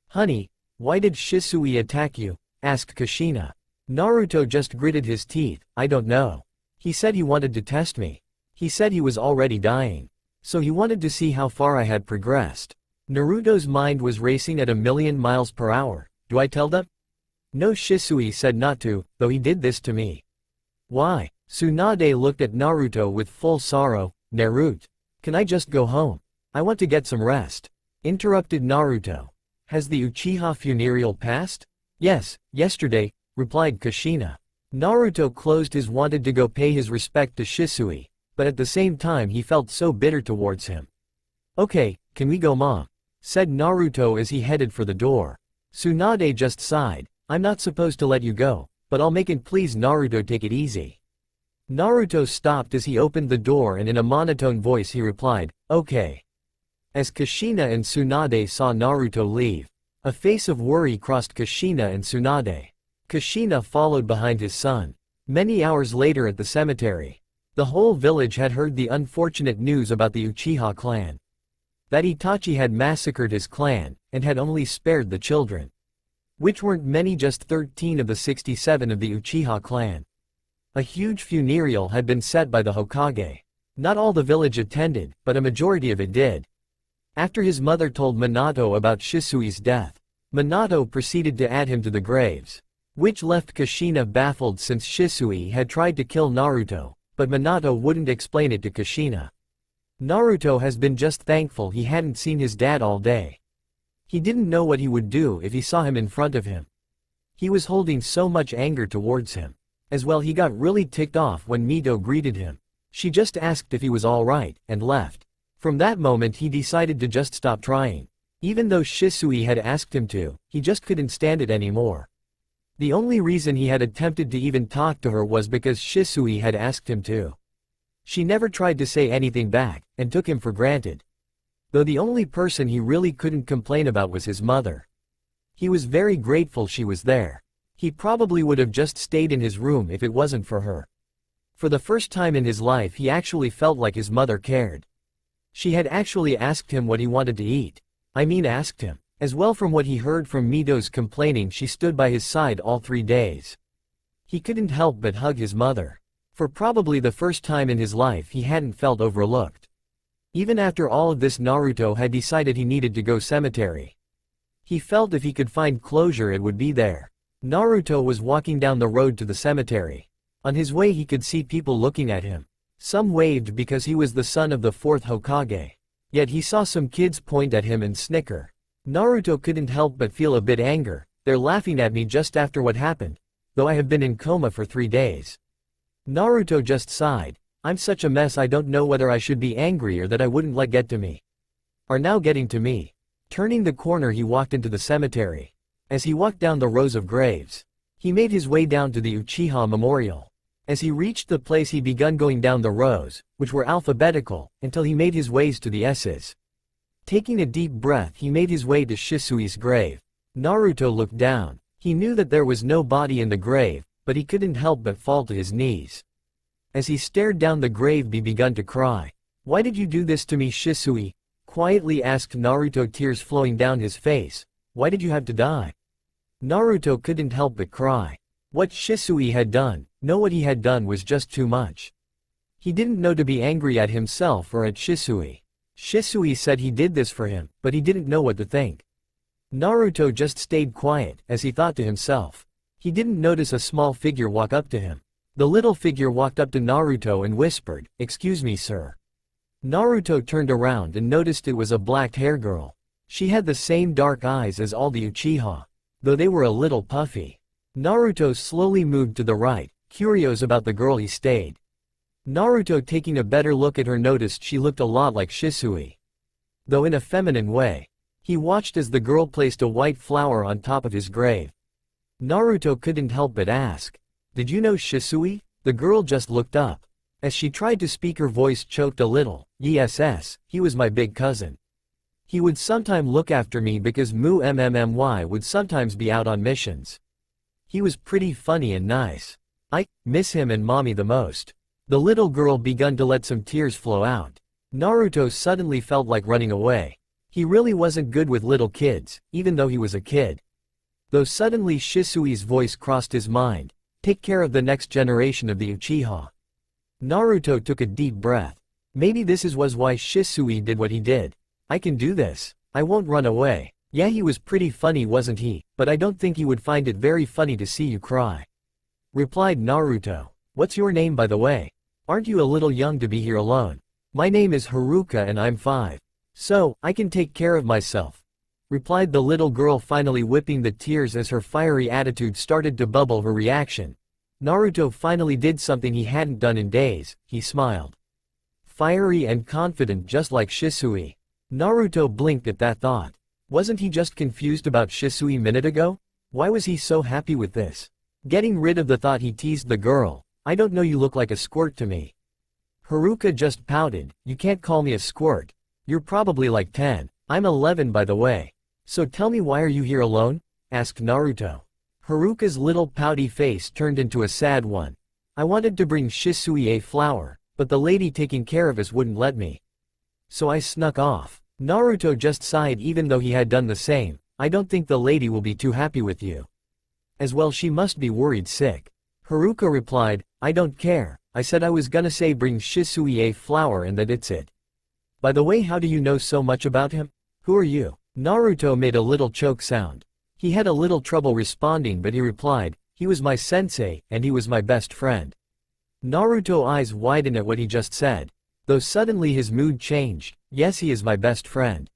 "Honey, why did Shisui attack you?" asked Kushina. Naruto just gritted his teeth. "I don't know. He said he wanted to test me. He said he was already dying. So he wanted to see how far I had progressed." Naruto's mind was racing at 1,000,000 miles per hour. "Do I tell them?" "No, Shisui said not to, though he did this to me." "Why?" Tsunade looked at Naruto with full sorrow. "Naruto, can I just go home? I want to get some rest," interrupted Naruto. "Has the Uchiha funeral passed?" "Yes, yesterday," replied Kushina. Naruto closed his wanted to go pay his respect to Shisui, but at the same time he felt so bitter towards him. "Okay, can we go, Mom?" said Naruto as he headed for the door. Tsunade just sighed. "I'm not supposed to let you go, but I'll make it. Please Naruto, take it easy." Naruto stopped as he opened the door and in a monotone voice he replied, "Okay." As Kushina and Tsunade saw Naruto leave, a face of worry crossed Kushina and Tsunade. Kushina followed behind his son. Many hours later at the cemetery, the whole village had heard the unfortunate news about the Uchiha clan. That Itachi had massacred his clan, and had only spared the children. Which weren't many, just 13 of the 67 of the Uchiha clan. A huge funeral had been set by the Hokage. Not all the village attended, but a majority of it did. After his mother told Minato about Shisui's death, Minato proceeded to add him to the graves. Which left Kushina baffled since Shisui had tried to kill Naruto, but Minato wouldn't explain it to Kushina. Naruto has been just thankful he hadn't seen his dad all day. He didn't know what he would do if he saw him in front of him. He was holding so much anger towards him. As well, he got really ticked off when Mito greeted him. She just asked if he was alright, and left. From that moment he decided to just stop trying. Even though Shisui had asked him to, he just couldn't stand it anymore. The only reason he had attempted to even talk to her was because Shisui had asked him to. She never tried to say anything back, and took him for granted. Though the only person he really couldn't complain about was his mother. He was very grateful she was there. He probably would have just stayed in his room if it wasn't for her. For the first time in his life he actually felt like his mother cared. She had actually asked him what he wanted to eat. I mean asked him. As well from what he heard from Mito's complaining, she stood by his side all 3 days. He couldn't help but hug his mother. For probably the first time in his life he hadn't felt overlooked. Even after all of this, Naruto had decided he needed to go cemetery. He felt if he could find closure it would be there. Naruto was walking down the road to the cemetery. On his way he could see people looking at him. Some waved because he was the son of the 4th Hokage. Yet he saw some kids point at him and snicker. Naruto couldn't help but feel a bit anger. They're laughing at me just after what happened, though I have been in coma for 3 days. Naruto just sighed. I'm such a mess, I don't know whether I should be angry or that I wouldn't let get to me. Are now getting to me. Turning the corner he walked into the cemetery. As he walked down the rows of graves, he made his way down to the Uchiha Memorial. As he reached the place he began going down the rows, which were alphabetical, until he made his ways to the S's. Taking a deep breath he made his way to Shisui's grave. Naruto looked down. He knew that there was no body in the grave, but he couldn't help but fall to his knees. As he stared down the grave he began to cry. Why did you do this to me, Shisui? Quietly asked Naruto, tears flowing down his face. Why did you have to die? Naruto couldn't help but cry. What Shisui had done, what he had done was just too much. He didn't know to be angry at himself or at Shisui. Shisui said he did this for him, but he didn't know what to think. Naruto just stayed quiet, as he thought to himself. He didn't notice a small figure walk up to him. The little figure walked up to Naruto and whispered, "Excuse me, sir." Naruto turned around and noticed it was a black-haired girl. She had the same dark eyes as all the Uchiha, though they were a little puffy. Naruto slowly moved to the right, curious about the girl. He stayed. Naruto, taking a better look at her, noticed she looked a lot like Shisui, though in a feminine way. He watched as the girl placed a white flower on top of his grave. Naruto couldn't help but ask, "Did you know Shisui?" The girl just looked up. As she tried to speak her voice choked a little. "Yes, he was my big cousin. He would sometime look after me because MMMY would sometimes be out on missions. He was pretty funny and nice. I miss him and mommy the most." The little girl began to let some tears flow out. Naruto suddenly felt like running away. He really wasn't good with little kids, even though he was a kid. Though suddenly Shisui's voice crossed his mind. Take care of the next generation of the Uchiha. Naruto took a deep breath. Maybe this was why Shisui did what he did. I can do this. I won't run away. Yeah, he was pretty funny, wasn't he? But I don't think he would find it very funny to see you cry, replied Naruto. What's your name, by the way? Aren't you a little young to be here alone? My name is Haruka and I'm 5. So, I can take care of myself, replied the little girl, finally whipping the tears as her fiery attitude started to bubble her reaction. Naruto finally did something he hadn't done in days. He smiled. Fiery and confident, just like Shisui. Naruto blinked at that thought. Wasn't he just confused about Shisui a minute ago? Why was he so happy with this? Getting rid of the thought, he teased the girl. I don't know, you look like a squirt to me. Haruka just pouted. You can't call me a squirt. You're probably like 10. I'm 11, by the way. So tell me, why are you here alone? Asked Naruto. Haruka's little pouty face turned into a sad one. I wanted to bring Shisui a flower, but the lady taking care of us wouldn't let me. So I snuck off. Naruto just sighed, even though he had done the same. I don't think the lady will be too happy with you. As well, she must be worried sick. Haruka replied, I don't care. I said I was gonna say bring Shisui a flower and that it's it. By the way, how do you know so much about him? Who are you? Naruto made a little choke sound. He had a little trouble responding, but he replied, he was my sensei, and he was my best friend. Naruto's eyes widened at what he just said. Though suddenly his mood changed. Yes, he is my best friend.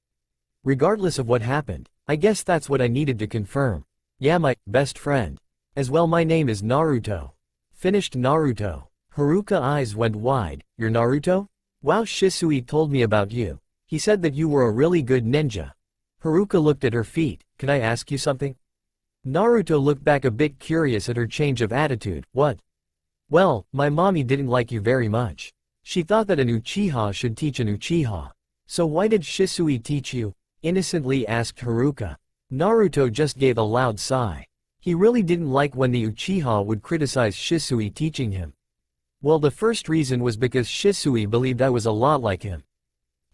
Regardless of what happened, I guess that's what I needed to confirm. Yeah, my best friend. As well, my name is Naruto. Finished Naruto. Haruka's eyes went wide. You're Naruto? Wow, Shisui told me about you. He said that you were a really good ninja. Haruka looked at her feet. Can I ask you something? Naruto looked back a bit curious at her change of attitude. What? Well, my mommy didn't like you very much. She thought that an Uchiha should teach an Uchiha. So why did Shisui teach you? Innocently asked Haruka. Naruto just gave a loud sigh. He really didn't like when the Uchiha would criticize Shisui teaching him. Well, the first reason was because Shisui believed I was a lot like him.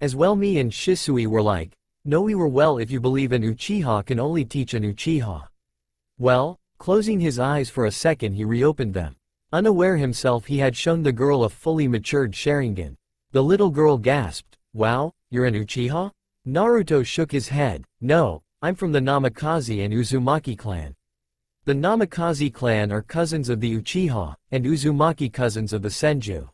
As well, me and Shisui were like, No, we were well if you believe an Uchiha can only teach an Uchiha. Well, closing his eyes for a second he reopened them. Unaware himself he had shown the girl a fully matured Sharingan. The little girl gasped, "Wow, you're an Uchiha?" Naruto shook his head, "No, I'm from the Namikaze and Uzumaki clan." The Namikaze clan are cousins of the Uchiha, and Uzumaki cousins of the Senju.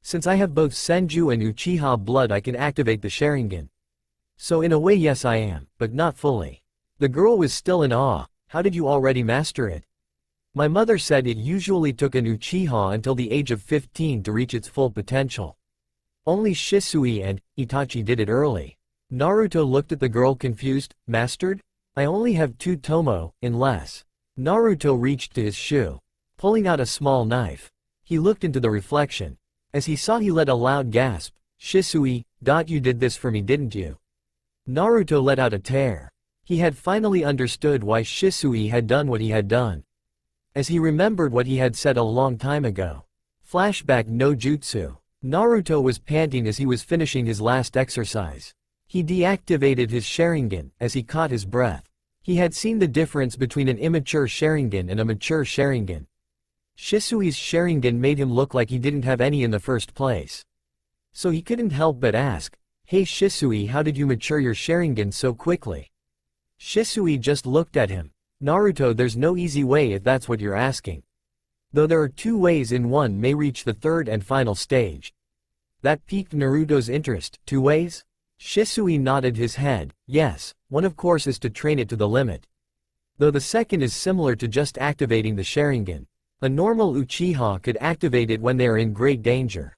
Since I have both Senju and Uchiha blood I can activate the Sharingan. So in a way yes I am, but not fully. The girl was still in awe. How did you already master it? My mother said it usually took an Uchiha until the age of 15 to reach its full potential. Only Shisui and Itachi did it early. Naruto looked at the girl confused. Mastered? I only have 2 tomo, unless. Naruto reached to his shoe, pulling out a small knife. He looked into the reflection. As he saw he let a loud gasp. Shisui, you did this for me didn't you? Naruto let out a tear. He had finally understood why Shisui had done what he had done. As he remembered what he had said a long time ago. Flashback no jutsu. Naruto was panting as he was finishing his last exercise. He deactivated his Sharingan as he caught his breath. He had seen the difference between an immature Sharingan and a mature Sharingan. Shisui's Sharingan made him look like he didn't have any in the first place. So he couldn't help but ask, "Hey Shisui, how did you mature your Sharingan so quickly?" Shisui just looked at him. "Naruto, there's no easy way if that's what you're asking. Though there are 2 ways in one may reach the 3rd and final stage." That piqued Naruto's interest. 2 ways? Shisui nodded his head. Yes, one of course is to train it to the limit. Though the second is similar to just activating the Sharingan. A normal Uchiha could activate it when they are in great danger.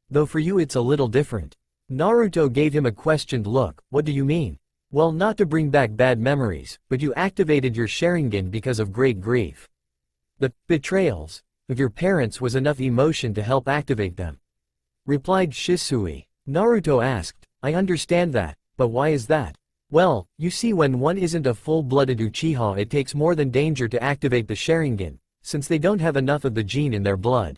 Though for you it's a little different. Naruto gave him a questioned look. What do you mean? Well, not to bring back bad memories, but you activated your Sharingan because of great grief. The betrayals of your parents was enough emotion to help activate them. Replied Shisui. Naruto asked, I understand that, but why is that? Well, you see, when one isn't a full-blooded Uchiha it takes more than danger to activate the Sharingan, since they don't have enough of the gene in their blood.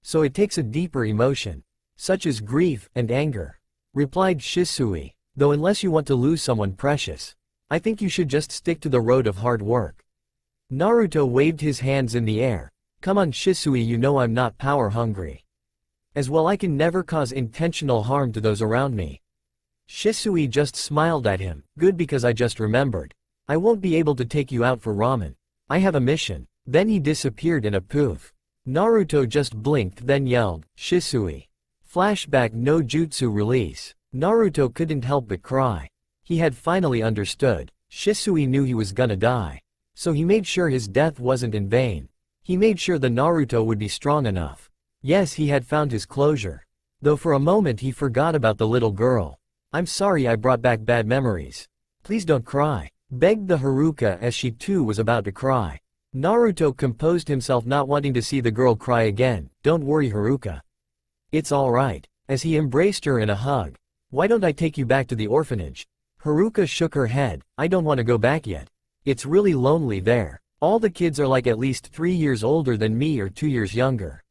So it takes a deeper emotion, such as grief and anger. Replied Shisui. Though unless you want to lose someone precious, I think you should just stick to the road of hard work. Naruto waved his hands in the air. Come on Shisui, you know I'm not power hungry. As well, I can never cause intentional harm to those around me. Shisui just smiled at him. Good, because I just remembered. I won't be able to take you out for ramen. I have a mission. Then he disappeared in a poof. Naruto just blinked then yelled, Shisui. Flashback no jutsu release. Naruto couldn't help but cry. He had finally understood. Shisui knew he was gonna die. So he made sure his death wasn't in vain. He made sure the Naruto would be strong enough. Yes, he had found his closure. Though for a moment he forgot about the little girl. I'm sorry I brought back bad memories. Please don't cry, begged the Haruka as she too was about to cry. Naruto composed himself, not wanting to see the girl cry again. Don't worry Haruka. It's alright, as he embraced her in a hug. Why don't I take you back to the orphanage? Haruka shook her head. I don't want to go back yet. It's really lonely there. All the kids are like at least 3 years older than me or 2 years younger.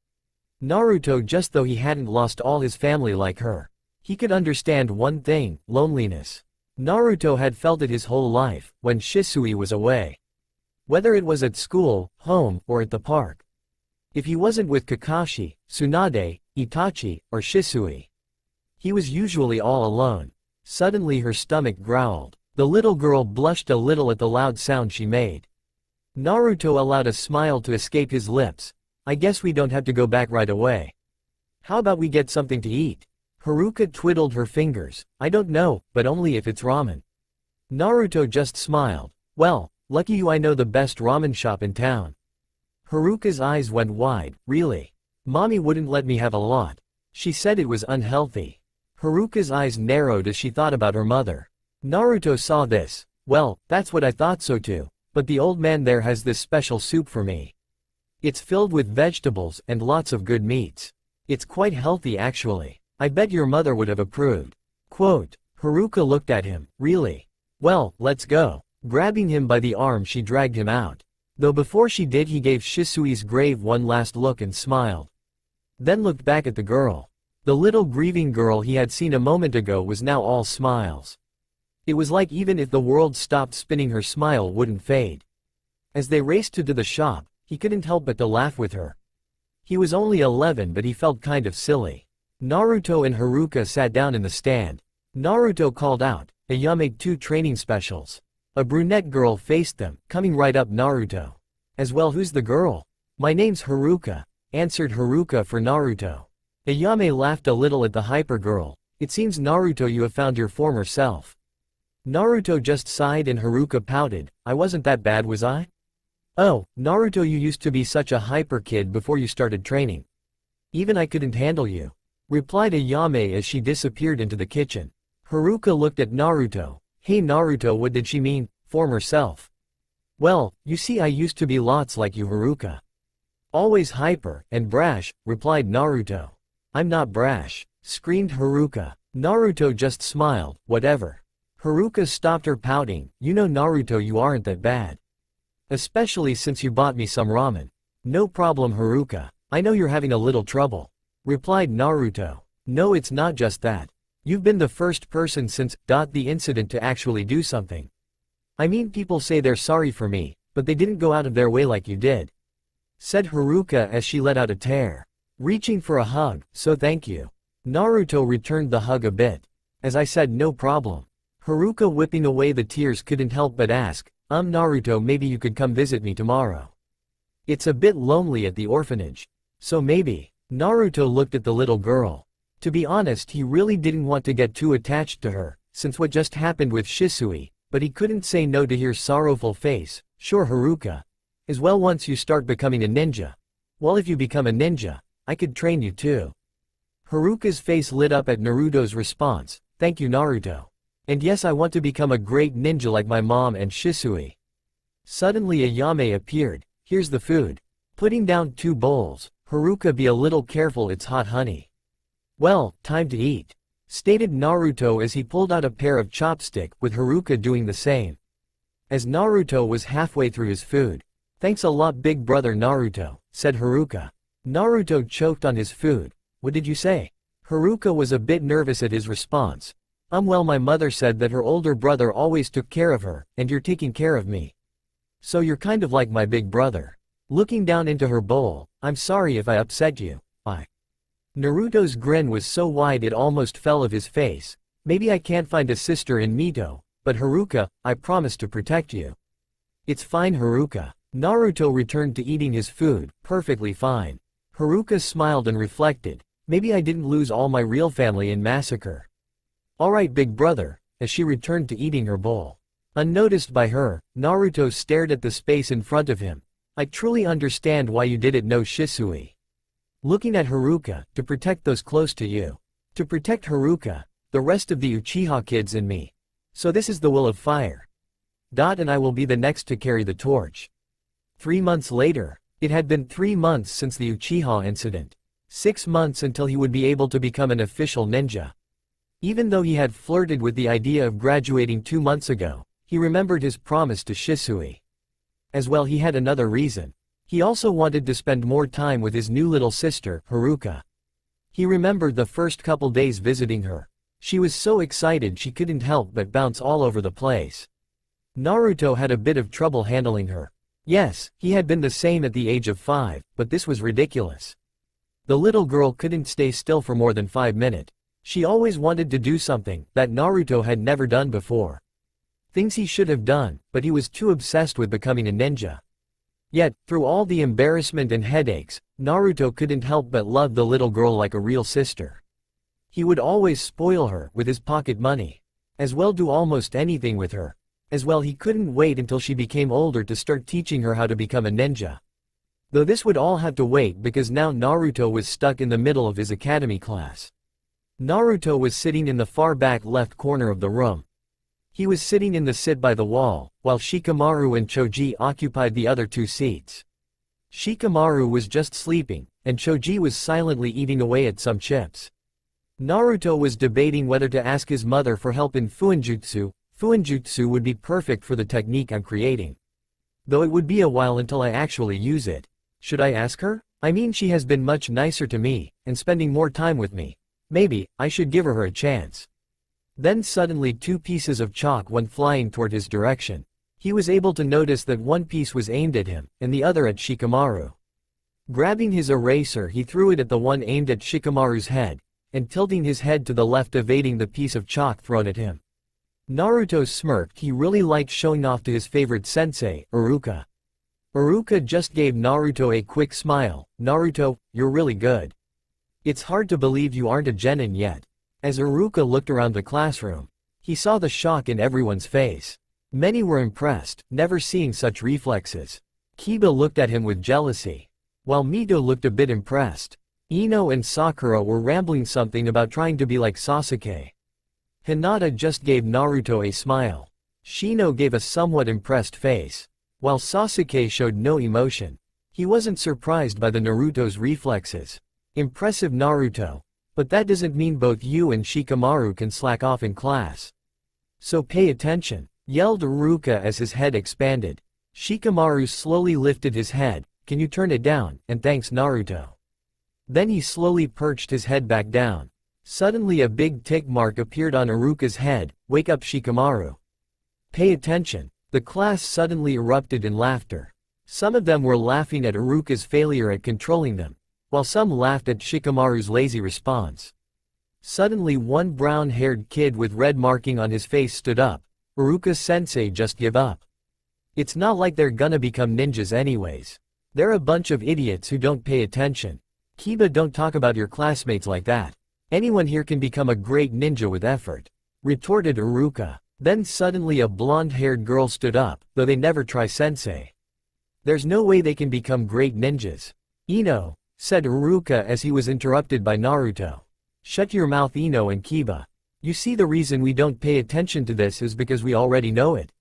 Naruto, just though he hadn't lost all his family like her, he could understand one thing, loneliness. Naruto had felt it his whole life, when Shisui was away. Whether it was at school, home, or at the park. If he wasn't with Kakashi, Tsunade, Itachi, or Shisui, he was usually all alone. Suddenly her stomach growled. The little girl blushed a little at the loud sound she made. Naruto allowed a smile to escape his lips. I guess we don't have to go back right away. How about we get something to eat? Haruka twiddled her fingers. I don't know, but only if it's ramen. Naruto just smiled. Well, lucky you, I know the best ramen shop in town. Haruka's eyes went wide. Really? Mommy wouldn't let me have a lot. She said it was unhealthy. Haruka's eyes narrowed as she thought about her mother. Naruto saw this. Well, that's what I thought so too. But the old man there has this special soup for me. It's filled with vegetables and lots of good meats. It's quite healthy actually. I bet your mother would have approved. Quote. Haruka looked at him. Really? Well, let's go. Grabbing him by the arm she dragged him out. Though before she did he gave Shisui's grave one last look and smiled. Then looked back at the girl. The little grieving girl he had seen a moment ago was now all smiles. It was like even if the world stopped spinning her smile wouldn't fade. As they raced to the shop, he couldn't help but to laugh with her. He was only 11 but he felt kind of silly. Naruto and Haruka sat down in the stand. Naruto called out, "Ayame 2 training specials." A brunette girl faced them, coming right up Naruto. As well, who's the girl? "My name's Haruka," answered Haruka for Naruto. Ayame laughed a little at the hyper girl. "It seems Naruto you have found your former self." Naruto just sighed and Haruka pouted, "I wasn't that bad, was I?" "Oh, Naruto, you used to be such a hyper kid before you started training. Even I couldn't handle you," replied Ayame as she disappeared into the kitchen. Haruka looked at Naruto. "Hey Naruto, what did she mean, former self?" "Well, you see, I used to be lots like you, Haruka. Always hyper and brash," replied Naruto. "I'm not brash," screamed Haruka. Naruto just smiled, "Whatever." Haruka stopped her pouting. "You know Naruto, you aren't that bad. Especially since you bought me some ramen." "No problem Haruka. I know you're having a little trouble," replied Naruto. "No, it's not just that. You've been the first person since the incident to actually do something. I mean, people say they're sorry for me, but they didn't go out of their way like you did," said Haruka as she let out a tear, reaching for a hug. "So thank you." Naruto returned the hug a bit. "As I said, no problem." Haruka, whipping away the tears, couldn't help but ask, Naruto, maybe you could come visit me tomorrow. It's a bit lonely at the orphanage. So maybe." Naruto looked at the little girl. To be honest, he really didn't want to get too attached to her, since what just happened with Shisui, but he couldn't say no to her sorrowful face. "Sure Haruka. As well, once you start becoming a ninja. Well, if you become a ninja, I could train you too." Haruka's face lit up at Naruto's response. "Thank you Naruto. And yes, I want to become a great ninja like my mom and Shisui." Suddenly Ayame appeared. "Here's the food." Putting down 2 bowls, "Haruka, be a little careful, it's hot honey." "Well, time to eat," stated Naruto as he pulled out a pair of chopsticks, with Haruka doing the same. As Naruto was halfway through his food, "Thanks a lot big brother Naruto," said Haruka. Naruto choked on his food. "What did you say?" Haruka was a bit nervous at his response. Well, my mother said that her older brother always took care of her, and you're taking care of me. So you're kind of like my big brother." Looking down into her bowl, "I'm sorry if I upset you." Naruto's grin was so wide it almost fell off his face. "Maybe I can't find a sister in Mito, but Haruka, I promise to protect you." "It's fine Haruka." Naruto returned to eating his food, perfectly fine. Haruka smiled and reflected, "Maybe I didn't lose all my real family in massacre." "Alright big brother," as she returned to eating her bowl. Unnoticed by her, Naruto stared at the space in front of him. "I truly understand why you did it, no Shisui." Looking at Haruka, "To protect those close to you. To protect Haruka, the rest of the Uchiha kids and me. So this is the will of fire. And I will be the next to carry the torch." 3 months later. It had been 3 months since the Uchiha incident. 6 months until he would be able to become an official ninja. Even though he had flirted with the idea of graduating 2 months ago, he remembered his promise to Shisui. As well, he had another reason. He also wanted to spend more time with his new little sister, Haruka. He remembered the first couple days visiting her. She was so excited she couldn't help but bounce all over the place. Naruto had a bit of trouble handling her. Yes, he had been the same at the age of 5, but this was ridiculous. The little girl couldn't stay still for more than 5 minutes. She always wanted to do something that Naruto had never done before. Things he should have done, but he was too obsessed with becoming a ninja. Yet, through all the embarrassment and headaches, Naruto couldn't help but love the little girl like a real sister. He would always spoil her with his pocket money. As well, do almost anything with her. As well, he couldn't wait until she became older to start teaching her how to become a ninja. Though this would all have to wait because now Naruto was stuck in the middle of his academy class. Naruto was sitting in the far back left corner of the room. He was sitting in the sit by the wall, while Shikamaru and Choji occupied the other 2 seats. Shikamaru was just sleeping, and Choji was silently eating away at some chips. Naruto was debating whether to ask his mother for help in Fuinjutsu. Fuinjutsu would be perfect for the technique I'm creating. Though it would be a while until I actually use it. Should I ask her? I mean, she has been much nicer to me, and spending more time with me. Maybe I should give her a chance. Then suddenly two pieces of chalk went flying toward his direction. He was able to notice that one piece was aimed at him, and the other at Shikamaru. Grabbing his eraser, he threw it at the one aimed at Shikamaru's head, and tilting his head to the left, evading the piece of chalk thrown at him. Naruto smirked. He really liked showing off to his favorite sensei, Iruka. Iruka just gave Naruto a quick smile. Naruto, you're really good. It's hard to believe you aren't a genin yet. As Iruka looked around the classroom, he saw the shock in everyone's face. Many were impressed, never seeing such reflexes. Kiba looked at him with jealousy, while Mito looked a bit impressed. Ino and Sakura were rambling something about trying to be like Sasuke. Hinata just gave Naruto a smile. Shino gave a somewhat impressed face, while Sasuke showed no emotion. He wasn't surprised by the Naruto's reflexes. Impressive, Naruto. But that doesn't mean both you and Shikamaru can slack off in class. So pay attention, yelled Iruka as his head expanded. Shikamaru slowly lifted his head. Can you turn it down, and thanks, Naruto. Then he slowly perched his head back down. Suddenly a big tick mark appeared on Iruka's head. Wake up, Shikamaru. Pay attention. The class suddenly erupted in laughter. Some of them were laughing at Iruka's failure at controlling them, while some laughed at Shikamaru's lazy response. Suddenly one brown-haired kid with red marking on his face stood up. Iruka-sensei, just give up. It's not like they're gonna become ninjas anyways. They're a bunch of idiots who don't pay attention. Kiba, don't talk about your classmates like that. Anyone here can become a great ninja with effort, retorted Iruka. Then suddenly a blonde-haired girl stood up, though they never try, sensei. There's no way they can become great ninjas. Ino, said Iruka as he was interrupted by Naruto. Shut your mouth, Ino and Kiba. You see, the reason we don't pay attention to this is because we already know it.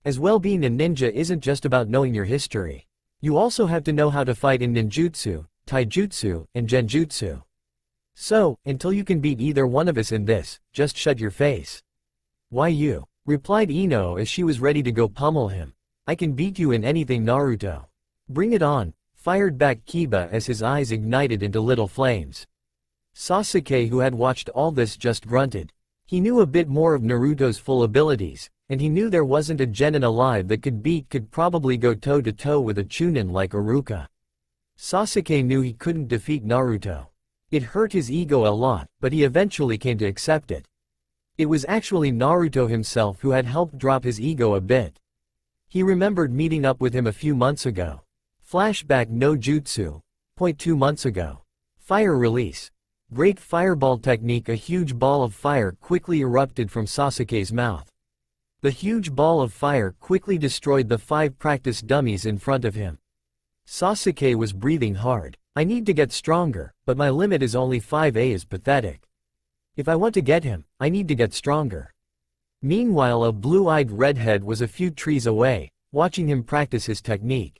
As well, being a ninja isn't just about knowing your history. You also have to know how to fight in ninjutsu, taijutsu, and genjutsu. So, until you can beat either one of us in this, just shut your face. Why you? Replied Ino as she was ready to go pummel him. I can beat you in anything, Naruto. Bring it on, fired back Kiba as his eyes ignited into little flames. Sasuke, who had watched all this, just grunted. He knew a bit more of Naruto's full abilities, and he knew there wasn't a genin alive that could probably go toe-to-toe with a chunin like Iruka. Sasuke knew he couldn't defeat Naruto. It hurt his ego a lot, but he eventually came to accept it. It was actually Naruto himself who had helped drop his ego a bit. He remembered meeting up with him a few months ago. Flashback no jutsu. 2 months ago. Fire release. Great fireball technique. A huge ball of fire quickly erupted from Sasuke's mouth. The huge ball of fire quickly destroyed the 5 practice dummies in front of him. Sasuke was breathing hard. I need to get stronger, but my limit is only 5A is pathetic. If I want to get him, I need to get stronger. Meanwhile, a blue-eyed redhead was a few trees away, watching him practice his technique.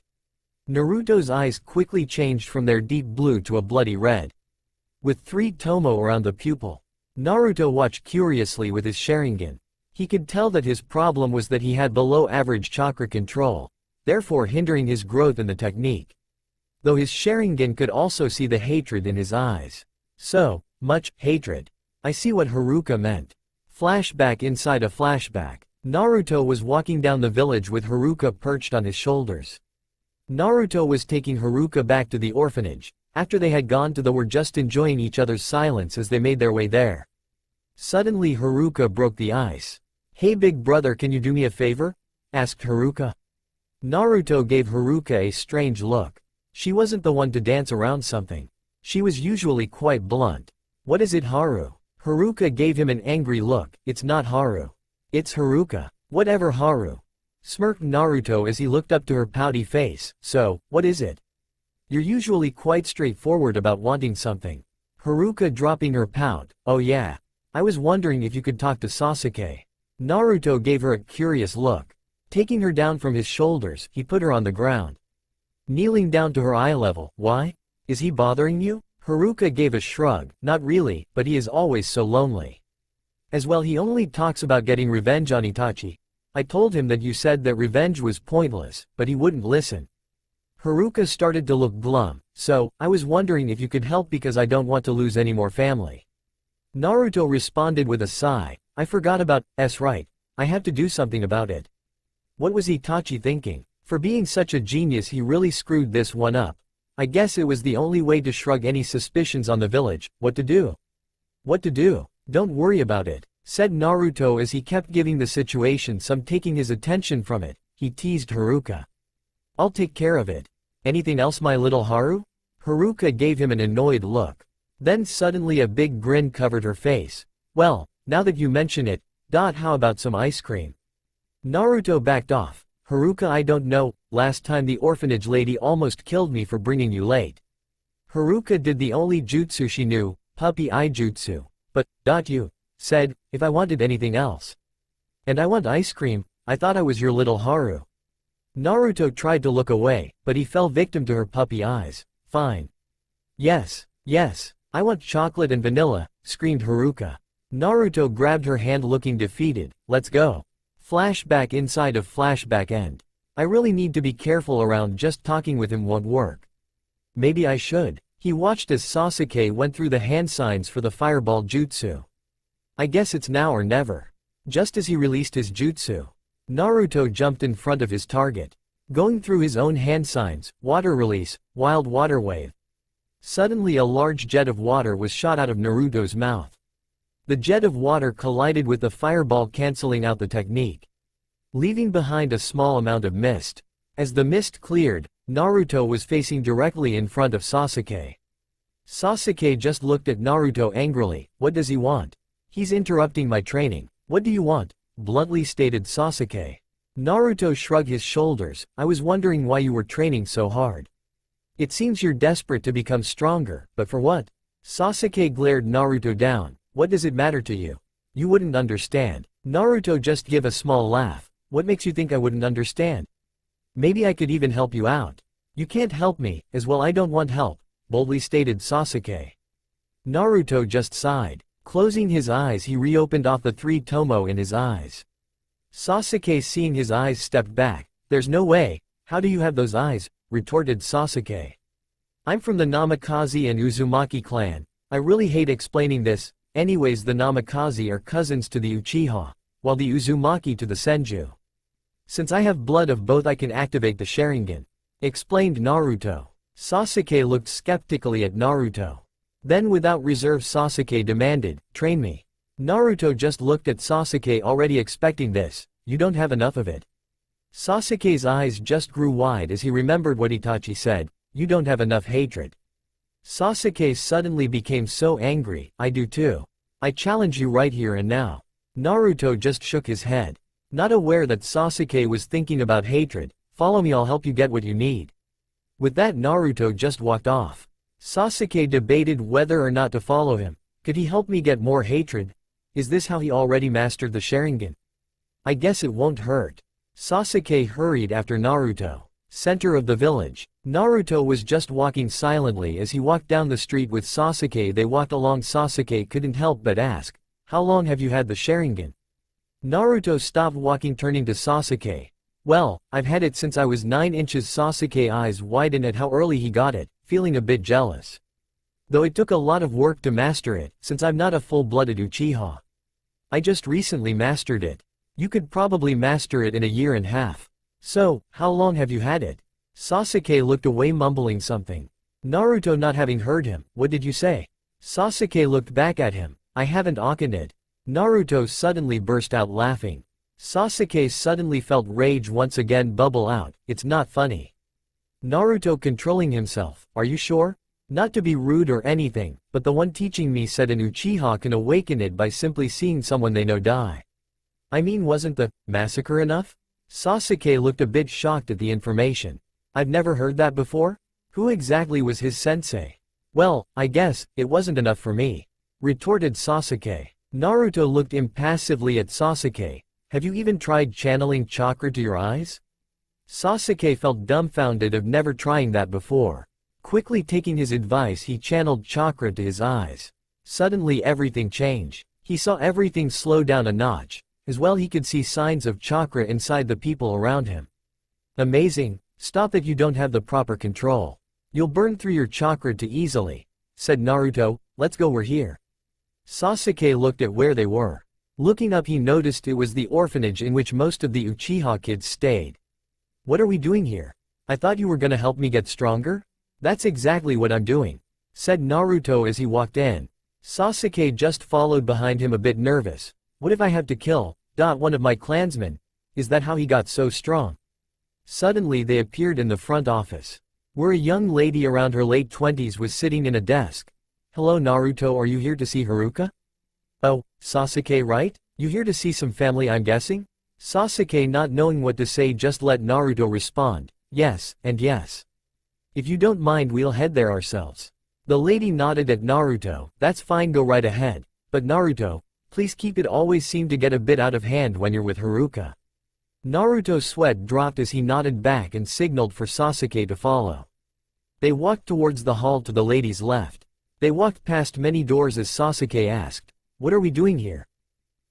Naruto's eyes quickly changed from their deep blue to a bloody red, with 3 tomo around the pupil. Naruto watched curiously with his Sharingan. He could tell that his problem was that he had below-average chakra control, therefore hindering his growth in the technique. Though his Sharingan could also see the hatred in his eyes. So much hatred. I see what Haruka meant. Flashback inside a flashback. Naruto was walking down the village with Haruka perched on his shoulders. Naruto was taking Haruka back to the orphanage. After they had gone to the were just enjoying each other's silence as they made their way there. Suddenly Haruka broke the ice. Hey big brother, can you do me a favor? Asked Haruka. Naruto gave Haruka a strange look. She wasn't the one to dance around something. She was usually quite blunt. What is it, Haru? Haruka gave him an angry look. It's not Haru. It's Haruka. Whatever, Haru. Smirked Naruto as he looked up to her pouty face. So, what is it? You're usually quite straightforward about wanting something. Haruka dropping her pout. Oh yeah. I was wondering if you could talk to Sasuke. Naruto gave her a curious look. Taking her down from his shoulders, he put her on the ground. Kneeling down to her eye level. Why? Is he bothering you? Haruka gave a shrug. Not really, but he is always so lonely. As well, he only talks about getting revenge on Itachi. I told him that you said that revenge was pointless, but he wouldn't listen. Haruka started to look glum. So, I was wondering if you could help because I don't want to lose any more family. Naruto responded with a sigh. I forgot about right. I have to do something about it. What was Itachi thinking? For being such a genius he really screwed this one up. I guess it was the only way to shrug any suspicions on the village. What to do? What to do? Don't worry about it, said Naruto as he kept giving the situation some taking his attention from it. He teased Haruka. I'll take care of it. Anything else my little Haru? Haruka gave him an annoyed look. Then suddenly a big grin covered her face. Well, now that you mention it, how about some ice cream? Naruto backed off. Haruka, I don't know, last time the orphanage lady almost killed me for bringing you late. Haruka did the only jutsu she knew, puppy eye jutsu. But, you said, if I wanted anything else. And I want ice cream, I thought I was your little Haru. Naruto tried to look away, but he fell victim to her puppy eyes. Fine. Yes, I want chocolate and vanilla, screamed Haruka. Naruto grabbed her hand looking defeated. Let's go. Flashback inside of flashback end. I really need to be careful around just talking with him won't work. Maybe I should. He watched as Sasuke went through the hand signs for the fireball jutsu. I guess it's now or never. Just as he released his jutsu, Naruto jumped in front of his target. Going through his own hand signs, water release, wild water wave. Suddenly a large jet of water was shot out of Naruto's mouth. The jet of water collided with the fireball, canceling out the technique, leaving behind a small amount of mist. As the mist cleared, Naruto was facing directly in front of Sasuke. Sasuke just looked at Naruto angrily. What does he want? He's interrupting my training. What do you want? Bluntly stated Sasuke. Naruto shrugged his shoulders. I was wondering why you were training so hard. It seems you're desperate to become stronger, but for what? Sasuke glared Naruto down. What does it matter to you? You wouldn't understand. Naruto just gave a small laugh. What makes you think I wouldn't understand? Maybe I could even help you out. You can't help me, as well I don't want help, boldly stated Sasuke. Naruto just sighed. Closing his eyes he reopened off the 3 tomo in his eyes. Sasuke seeing his eyes stepped back. There's no way. How do you have those eyes? Retorted Sasuke. I'm from the Namikaze and Uzumaki clan. I really hate explaining this. Anyways, the Namikaze are cousins to the Uchiha, while the Uzumaki to the Senju. Since I have blood of both I can activate the Sharingan, explained Naruto. Sasuke looked skeptically at Naruto. Then without reserve Sasuke demanded, train me. Naruto just looked at Sasuke already expecting this. You don't have enough of it. Sasuke's eyes just grew wide as he remembered what Itachi said. You don't have enough hatred. Sasuke suddenly became so angry. I do too. I challenge you right here and now. Naruto just shook his head. Not aware that Sasuke was thinking about hatred. Follow me, I'll help you get what you need. With that Naruto just walked off. Sasuke debated whether or not to follow him. Could he help me get more hatred? Is this how he already mastered the Sharingan? I guess it won't hurt. Sasuke hurried after Naruto. Center of the village. Naruto was just walking silently as he walked down the street with Sasuke. They walked along. Sasuke couldn't help but ask, how long have you had the Sharingan? Naruto stopped walking, turning to Sasuke. Well, I've had it since I was 9 inches. Sasuke eyes widened at how early he got it, feeling a bit jealous. Though it took a lot of work to master it, since I'm not a full-blooded Uchiha. I just recently mastered it. You could probably master it in a year and a half. So, how long have you had it? Sasuke looked away, mumbling something. Naruto not having heard him. What did you say? Sasuke looked back at him. I haven't awakened it. Naruto suddenly burst out laughing. Sasuke suddenly felt rage once again bubble out. It's not funny. Naruto controlling himself. Are you sure? Not to be rude or anything, but the one teaching me said an Uchiha can awaken it by simply seeing someone they know die. I mean, wasn't the massacre enough? Sasuke looked a bit shocked at the information. I've never heard that before? Who exactly was his sensei? Well, I guess, it wasn't enough for me, retorted Sasuke. Naruto looked impassively at Sasuke. Have you even tried channeling chakra to your eyes? Sasuke felt dumbfounded of never trying that before. Quickly taking his advice, he channeled chakra to his eyes. Suddenly everything changed. He saw everything slow down a notch. As well, he could see signs of chakra inside the people around him. Amazing. Stop that, you don't have the proper control. You'll burn through your chakra too easily, said Naruto. Let's go, we're here. Sasuke looked at where they were. Looking up he noticed it was the orphanage in which most of the Uchiha kids stayed. "What are we doing here? I thought you were gonna help me get stronger?" "That's exactly what I'm doing," said Naruto as he walked in. Sasuke just followed behind him a bit nervous. "What if I have to kill one of my clansmen? Is that how he got so strong?" Suddenly they appeared in the front office, where a young lady around her late 20s was sitting in a desk. "Hello Naruto, are you here to see Haruka?" "Oh, Sasuke, right? You here to see some family, I'm guessing?" Sasuke, not knowing what to say, just let Naruto respond, "Yes, and yes. If you don't mind, we'll head there ourselves." The lady nodded at Naruto. "That's fine, go right ahead. But Naruto, please keep it, always seem to get a bit out of hand when you're with Haruka." Naruto's sweat dropped as he nodded back and signaled for Sasuke to follow. They walked towards the hall to the lady's left. They walked past many doors as Sasuke asked, "What are we doing here?"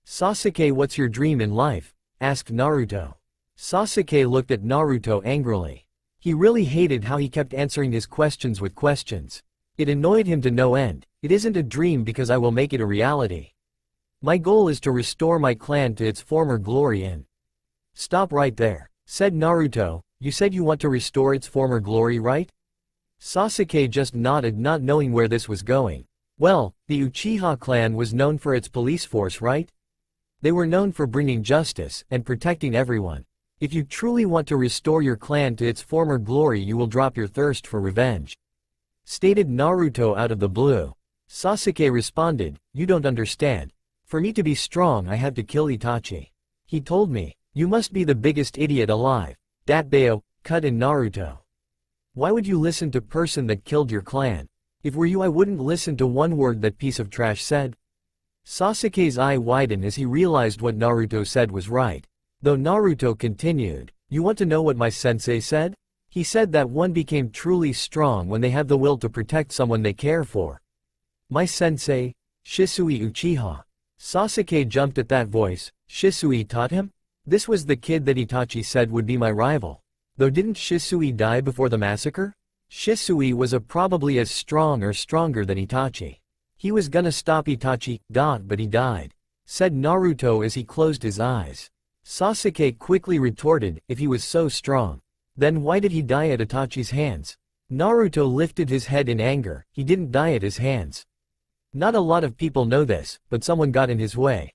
"Sasuke, what's your dream in life?" asked Naruto. Sasuke looked at Naruto angrily. He really hated how he kept answering his questions with questions. It annoyed him to no end. "It isn't a dream because I will make it a reality. My goal is to restore my clan to its former glory and—" "Stop right there," said Naruto. "You said you want to restore its former glory, right?" Sasuke just nodded, not knowing where this was going. "Well, the Uchiha clan was known for its police force, right? They were known for bringing justice and protecting everyone. If you truly want to restore your clan to its former glory, you will drop your thirst for revenge," stated Naruto out of the blue. Sasuke responded, "You don't understand. For me to be strong, I have to kill Itachi. He told me." "You must be the biggest idiot alive." Datbeo cut in Naruto. "Why would you listen to person that killed your clan? If were you, I wouldn't listen to one word that piece of trash said." Sasuke's eye widened as he realized what Naruto said was right. Though Naruto continued, "You want to know what my sensei said? He said that one became truly strong when they have the will to protect someone they care for." "My sensei? Shisui Uchiha?" Sasuke jumped at that voice. "Shisui taught him? This was the kid that Itachi said would be my rival. Though didn't Shisui die before the massacre? Shisui was probably as strong or stronger than Itachi. He was gonna stop Itachi, but he died," said Naruto as he closed his eyes. Sasuke quickly retorted, "If he was so strong, then why did he die at Itachi's hands?" Naruto lifted his head in anger. "He didn't die at his hands. Not a lot of people know this, but someone got in his way.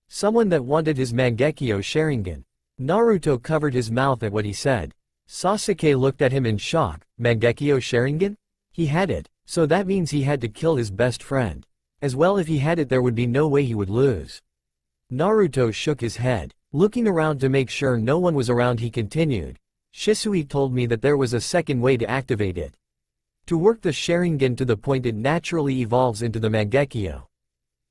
Someone that wanted his Mangekyo Sharingan." Naruto covered his mouth at what he said. Sasuke looked at him in shock. "Mangekyo Sharingan? He had it, so that means he had to kill his best friend. As well, if he had it, there would be no way he would lose." Naruto shook his head. Looking around to make sure no one was around, he continued, "Shisui told me that there was a second way to activate it. To work the Sharingan to the point it naturally evolves into the Mangekyo.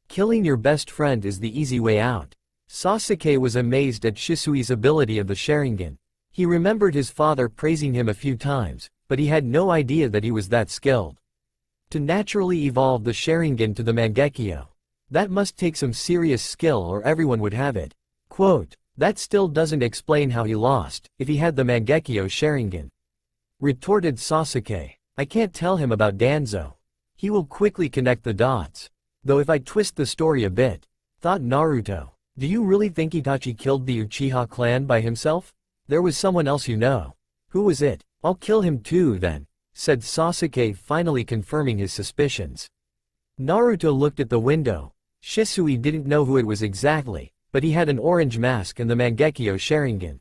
Killing your best friend is the easy way out." Sasuke was amazed at Shisui's ability of the Sharingan. He remembered his father praising him a few times, but he had no idea that he was that skilled. To naturally evolve the Sharingan to the Mangekyo. That must take some serious skill, or everyone would have it. Quote, "That still doesn't explain how he lost, if he had the Mangekyo Sharingan," retorted Sasuke. "I can't tell him about Danzo. He will quickly connect the dots. Though if I twist the story a bit," thought Naruto. "Do you really think Itachi killed the Uchiha clan by himself? There was someone else, you know. Who was it?" "I'll kill him too then," said Sasuke, finally confirming his suspicions. Naruto looked at the window. Shisui didn't know who it was exactly, but he had an orange mask and the Mangekyo Sharingan.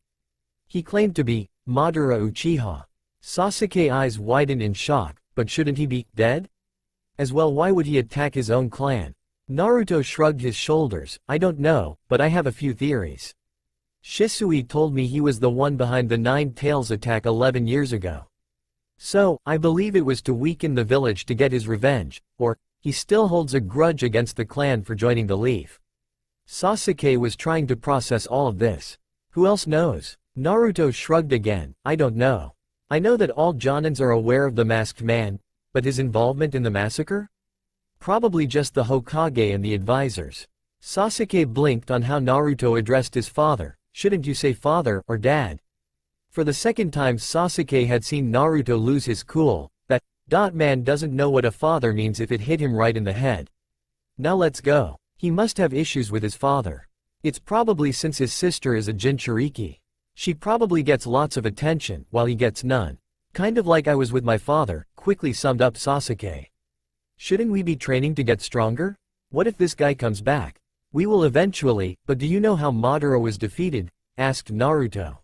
He claimed to be Madara Uchiha. Sasuke's eyes widened in shock. But shouldn't he be dead? As well, why would he attack his own clan? Naruto shrugged his shoulders. "I don't know, but I have a few theories. Shisui told me he was the one behind the Nine Tails attack 11 years ago. So, I believe it was to weaken the village to get his revenge, or, he still holds a grudge against the clan for joining the Leaf." Sasuke was trying to process all of this. "Who else knows?" Naruto shrugged again. "I don't know. I know that all Jonins are aware of the masked man, but his involvement in the massacre? Probably just the Hokage and the advisors." Sasuke blinked on how Naruto addressed his father. "Shouldn't you say father or dad?" For the second time Sasuke had seen Naruto lose his cool. That man doesn't know what a father means if it hit him right in the head. "Now let's go." He must have issues with his father. It's probably since his sister is a Jinchuriki. She probably gets lots of attention, while he gets none. Kind of like I was with my father, quickly summed up Sasuke. Shouldn't we be training to get stronger? What if this guy comes back? We will eventually, but do you know how Madara was defeated? Asked Naruto.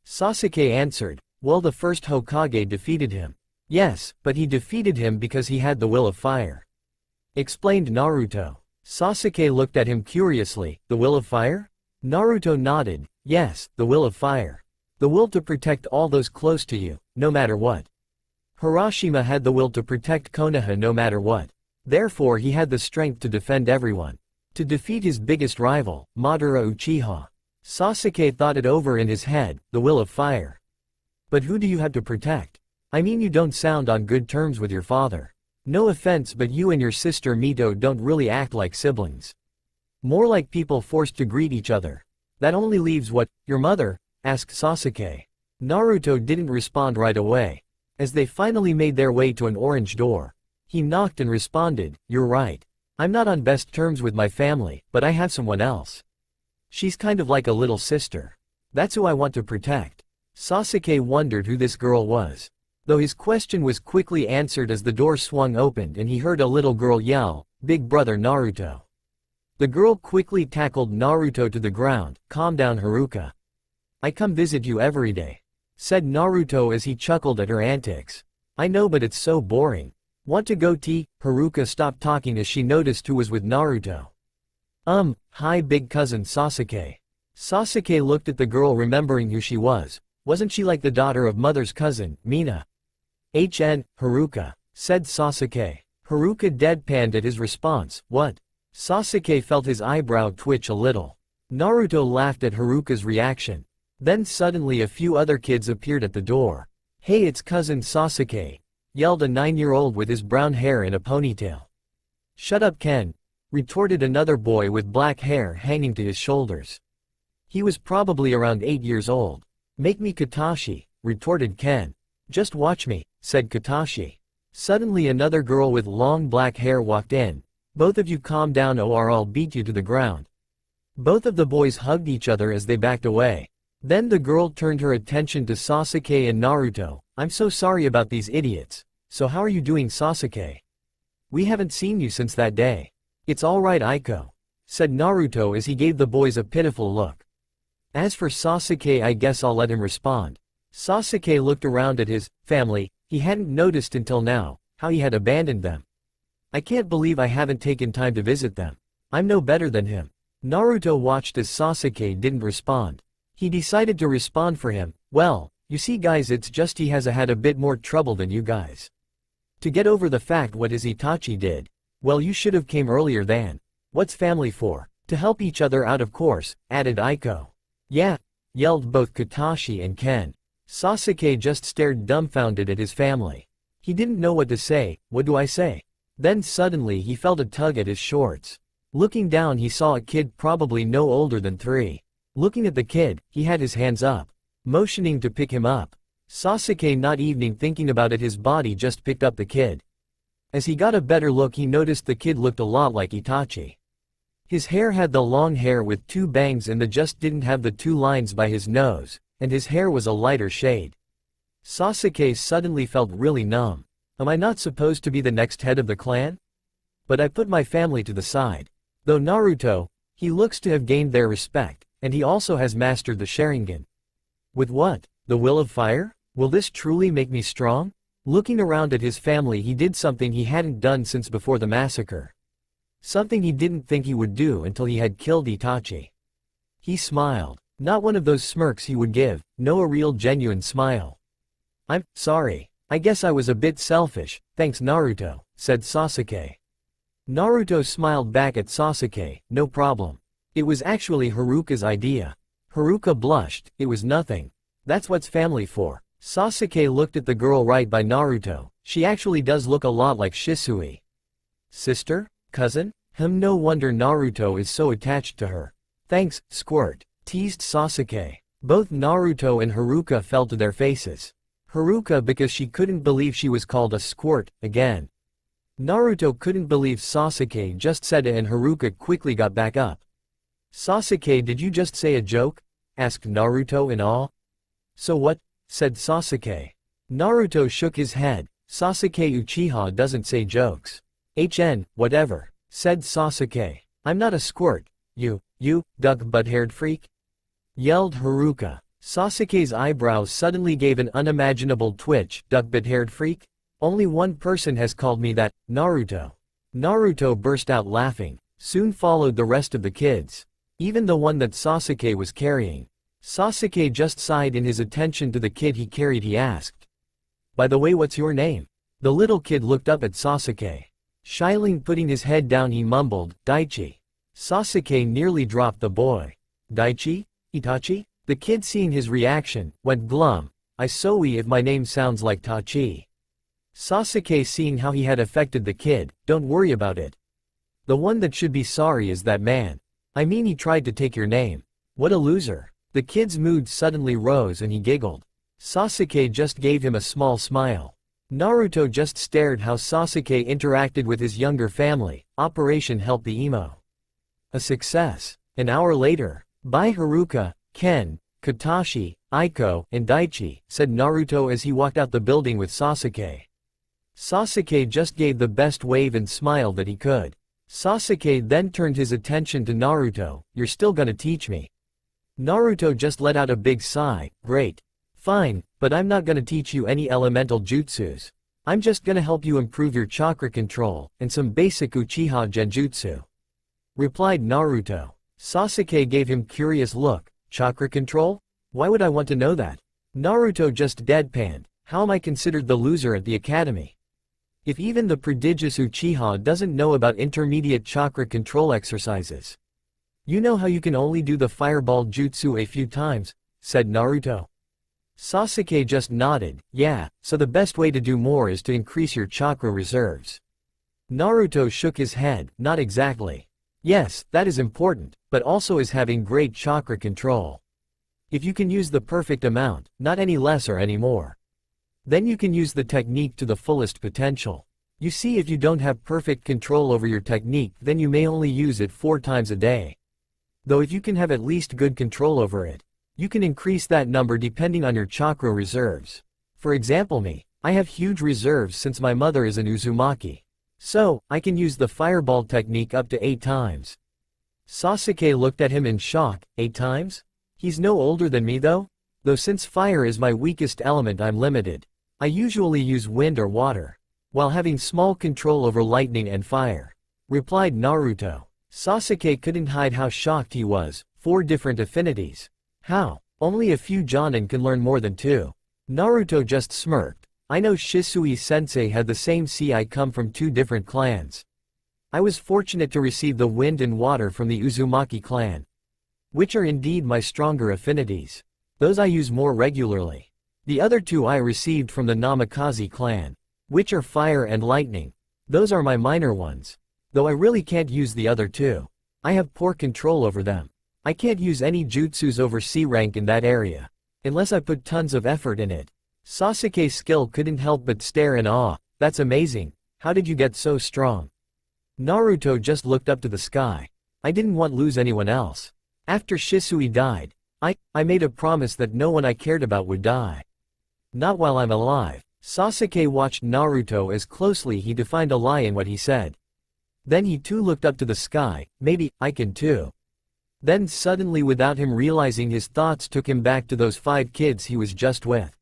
Sasuke answered, well, the first Hokage defeated him. Yes, but he defeated him because he had the will of fire. Explained Naruto. Sasuke looked at him curiously, the will of fire? Naruto nodded, yes, the will of fire. The will to protect all those close to you, no matter what. Hiroshima had the will to protect Konoha no matter what. Therefore he had the strength to defend everyone. To defeat his biggest rival, Madara Uchiha. Sasuke thought it over in his head, the will of fire. But who do you have to protect? I mean, you don't sound on good terms with your father. No offense, but you and your sister Mito don't really act like siblings. More like people forced to greet each other. That only leaves what, your mother? Asked Sasuke. Naruto didn't respond right away. As they finally made their way to an orange door, he knocked and responded, you're right. I'm not on best terms with my family, but I have someone else. She's kind of like a little sister. That's who I want to protect. Sasuke wondered who this girl was. Though his question was quickly answered as the door swung open and he heard a little girl yell, Big Brother Naruto. The girl quickly tackled Naruto to the ground, calm down Haruka. I come visit you every day, said Naruto as he chuckled at her antics. I know, but it's so boring. Want to go tea? Haruka stopped talking as she noticed who was with Naruto. Hi big cousin Sasuke. Sasuke looked at the girl, remembering who she was. Wasn't she like the daughter of mother's cousin, Mina? Haruka, said Sasuke. Haruka deadpanned at his response, what? Sasuke felt his eyebrow twitch a little. Naruto laughed at Haruka's reaction. Then suddenly a few other kids appeared at the door. Hey, it's cousin Sasuke, yelled a 9-year-old with his brown hair in a ponytail. Shut up Ken, retorted another boy with black hair hanging to his shoulders. He was probably around 8 years old. Make me Katashi, retorted Ken. Just watch me, said Katashi. Suddenly another girl with long black hair walked in. Both of you calm down or I'll beat you to the ground. Both of the boys hugged each other as they backed away. Then the girl turned her attention to Sasuke and Naruto. I'm so sorry about these idiots. So how are you doing, Sasuke? We haven't seen you since that day. It's alright Aiko, said Naruto as he gave the boys a pitiful look. As for Sasuke, I guess I'll let him respond. Sasuke looked around at his family. He hadn't noticed until now how he had abandoned them. I can't believe I haven't taken time to visit them. I'm no better than him. Naruto watched as Sasuke didn't respond. He decided to respond for him. Well, you see guys, it's just he has had a bit more trouble than you guys. To get over the fact what his Itachi did. Well, you should have came earlier than. What's family for? To help each other out, of course, added Aiko. Yeah, yelled both Katashi and Ken. Sasuke just stared dumbfounded at his family. He didn't know what to say. What do I say? Then suddenly he felt a tug at his shorts. Looking down he saw a kid probably no older than 3. Looking at the kid, he had his hands up, motioning to pick him up. Sasuke, not even thinking about it, his body just picked up the kid. As he got a better look, he noticed the kid looked a lot like Itachi. His hair had the long hair with 2 bangs and the just didn't have the 2 lines by his nose, and his hair was a lighter shade. Sasuke suddenly felt really numb. Am I not supposed to be the next head of the clan? But I put my family to the side. Though Naruto, he looks to have gained their respect, and he also has mastered the Sharingan. With what? The will of fire? Will this truly make me strong? Looking around at his family, he did something he hadn't done since before the massacre. Something he didn't think he would do until he had killed Itachi. He smiled. Not one of those smirks he would give, no, a real genuine smile. I'm sorry. I guess I was a bit selfish, thanks Naruto, said Sasuke. Naruto smiled back at Sasuke, no problem. It was actually Haruka's idea. Haruka blushed, it was nothing. That's what's family for. Sasuke looked at the girl right by Naruto. She actually does look a lot like Shisui. Sister? Cousin? No wonder Naruto is so attached to her. Thanks, Squirt, teased Sasuke. Both Naruto and Haruka fell to their faces. Haruka because she couldn't believe she was called a squirt again. Naruto couldn't believe Sasuke just said it and Haruka quickly got back up. "Sasuke, did you just say a joke?" asked Naruto in awe. "So what?" said Sasuke. Naruto shook his head. "Sasuke Uchiha doesn't say jokes." Whatever," said Sasuke. "I'm not a squirt, you duck butt-haired freak," yelled Haruka. Sasuke's eyebrows suddenly gave an unimaginable twitch. "Duck butt-haired freak? Only one person has called me that, Naruto." Naruto burst out laughing. Soon followed the rest of the kids. Even the one that Sasuke was carrying. Sasuke just sighed in his attention to the kid he carried. He asked, "By the way, what's your name?" The little kid looked up at Sasuke. Shyly putting his head down he mumbled, "Daichi." Sasuke nearly dropped the boy. "Daichi? Itachi?" The kid, seeing his reaction, went glum. "I sorry if my name sounds like Tachi." Sasuke, seeing how he had affected the kid, "Don't worry about it. The one that should be sorry is that man. I mean, he tried to take your name. What a loser." The kid's mood suddenly rose and he giggled. Sasuke just gave him a small smile. Naruto just stared how Sasuke interacted with his younger family. Operation Help the Emo. A success. An hour later. "Bye Haruka, Ken, Katashi, Aiko, and Daichi," said Naruto as he walked out the building with Sasuke. Sasuke just gave the best wave and smile that he could. Sasuke then turned his attention to Naruto. "You're still gonna teach me?" Naruto just let out a big sigh. "Great. Fine, but I'm not gonna teach you any elemental jutsus. I'm just gonna help you improve your chakra control, and some basic Uchiha genjutsu," replied Naruto. Sasuke gave him curious look. "Chakra control? Why would I want to know that?" Naruto just deadpanned. "How am I considered the loser at the academy? If even the prodigious Uchiha doesn't know about intermediate chakra control exercises. You know how you can only do the fireball jutsu a few times," said Naruto. Sasuke just nodded. "Yeah, so the best way to do more is to increase your chakra reserves." Naruto shook his head. "Not exactly. Yes, that is important, but also is having great chakra control. If you can use the perfect amount, not any less or any more, then you can use the technique to the fullest potential. You see, if you don't have perfect control over your technique, then you may only use it 4 times a day. Though if you can have at least good control over it, you can increase that number depending on your chakra reserves. For example, me, I have huge reserves since my mother is an Uzumaki. So, I can use the fireball technique up to 8 times. Sasuke looked at him in shock. 8 times? He's no older than me though? Though since fire is my weakest element, I'm limited. I usually use wind or water, while having small control over lightning and fire," replied Naruto. Sasuke couldn't hide how shocked he was. 4 different affinities. How? Only a few Jonin can learn more than 2. Naruto just smirked. "I know Shisui-sensei had the same. See, I come from 2 different clans. I was fortunate to receive the wind and water from the Uzumaki clan, which are indeed my stronger affinities. Those I use more regularly. The other 2 I received from the Namikaze clan, which are fire and lightning. Those are my minor ones. Though I really can't use the other 2. I have poor control over them. I can't use any jutsus over C rank in that area, unless I put tons of effort in it." Sasuke's skill couldn't help but stare in awe. "That's amazing. How did you get so strong?" Naruto just looked up to the sky. "I didn't want to lose anyone else. After Shisui died, I made a promise that no one I cared about would die. Not while I'm alive." Sasuke watched Naruto as closely he defined a lie in what he said. Then he too looked up to the sky. "Maybe, I can too." Then suddenly, without him realizing, his thoughts took him back to those 5 kids he was just with.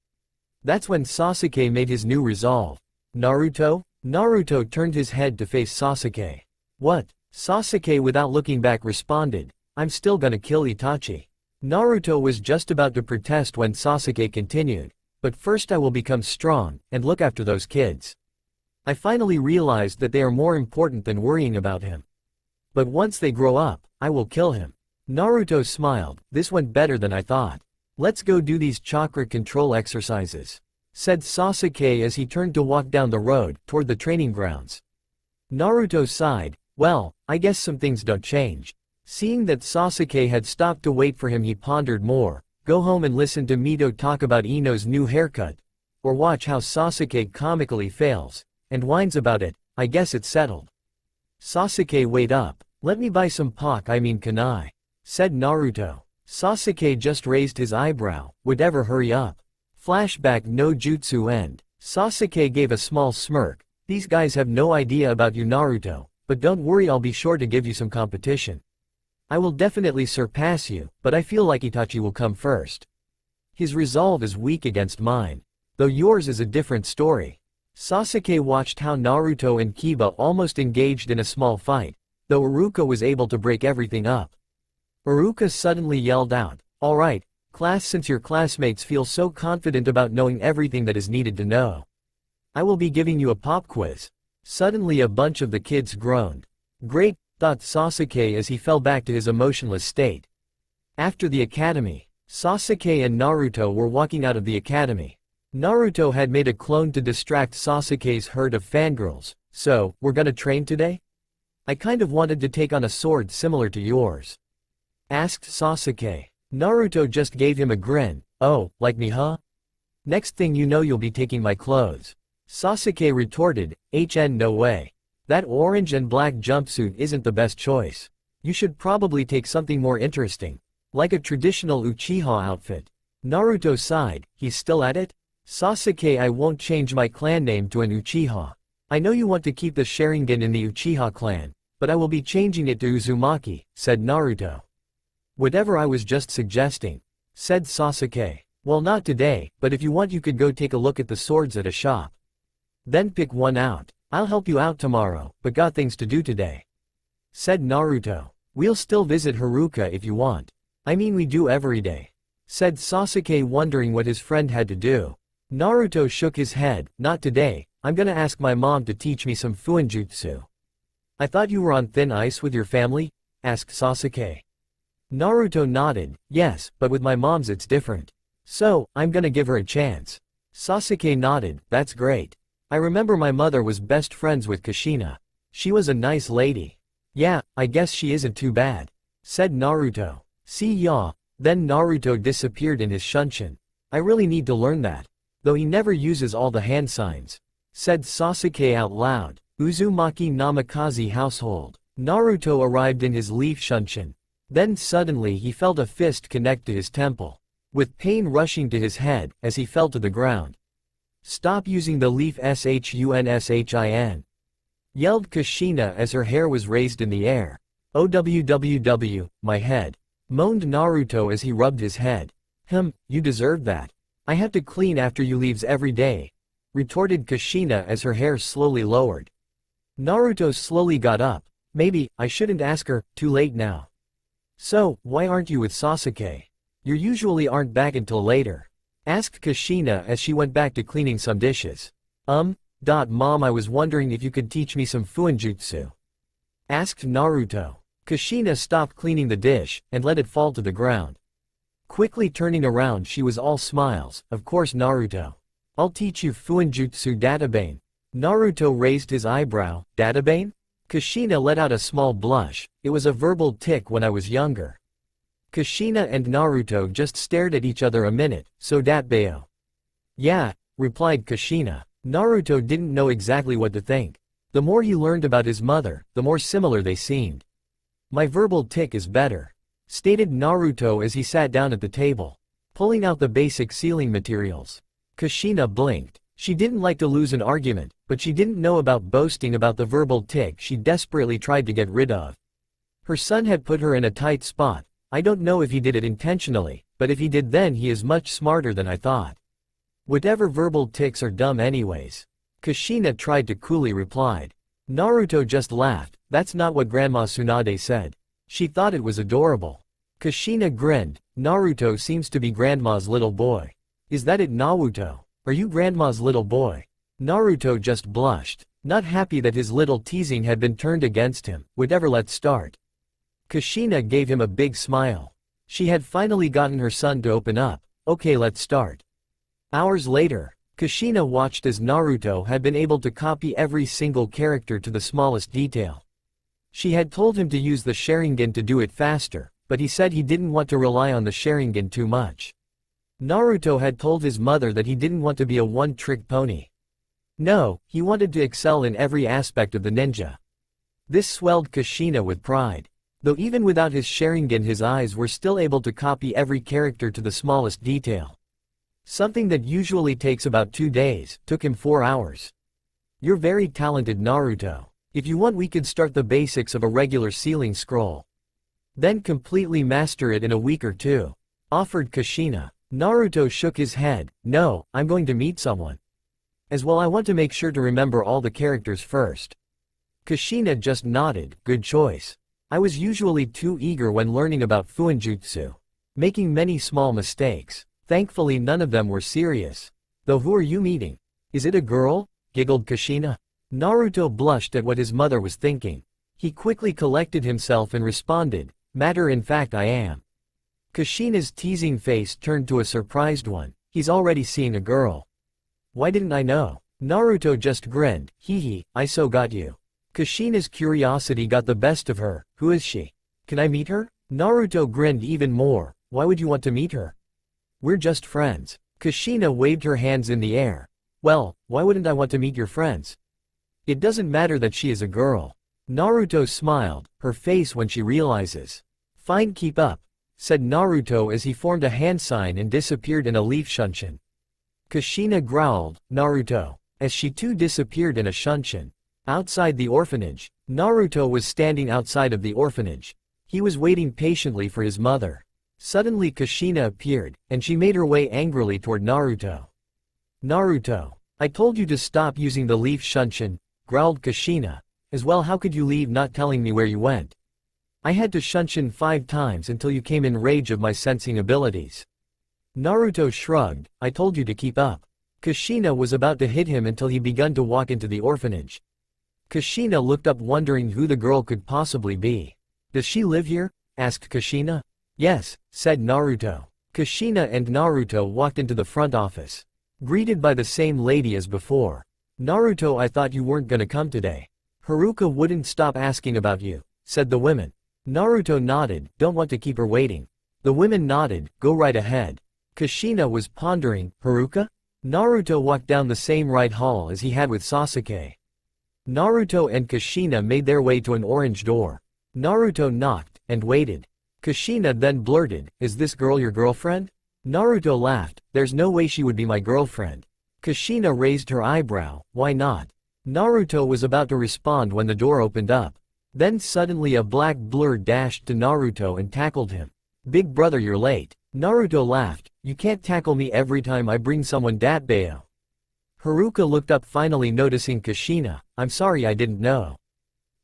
That's when Sasuke made his new resolve. "Naruto?" Naruto turned his head to face Sasuke. "What?" Sasuke without looking back responded. "I'm still gonna kill Itachi." Naruto was just about to protest when Sasuke continued. "But first I will become strong, and look after those kids. I finally realized that they are more important than worrying about him. But once they grow up, I will kill him." Naruto smiled. "This went better than I thought. Let's go do these chakra control exercises," said Sasuke as he turned to walk down the road, toward the training grounds. Naruto sighed. "Well, I guess some things don't change." Seeing that Sasuke had stopped to wait for him, he pondered more. Go home and listen to Mito talk about Ino's new haircut, or watch how Sasuke comically fails and whines about it. I guess it's settled. Sasuke, wait up. Let me buy some kunai, said Naruto. Sasuke just raised his eyebrow, whatever, hurry up. Flashback no jutsu end. Sasuke gave a small smirk. These guys have no idea about you, Naruto, but don't worry, I'll be sure to give you some competition. I will definitely surpass you, but I feel like Itachi will come first. His resolve is weak against mine. Though yours is a different story. Sasuke watched how Naruto and Kiba almost engaged in a small fight, though Iruka was able to break everything up. Iruka suddenly yelled out, "Alright, class, since your classmates feel so confident about knowing everything that is needed to know, I will be giving you a pop quiz." Suddenly a bunch of the kids groaned. Great, thought Sasuke as he fell back to his emotionless state. After the academy, Sasuke and Naruto were walking out of the academy. Naruto had made a clone to distract Sasuke's herd of fangirls. "So, we're gonna train today? I kind of wanted to take on a sword similar to yours," asked Sasuke. Naruto just gave him a grin. "Oh, like me, huh? Next thing you know you'll be taking my clothes." Sasuke retorted, no way. That orange and black jumpsuit isn't the best choice. You should probably take something more interesting, like a traditional Uchiha outfit. Naruto sighed, he's still at it? Sasuke, I won't change my clan name to an Uchiha. I know you want to keep the Sharingan in the Uchiha clan, but I will be changing it to Uzumaki, said Naruto. Whatever, I was just suggesting, said Sasuke. Well, not today, but if you want you could go take a look at the swords at a shop. Then pick one out. I'll help you out tomorrow, but got things to do today, said Naruto. We'll still visit Haruka if you want. I mean, we do every day, said Sasuke, wondering what his friend had to do. Naruto shook his head. Not today, I'm gonna ask my mom to teach me some fuinjutsu. I thought you were on thin ice with your family? Asked Sasuke. Naruto nodded. Yes, but with my mom's it's different. So, I'm gonna give her a chance. Sasuke nodded. That's great. I remember my mother was best friends with Kushina. She was a nice lady. Yeah, I guess she isn't too bad, said Naruto. See ya. Then Naruto disappeared in his shunshin. I really need to learn that, though he never uses all the hand signs, said Sasuke out loud. Uzumaki Namikaze household. Naruto arrived in his leaf shunshin. Then suddenly he felt a fist connect to his temple, with pain rushing to his head as he fell to the ground. Stop using the leaf shunshin, yelled Kushina as her hair was raised in the air. OWWW, my head, moaned Naruto as he rubbed his head. You deserve that. I have to clean after you leaves every day, retorted Kushina as her hair slowly lowered. Naruto slowly got up. Maybe I shouldn't ask her, too late now. So, why aren't you with Sasuke? You usually aren't back until later, asked Kushina as she went back to cleaning some dishes. Mom, I was wondering if you could teach me some fuinjutsu, asked Naruto. Kushina stopped cleaning the dish and let it fall to the ground. Quickly turning around, she was all smiles. Of course, Naruto. I'll teach you fuinjutsu databane. Naruto raised his eyebrow. Databane? Kushina let out a small blush. It was a verbal tick when I was younger. Kushina and Naruto just stared at each other a minute. So datbayo? Yeah, replied Kushina. Naruto didn't know exactly what to think. The more he learned about his mother, the more similar they seemed. My verbal tick is better, stated Naruto as he sat down at the table, pulling out the basic sealing materials. Kushina blinked. She didn't like to lose an argument, but she didn't know about boasting about the verbal tick she desperately tried to get rid of. Her son had put her in a tight spot. I don't know if he did it intentionally, but if he did, then he is much smarter than I thought. Whatever verbal tics are dumb anyways, Kushina tried to coolly replied. Naruto just laughed. That's not what Grandma Tsunade said. She thought it was adorable. Kushina grinned. Naruto seems to be Grandma's little boy. Is that it, Naruto? Are you Grandma's little boy? Naruto just blushed, not happy that his little teasing had been turned against him. Whatever, let's start. Kushina gave him a big smile. She had finally gotten her son to open up. Okay, let's start. Hours later, Kushina watched as Naruto had been able to copy every single character to the smallest detail. She had told him to use the Sharingan to do it faster, but he said he didn't want to rely on the Sharingan too much. Naruto had told his mother that he didn't want to be a one-trick pony. No, he wanted to excel in every aspect of the ninja. This swelled Kushina with pride. Though even without his Sharingan his eyes were still able to copy every character to the smallest detail. Something that usually takes about 2 days, took him 4 hours. You're very talented, Naruto. If you want we could start the basics of a regular sealing scroll. Then completely master it in a week or 2. Offered Kushina. Naruto shook his head. No, I'm going to meet someone. As well I want to make sure to remember all the characters first. Kushina just nodded. Good choice. I was usually too eager when learning about Fuinjutsu, making many small mistakes. Thankfully none of them were serious. Though who are you meeting? Is it a girl? Giggled Kushina. Naruto blushed at what his mother was thinking. He quickly collected himself and responded, matter in fact I am. Kushina's teasing face turned to a surprised one. He's already seeing a girl. Why didn't I know? Naruto just grinned. Hee hee, I so got you. Kushina's curiosity got the best of her. Who is she? Can I meet her? Naruto grinned even more. Why would you want to meet her? We're just friends. Kushina waved her hands in the air. Well, why wouldn't I want to meet your friends? It doesn't matter that she is a girl. Naruto smiled, her face when she realizes. Fine, keep up, said Naruto as he formed a hand sign and disappeared in a leaf shunshin. Kushina growled, Naruto, as she too disappeared in a shunshin. Outside the orphanage, Naruto was standing outside of the orphanage. He was waiting patiently for his mother. Suddenly Kushina appeared, and she made her way angrily toward Naruto. Naruto, I told you to stop using the leaf shunshin, growled Kushina. As well how could you leave not telling me where you went? I had to shunshin 5 times until you came in rage of my sensing abilities. Naruto shrugged, I told you to keep up. Kushina was about to hit him until he begun to walk into the orphanage. Kushina looked up wondering who the girl could possibly be. Does she live here? Asked Kushina. Yes, said Naruto. Kushina and Naruto walked into the front office. Greeted by the same lady as before. Naruto, I thought you weren't gonna come today. Haruka wouldn't stop asking about you, said the women. Naruto nodded, don't want to keep her waiting. The women nodded, go right ahead. Kushina was pondering, Haruka? Naruto walked down the same right hall as he had with Sasuke. Naruto and Kushina made their way to an orange door. Naruto knocked, and waited. Kushina then blurted, is this girl your girlfriend? Naruto laughed, there's no way she would be my girlfriend. Kushina raised her eyebrow, why not? Naruto was about to respond when the door opened up. Then suddenly a black blur dashed to Naruto and tackled him. Big brother, you're late. Naruto laughed, you can't tackle me every time I bring someone dat bayo. Haruka looked up finally noticing Kushina, I'm sorry I didn't know.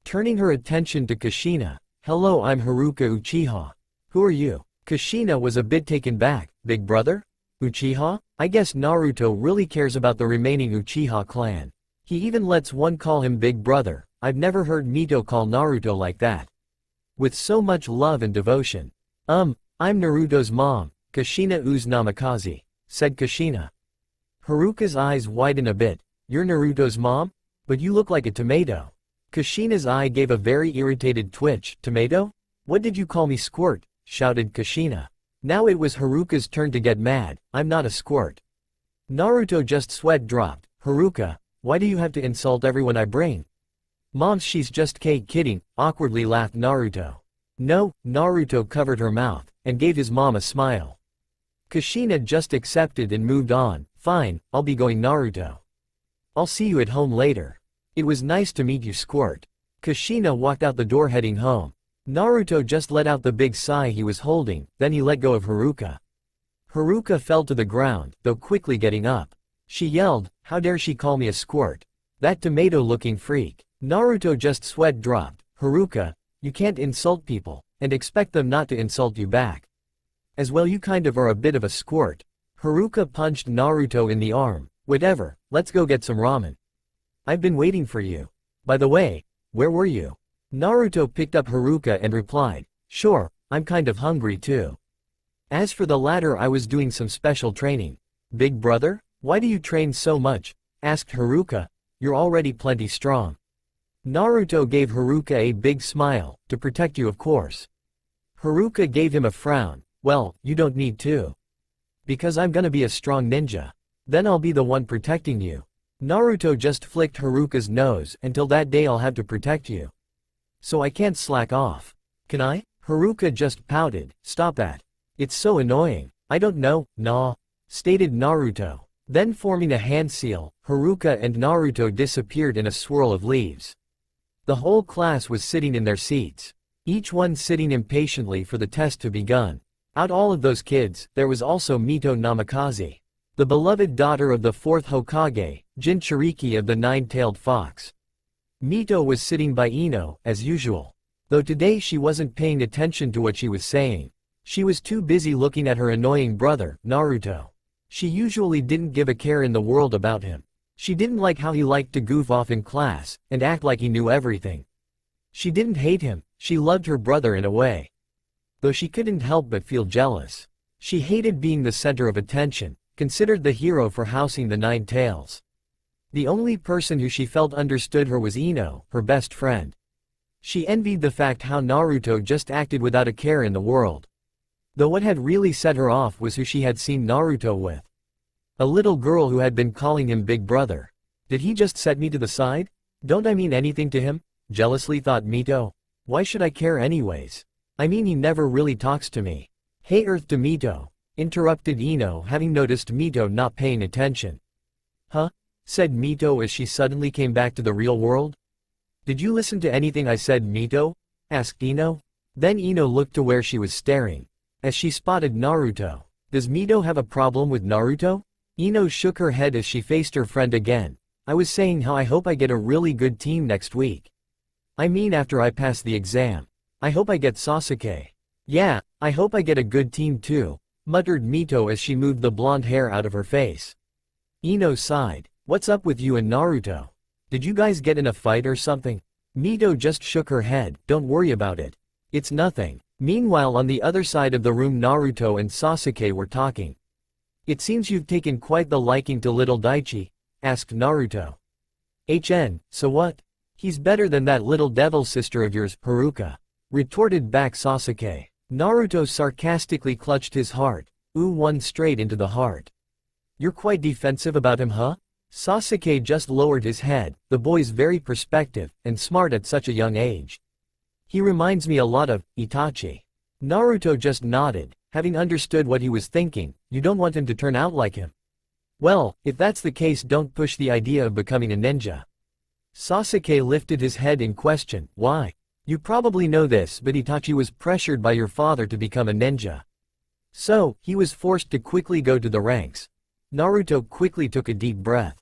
Turning her attention to Kushina, hello I'm Haruka Uchiha. Who are you? Kushina was a bit taken back, big brother? Uchiha? I guess Naruto really cares about the remaining Uchiha clan. He even lets one call him big brother. I've never heard Mito call Naruto like that. With so much love and devotion. I'm Naruto's mom, Kushina Uznamikaze, said Kushina. Haruka's eyes widen a bit. You're Naruto's mom? But you look like a tomato. Kushina's eye gave a very irritated twitch. Tomato? What did you call me, squirt? Shouted Kushina. Now it was Haruka's turn to get mad. I'm not a squirt. Naruto just sweat dropped. Haruka, why do you have to insult everyone I bring? Moms, she's just kidding, awkwardly laughed Naruto. No, Naruto covered her mouth, and gave his mom a smile. Kushina just accepted and moved on. Fine, I'll be going, Naruto. I'll see you at home later. It was nice to meet you, squirt. Kushina walked out the door heading home. Naruto just let out the big sigh he was holding, then he let go of Haruka. Haruka fell to the ground, though quickly getting up. She yelled, how dare she call me a squirt? That tomato-looking freak. Naruto just sweat dropped. Haruka, you can't insult people, and expect them not to insult you back. As well you kind of are a bit of a squirt. Haruka punched Naruto in the arm. Whatever, let's go get some ramen. I've been waiting for you. By the way, where were you? Naruto picked up Haruka and replied, sure, I'm kind of hungry too. As for the latter, I was doing some special training. Big brother, why do you train so much? Asked Haruka. You're already plenty strong. Naruto gave Haruka a big smile, to protect you of course. Haruka gave him a frown. Well, you don't need to. Because I'm gonna be a strong ninja. Then I'll be the one protecting you. Naruto just flicked Haruka's nose. Until that day I'll have to protect you. So I can't slack off. Can I? Haruka just pouted. Stop that. It's so annoying. I don't know, nah, stated Naruto. Then forming a hand seal, Haruka and Naruto disappeared in a swirl of leaves. The whole class was sitting in their seats. Each one sitting impatiently for the test to begun. Out all of those kids, there was also Mito Namikaze, the beloved daughter of the 4th Hokage, Jinchuriki of the Nine-Tailed Fox. Mito was sitting by Ino, as usual. Though today she wasn't paying attention to what she was saying. She was too busy looking at her annoying brother, Naruto. She usually didn't give a care in the world about him. She didn't like how he liked to goof off in class, and act like he knew everything. She didn't hate him, she loved her brother in a way. Though she couldn't help but feel jealous. She hated being the center of attention, considered the hero for housing the Nine Tails. The only person who she felt understood her was Ino, her best friend. She envied the fact how Naruto just acted without a care in the world. Though what had really set her off was who she had seen Naruto with. A little girl who had been calling him big brother. Did he just set me to the side? Don't I mean anything to him? Jealously thought Mito. Why should I care anyways? I mean he never really talks to me. Hey Earth to Mito, interrupted Ino, having noticed Mito not paying attention. Huh? Said Mito as she suddenly came back to the real world. Did you listen to anything I said, Mito? Asked Ino. Then Ino looked to where she was staring. As she spotted Naruto. Does Mito have a problem with Naruto? Ino shook her head as she faced her friend again. I was saying how I hope I get a really good team next week. I mean after I pass the exam. I hope I get Sasuke. Yeah, I hope I get a good team too, muttered Mito as she moved the blonde hair out of her face. Ino sighed. What's up with you and Naruto? Did you guys get in a fight or something? Mito just shook her head. Don't worry about it. It's nothing. Meanwhile on the other side of the room Naruto and Sasuke were talking. It seems you've taken quite the liking to little Daichi, asked Naruto. So what? He's better than that little devil sister of yours, Haruka, retorted back Sasuke. Naruto sarcastically clutched his heart. Ooh, one straight into the heart. You're quite defensive about him, huh? Sasuke just lowered his head. The boy's very perspective, and smart at such a young age. He reminds me a lot of Itachi. Naruto just nodded, having understood what he was thinking. You don't want him to turn out like him. Well, if that's the case, don't push the idea of becoming a ninja. Sasuke lifted his head in question. Why? You probably know this, but Itachi was pressured by your father to become a ninja. So, he was forced to quickly go to the ranks. Naruto quickly took a deep breath.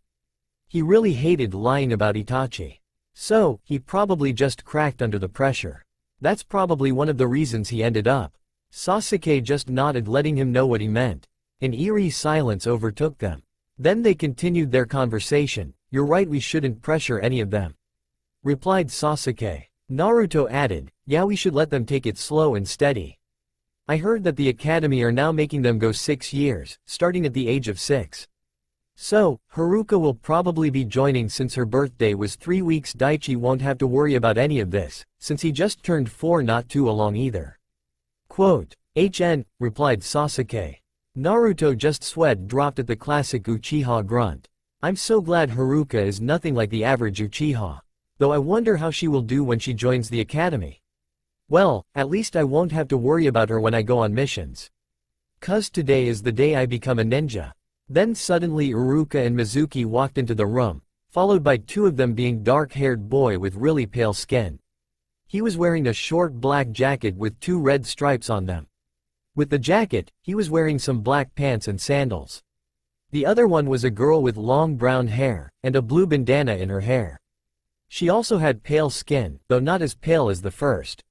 He really hated lying about Itachi. So, he probably just cracked under the pressure. That's probably one of the reasons he ended up. Sasuke just nodded, letting him know what he meant. An eerie silence overtook them. Then they continued their conversation. You're right, we shouldn't pressure any of them, replied Sasuke. Naruto added, yeah, we should let them take it slow and steady. I heard that the academy are now making them go 6 years, starting at the age of 6. So, Haruka will probably be joining since her birthday was 3 weeks. Daichi won't have to worry about any of this, since he just turned 4 not too long either. Quote, replied Sasuke. Naruto just sweat dropped at the classic Uchiha grunt. I'm so glad Haruka is nothing like the average Uchiha. Though I wonder how she will do when she joins the academy. Well, at least I won't have to worry about her when I go on missions. 'Cause today is the day I become a ninja. Then suddenly Iruka and Mizuki walked into the room, followed by 2 of them being dark-haired boy with really pale skin. He was wearing a short black jacket with 2 red stripes on them. With the jacket, he was wearing some black pants and sandals. The other one was a girl with long brown hair, and a blue bandana in her hair. She also had pale skin, though not as pale as the first.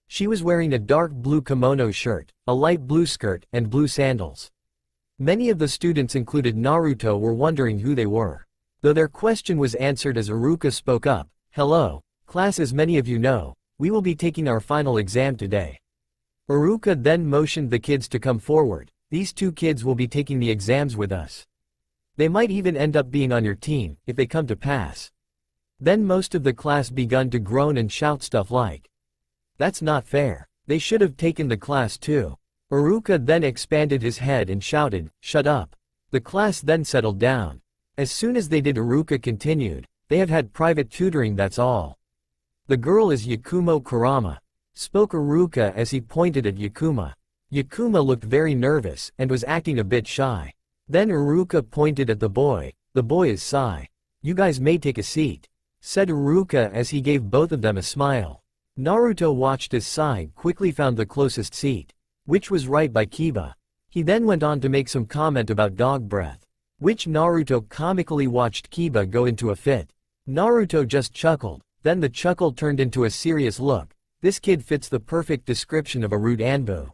She was wearing a dark blue kimono shirt, a light blue skirt, and blue sandals. Many of the students, included Naruto, were wondering who they were. Though their question was answered as Iruka spoke up. Hello, class, as many of you know, we will be taking our final exam today. Iruka then motioned the kids to come forward. These 2 kids will be taking the exams with us. They might even end up being on your team, if they come to pass. Then most of the class begun to groan and shout stuff like, that's not fair. They should have taken the class too. Iruka then expanded his head and shouted, shut up. The class then settled down. As soon as they did, Iruka continued, they have had private tutoring, that's all. The girl is Yakumo Kurama, spoke Iruka as he pointed at Yakuma. Yakuma looked very nervous and was acting a bit shy. Then Iruka pointed at the boy is Sai. You guys may take a seat, said Iruka as he gave both of them a smile. Naruto watched as Sai quickly found the closest seat, which was right by Kiba. He then went on to make some comment about dog breath, which Naruto comically watched Kiba go into a fit. Naruto just chuckled, then the chuckle turned into a serious look. This kid fits the perfect description of a rude Anbu.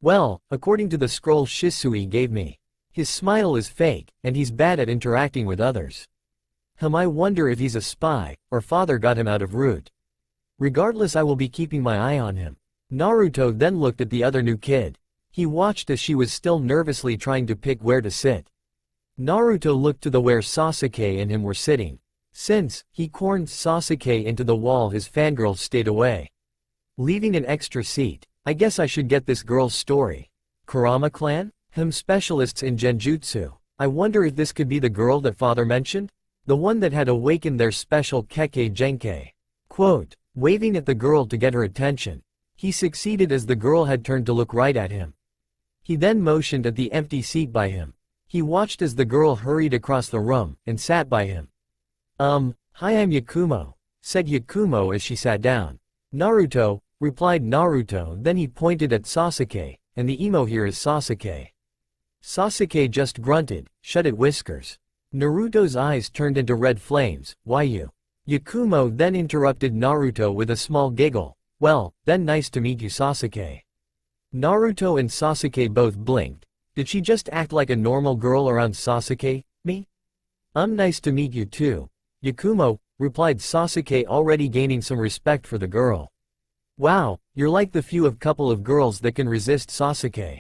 Well, according to the scroll Shisui gave me, his smile is fake, and he's bad at interacting with others. I wonder if he's a spy, or father got him out of root. Regardless, I will be keeping my eye on him. Naruto then looked at the other new kid. He watched as she was still nervously trying to pick where to sit. Naruto looked to the where Sasuke and him were sitting. Since he cornered Sasuke into the wall, his fangirl stayed away, leaving an extra seat. I guess I should get this girl's story. Kurama clan? Specialists in genjutsu. I wonder if this could be the girl that father mentioned? The one that had awakened their special Kekkei Genkei. Quote, waving at the girl to get her attention. He succeeded as the girl had turned to look right at him. He then motioned at the empty seat by him. He watched as the girl hurried across the room and sat by him. Hi, I'm Yakumo, said Yakumo as she sat down. Naruto, replied Naruto. Then he pointed at Sasuke, and the emo here is Sasuke. Sasuke just grunted, shut it whiskers. Naruto's eyes turned into red flames. Why you? Yakumo then interrupted Naruto with a small giggle. Well, then nice to meet you, Sasuke. Naruto and Sasuke both blinked. Did she just act like a normal girl around Sasuke? Me? Nice to meet you too, Yakumo, replied Sasuke, already gaining some respect for the girl. Wow, you're like the few of couple of girls that can resist Sasuke.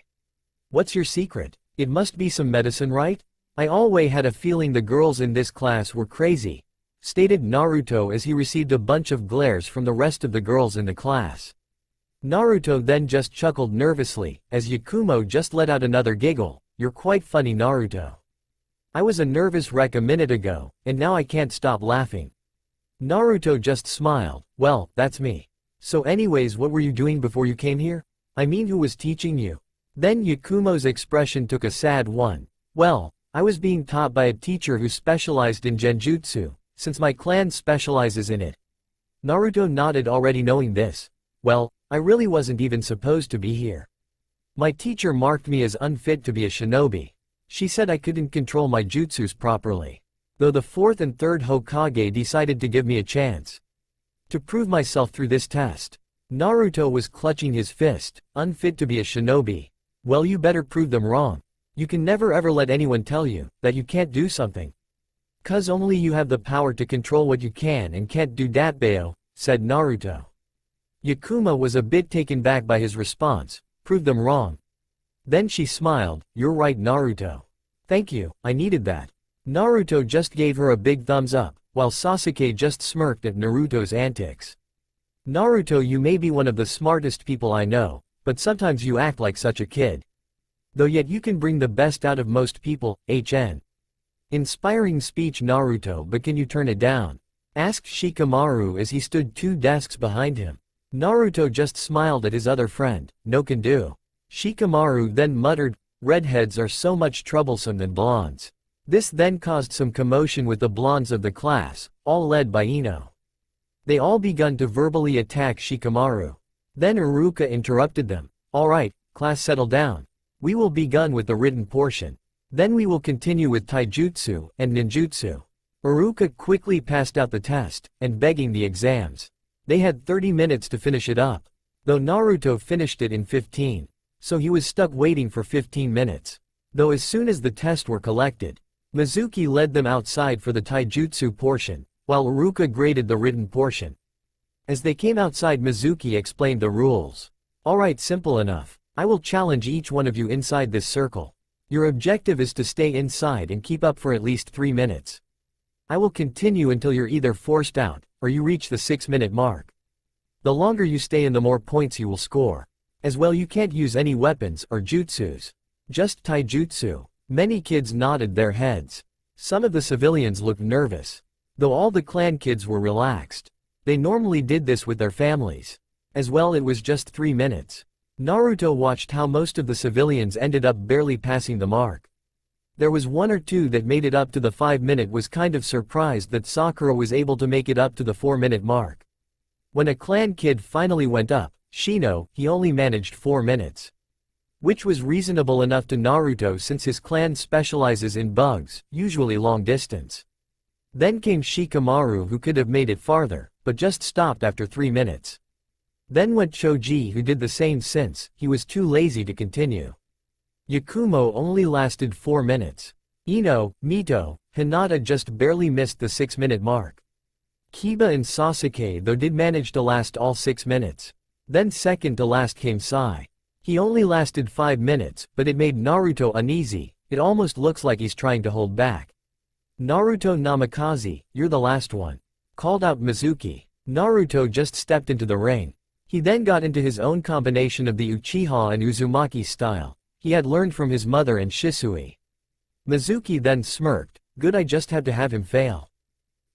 What's your secret? It must be some medicine, right? I always had a feeling the girls in this class were crazy, stated Naruto as he received a bunch of glares from the rest of the girls in the class. Naruto then just chuckled nervously, as Yakumo just let out another giggle. You're quite funny, Naruto. I was a nervous wreck a minute ago, and now I can't stop laughing. Naruto just smiled. Well, that's me. So anyways, what were you doing before you came here? I mean, who was teaching you? Then Yakumo's expression took a sad one. Well, I was being taught by a teacher who specialized in genjutsu, since my clan specializes in it. Naruto nodded, already knowing this. Well, I really wasn't even supposed to be here. My teacher marked me as unfit to be a shinobi. She said I couldn't control my jutsus properly. Though the 4th and 3rd Hokage decided to give me a chance to prove myself through this test. Naruto was clutching his fist. Unfit to be a shinobi. Well, you better prove them wrong. You can never ever let anyone tell you that you can't do something. 'Cause only you have the power to control what you can and can't do, Datbeo, said Naruto. Yakuma was a bit taken back by his response. Prove them wrong. Then she smiled. You're right, Naruto. Thank you, I needed that. Naruto just gave her a big thumbs up, while Sasuke just smirked at Naruto's antics. Naruto, you may be one of the smartest people I know, but sometimes you act like such a kid. Though yet you can bring the best out of most people, HN. Inspiring speech, Naruto, but can you turn it down? Asked Shikamaru as he stood 2 desks behind him. Naruto just smiled at his other friend. No can do. Shikamaru then muttered, redheads are so much troublesome than blondes. This then caused some commotion with the blondes of the class, all led by Ino. They all begun to verbally attack Shikamaru. Then Iruka interrupted them. Alright, class, settle down. We will begin with the written portion. Then we will continue with taijutsu and ninjutsu. Iruka quickly passed out the test, and begging the exams. They had 30 minutes to finish it up. Though Naruto finished it in 15. So he was stuck waiting for 15 minutes. Though as soon as the tests were collected, Mizuki led them outside for the taijutsu portion, while Iruka graded the written portion. As they came outside, Mizuki explained the rules. Alright, simple enough. I will challenge each one of you inside this circle. Your objective is to stay inside and keep up for at least 3 minutes. I will continue until you're either forced out, or you reach the 6-minute mark. The longer you stay in, the more points you will score. As well, you can't use any weapons or jutsus. Just taijutsu. Many kids nodded their heads. Some of the civilians looked nervous. Though all the clan kids were relaxed. They normally did this with their families. As well, it was just 3 minutes. Naruto watched how most of the civilians ended up barely passing the mark. There was 1 or 2 that made it up to the 5-minute. Was kind of surprised that Sakura was able to make it up to the 4-minute mark. When a clan kid finally went up, Shino, he only managed 4 minutes. Which was reasonable enough to Naruto since his clan specializes in bugs, usually long distance. Then came Shikamaru, who could have made it farther, but just stopped after 3 minutes. Then went Choji, who did the same since he was too lazy to continue. Yakumo only lasted 4 minutes. Ino, Mito, Hinata just barely missed the 6-minute mark. Kiba and Sasuke though did manage to last all 6 minutes. Then second to last came Sai. He only lasted 5 minutes, but it made Naruto uneasy. It almost looks like he's trying to hold back. "Naruto Namikaze, you're the last one," called out Mizuki. Naruto just stepped into the ring. He then got into his own combination of the Uchiha and Uzumaki style. He had learned from his mother and Shisui. Mizuki then smirked, "Good, I just had to have him fail.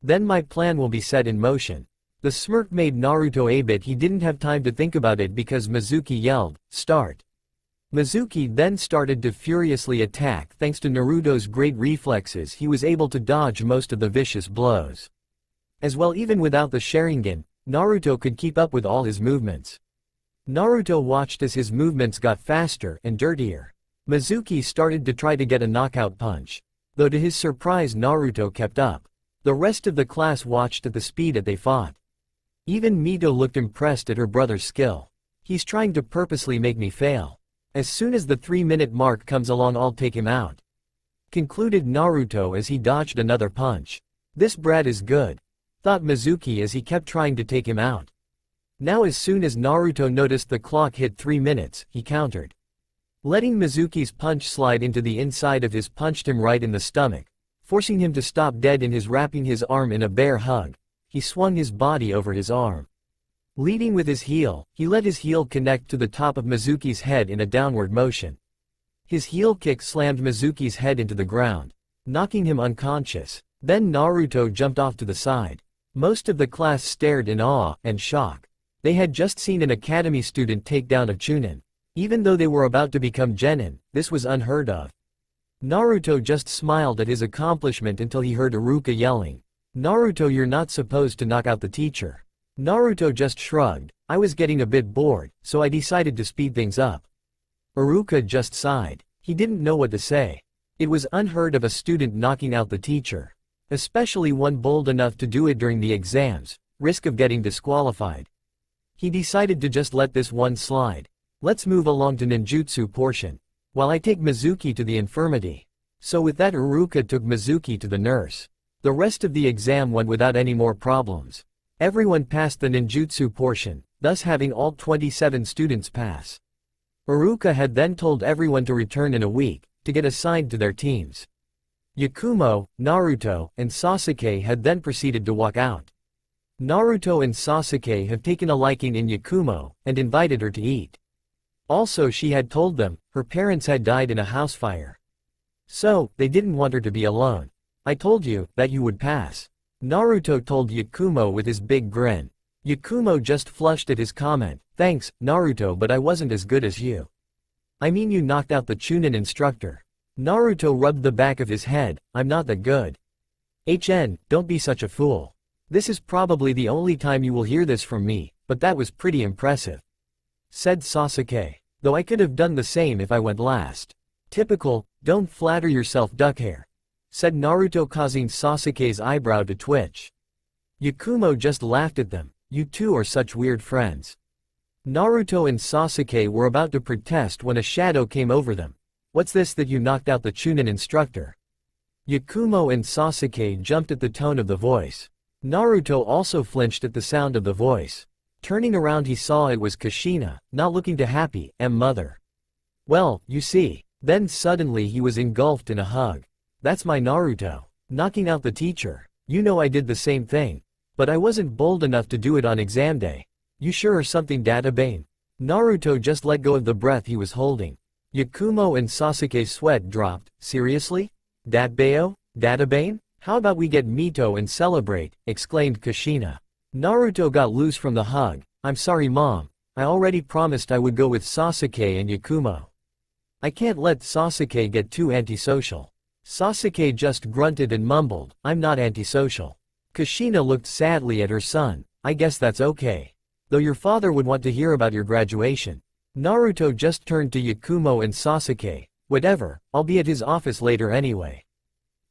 Then my plan will be set in motion." The smirk made Naruto a bit. He didn't have time to think about it because Mizuki yelled, "Start." Mizuki then started to furiously attack. Thanks to Naruto's great reflexes, he was able to dodge most of the vicious blows. As well, even without the Sharingan, Naruto could keep up with all his movements. Naruto watched as his movements got faster and dirtier. Mizuki started to try to get a knockout punch. Though to his surprise Naruto kept up. The rest of the class watched at the speed that they fought. Even Mito looked impressed at her brother's skill. "He's trying to purposely make me fail. As soon as the 3-minute mark comes along, I'll take him out," concluded Naruto as he dodged another punch. "This brat is good," thought Mizuki as he kept trying to take him out. Now as soon as Naruto noticed the clock hit 3 minutes, he countered. Letting Mizuki's punch slide into the inside of his punched him right in the stomach, forcing him to stop dead in his wrapping his arm in a bear hug. He swung his body over his arm. Leading with his heel, he let his heel connect to the top of Mizuki's head in a downward motion. His heel kick slammed Mizuki's head into the ground, knocking him unconscious. Then Naruto jumped off to the side. Most of the class stared in awe and shock. They had just seen an academy student take down a Chunin. Even though they were about to become genin, this was unheard of. Naruto just smiled at his accomplishment until he heard Iruka yelling, "Naruto, you're not supposed to knock out the teacher." Naruto just shrugged. "I was getting a bit bored, so I decided to speed things up." Iruka just sighed. He didn't know what to say. It was unheard of a student knocking out the teacher. Especially one bold enough to do it during the exams, risk of getting disqualified. He decided to just let this one slide. "Let's move along to ninjutsu portion, while I take Mizuki to the infirmity." So with that, Iruka took Mizuki to the nurse. The rest of the exam went without any more problems. Everyone passed the ninjutsu portion, thus having all 27 students pass. Iruka had then told everyone to return in a week, to get assigned to their teams. Yakumo, Naruto, and Sasuke had then proceeded to walk out. Naruto and Sasuke have taken a liking in Yakumo, and invited her to eat. Also, she had told them, her parents had died in a house fire. So, they didn't want her to be alone. "I told you, that you would pass," Naruto told Yakumo with his big grin. Yakumo just flushed at his comment. "Thanks, Naruto, but I wasn't as good as you. I mean, you knocked out the Chunin instructor." Naruto rubbed the back of his head. "I'm not that good." Don't be such a fool. This is probably the only time you will hear this from me, but that was pretty impressive," said Sasuke. "Though I could have done the same if I went last." "Typical, don't flatter yourself, duckhair," said Naruto, causing Sasuke's eyebrow to twitch. Yakumo just laughed at them. "You two are such weird friends." Naruto and Sasuke were about to protest when a shadow came over them. "What's this that you knocked out the Chunin instructor?" Yakumo and Sasuke jumped at the tone of the voice. Naruto also flinched at the sound of the voice. Turning around, he saw it was Kushina, not looking too happy, mother. "Well, you see." Then suddenly he was engulfed in a hug. "That's my Naruto. Knocking out the teacher. You know, I did the same thing. But I wasn't bold enough to do it on exam day. You sure or something, Databane?" Naruto just let go of the breath he was holding. Yakumo and Sasuke's sweat dropped. "Seriously? Datbeo? Databane? How about we get Mito and celebrate, exclaimed Kushina. Naruto got loose from the hug. I'm sorry mom, I already promised I would go with Sasuke and Yakumo. I can't let Sasuke get too antisocial. Sasuke just grunted and mumbled, I'm not antisocial. Kushina looked sadly at her son. I guess that's okay. Though your father would want to hear about your graduation. Naruto just turned to Yakumo and Sasuke. Whatever, I'll be at his office later anyway.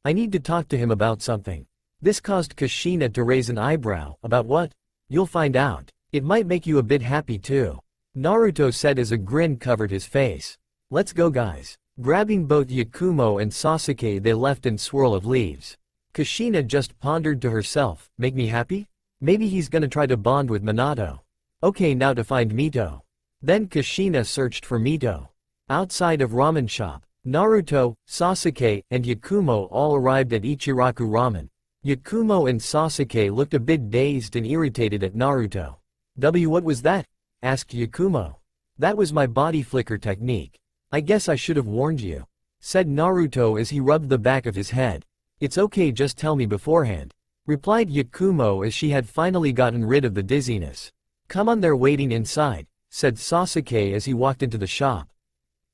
I need to talk to him about something. This caused Kushina to raise an eyebrow. About what? You'll find out. It might make you a bit happy too. Naruto said as a grin covered his face. Let's go guys. Grabbing both Yakumo and Sasuke they left in swirl of leaves. Kushina just pondered to herself, make me happy? Maybe he's gonna try to bond with Minato. Okay, now to find Mito. Then Kushina searched for Mito. Outside of ramen shop, Naruto, Sasuke, and Yakumo all arrived at Ichiraku Ramen. Yakumo and Sasuke looked a bit dazed and irritated at Naruto. What was that? Asked Yakumo. That was my body flicker technique. I guess I should have warned you. Said Naruto as he rubbed the back of his head. It's okay, just tell me beforehand. Replied Yakumo as she had finally gotten rid of the dizziness. Come on, they're waiting inside, said Sasuke as he walked into the shop.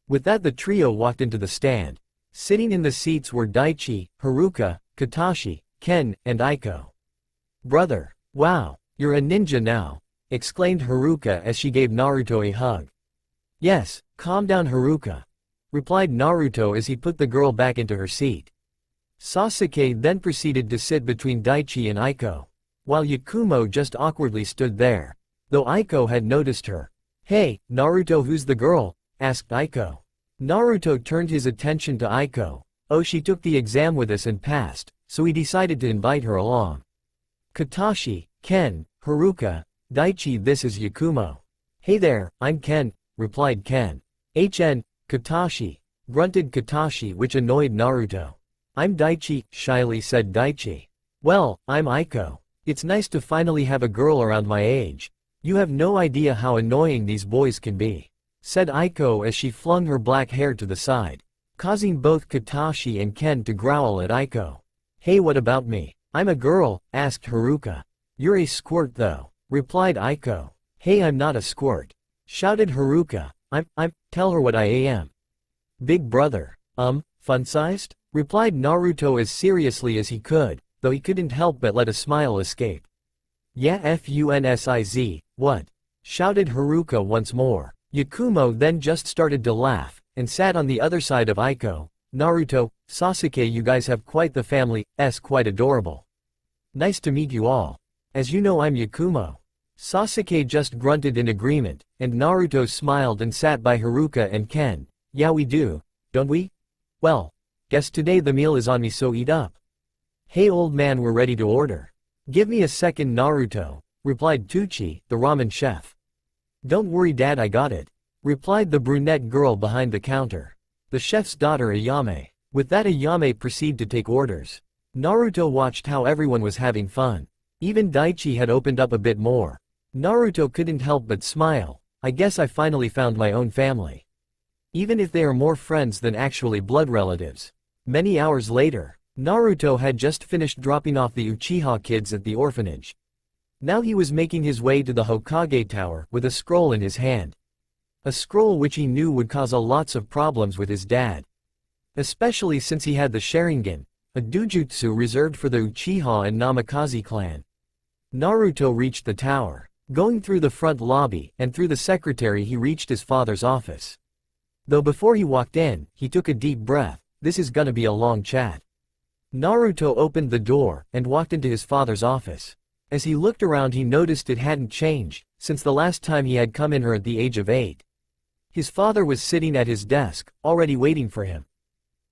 With that the trio walked into the stand. Sitting in the seats were Daichi, Haruka, Katashi, Ken, and Aiko. Brother, wow, you're a ninja now, exclaimed Haruka as she gave Naruto a hug. Yes, calm down Haruka, replied Naruto as he put the girl back into her seat. Sasuke then proceeded to sit between Daichi and Aiko, while Yakumo just awkwardly stood there, though Aiko had noticed her. Hey, Naruto, who's the girl? Asked Aiko. Naruto turned his attention to Aiko. Oh, she took the exam with us and passed, so he decided to invite her along. Katashi, Ken, Haruka, Daichi, this is Yakumo. Hey there, I'm Ken, replied Ken. Katashi, grunted Katashi, which annoyed Naruto. I'm Daichi, shyly said Daichi. Well, I'm Aiko. It's nice to finally have a girl around my age. You have no idea how annoying these boys can be, said Aiko as she flung her black hair to the side, causing both Katashi and Ken to growl at Aiko. Hey, what about me? I'm a girl, asked Haruka. You're a squirt though, replied Aiko. Hey, I'm not a squirt, shouted Haruka. Tell her what I am. Big brother. Fun-sized? Replied Naruto as seriously as he could, though he couldn't help but let a smile escape. Yeah, funsiz, what? Shouted Haruka once more. Yakumo then just started to laugh, and sat on the other side of Aiko. Naruto, Sasuke, you guys have quite the family, quite adorable. Nice to meet you all. As you know, I'm Yakumo. Sasuke just grunted in agreement, and Naruto smiled and sat by Haruka and Ken. Yeah, we do, don't we? Well, guess today the meal is on me, so eat up. Hey old man, we're ready to order. Give me a second, Naruto, replied Tucci, the ramen chef. Don't worry dad, I got it, replied the brunette girl behind the counter. The chef's daughter Ayame. With that Ayame proceeded to take orders. Naruto watched how everyone was having fun. Even Daichi had opened up a bit more. Naruto couldn't help but smile. I guess I finally found my own family. Even if they are more friends than actually blood relatives. Many hours later, Naruto had just finished dropping off the Uchiha kids at the orphanage. Now he was making his way to the Hokage Tower with a scroll in his hand. A scroll which he knew would cause lots of problems with his dad. Especially since he had the Sharingan, a dojutsu reserved for the Uchiha and Namikaze clan. Naruto reached the tower. Going through the front lobby and through the secretary he reached his father's office. Though before he walked in, he took a deep breath. This is gonna be a long chat. Naruto opened the door and walked into his father's office. As he looked around he noticed it hadn't changed since the last time he had come in here at the age of 8. His father was sitting at his desk, already waiting for him.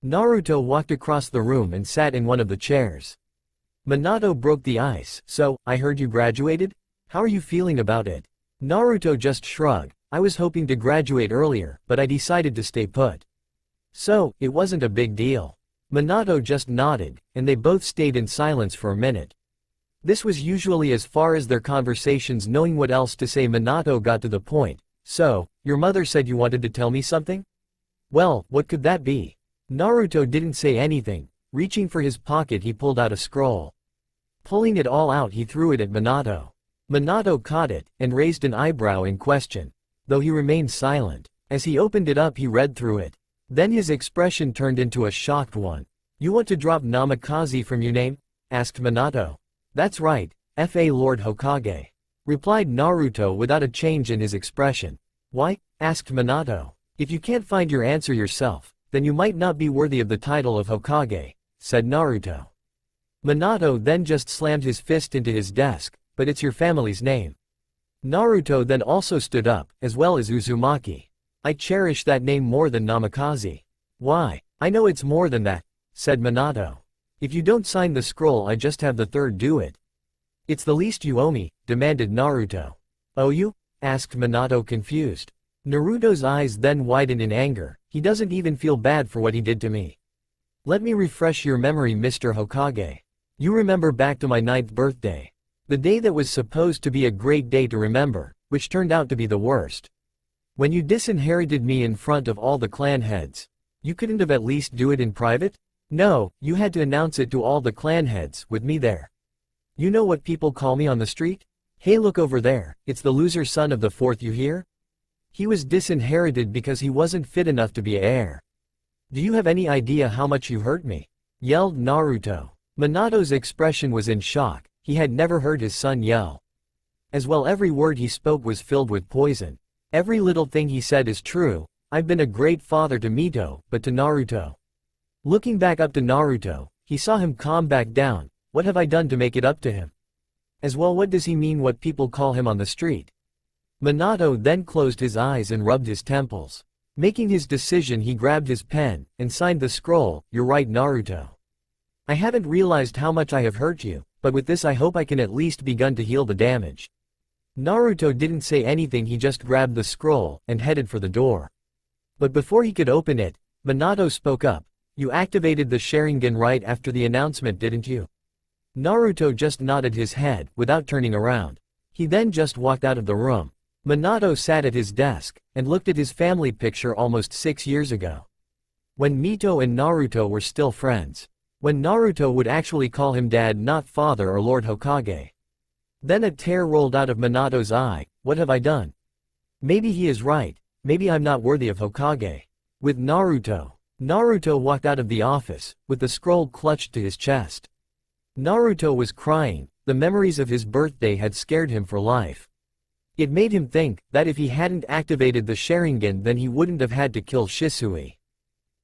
Naruto walked across the room and sat in one of the chairs. Minato broke the ice. So, I heard you graduated? How are you feeling about it? Naruto just shrugged. I was hoping to graduate earlier, but I decided to stay put. So, it wasn't a big deal. Minato just nodded, and they both stayed in silence for a minute. This was usually as far as their conversations. Knowing what else to say, Minato got to the point. So, your mother said you wanted to tell me something? Well, what could that be? Naruto didn't say anything, Reaching for his pocket he pulled out a scroll. Pulling it all out he threw it at Minato. Minato caught it, and raised an eyebrow in question. Though he remained silent. As he opened it up he read through it. Then his expression turned into a shocked one. "You want to drop Namikaze from your name?" asked Minato. "That's right, Fa Lord Hokage," replied Naruto without a change in his expression. "Why?" asked Minato. "If you can't find your answer yourself, then you might not be worthy of the title of Hokage," said Naruto. Minato then just slammed his fist into his desk. "But it's your family's name." Naruto then also stood up, as well as Uzumaki. "I cherish that name more than Namikaze." "Why? I know it's more than that," said Minato. "If you don't sign the scroll I just have the third do it." "It's the least you owe me," demanded Naruto. "Owe you?" asked Minato confused. Naruto's eyes then widened in anger. "He doesn't even feel bad for what he did to me." "Let me refresh your memory, Mr. Hokage. You remember back to my 9th birthday. The day that was supposed to be a great day to remember, which turned out to be the worst. When you disinherited me in front of all the clan heads. You couldn't have at least do it in private? No, you had to announce it to all the clan heads, with me there. You know what people call me on the street? Hey, look over there, it's the loser son of the 4th, you hear? He was disinherited because he wasn't fit enough to be heir. Do you have any idea how much you hurt me?" yelled Naruto. Minato's expression was in shock. He had never heard his son yell. As well, every word he spoke was filled with poison. Every little thing he said is true. "I've been a great father to Mito, but to Naruto." Looking back up to Naruto, he saw him calm back down. What have I done to make it up to him? As well, what does he mean what people call him on the street? Minato then closed his eyes and rubbed his temples. Making his decision he grabbed his pen, and signed the scroll. "You're right, Naruto. I haven't realized how much I have hurt you, but with this I hope I can at least begin to heal the damage." Naruto didn't say anything, he just grabbed the scroll, and headed for the door. But before he could open it, Minato spoke up. "You activated the Sharingan right after the announcement, didn't you?" Naruto just nodded his head, without turning around. He then just walked out of the room. Minato sat at his desk, and looked at his family picture almost 6 years ago. When Mito and Naruto were still friends. When Naruto would actually call him dad, not father or Lord Hokage. Then a tear rolled out of Minato's eye. What have I done? Maybe he is right. Maybe I'm not worthy of Hokage. With Naruto. Naruto walked out of the office, with the scroll clutched to his chest. Naruto was crying. The memories of his birthday had scared him for life. It made him think that if he hadn't activated the Sharingan then he wouldn't have had to kill Shisui.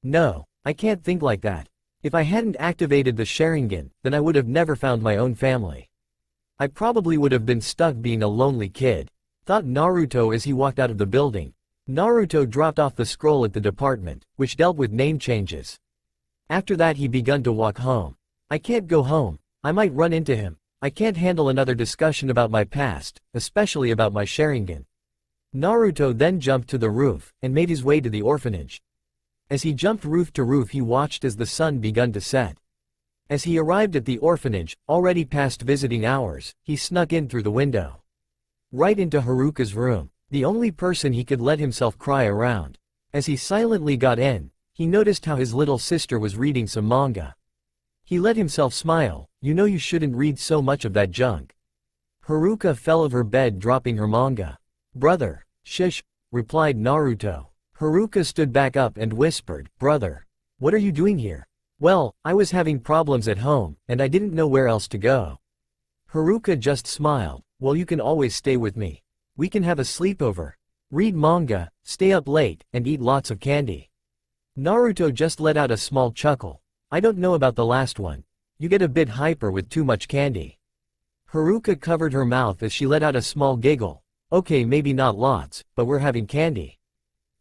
No, I can't think like that. If I hadn't activated the Sharingan, then I would have never found my own family. I probably would have been stuck being a lonely kid, thought Naruto as he walked out of the building. Naruto dropped off the scroll at the department, which dealt with name changes. After that he begun to walk home. I can't go home. I might run into him. I can't handle another discussion about my past, especially about my Sharingan. Naruto then jumped to the roof, and made his way to the orphanage. As he jumped roof to roof he watched as the sun begun to set. As he arrived at the orphanage, already past visiting hours, he snuck in through the window. Right into Haruka's room, the only person he could let himself cry around. As he silently got in, he noticed how his little sister was reading some manga. He let himself smile. "You know you shouldn't read so much of that junk." Haruka fell of her bed dropping her manga. "Brother." "Shish," replied Naruto. Haruka stood back up and whispered, "Brother. What are you doing here?" "Well, I was having problems at home, and I didn't know where else to go." Haruka just smiled. "Well, you can always stay with me. We can have a sleepover. Read manga, stay up late, and eat lots of candy." Naruto just let out a small chuckle. "I don't know about the last one. You get a bit hyper with too much candy." Haruka covered her mouth as she let out a small giggle. "Okay, maybe not lots, but we're having candy."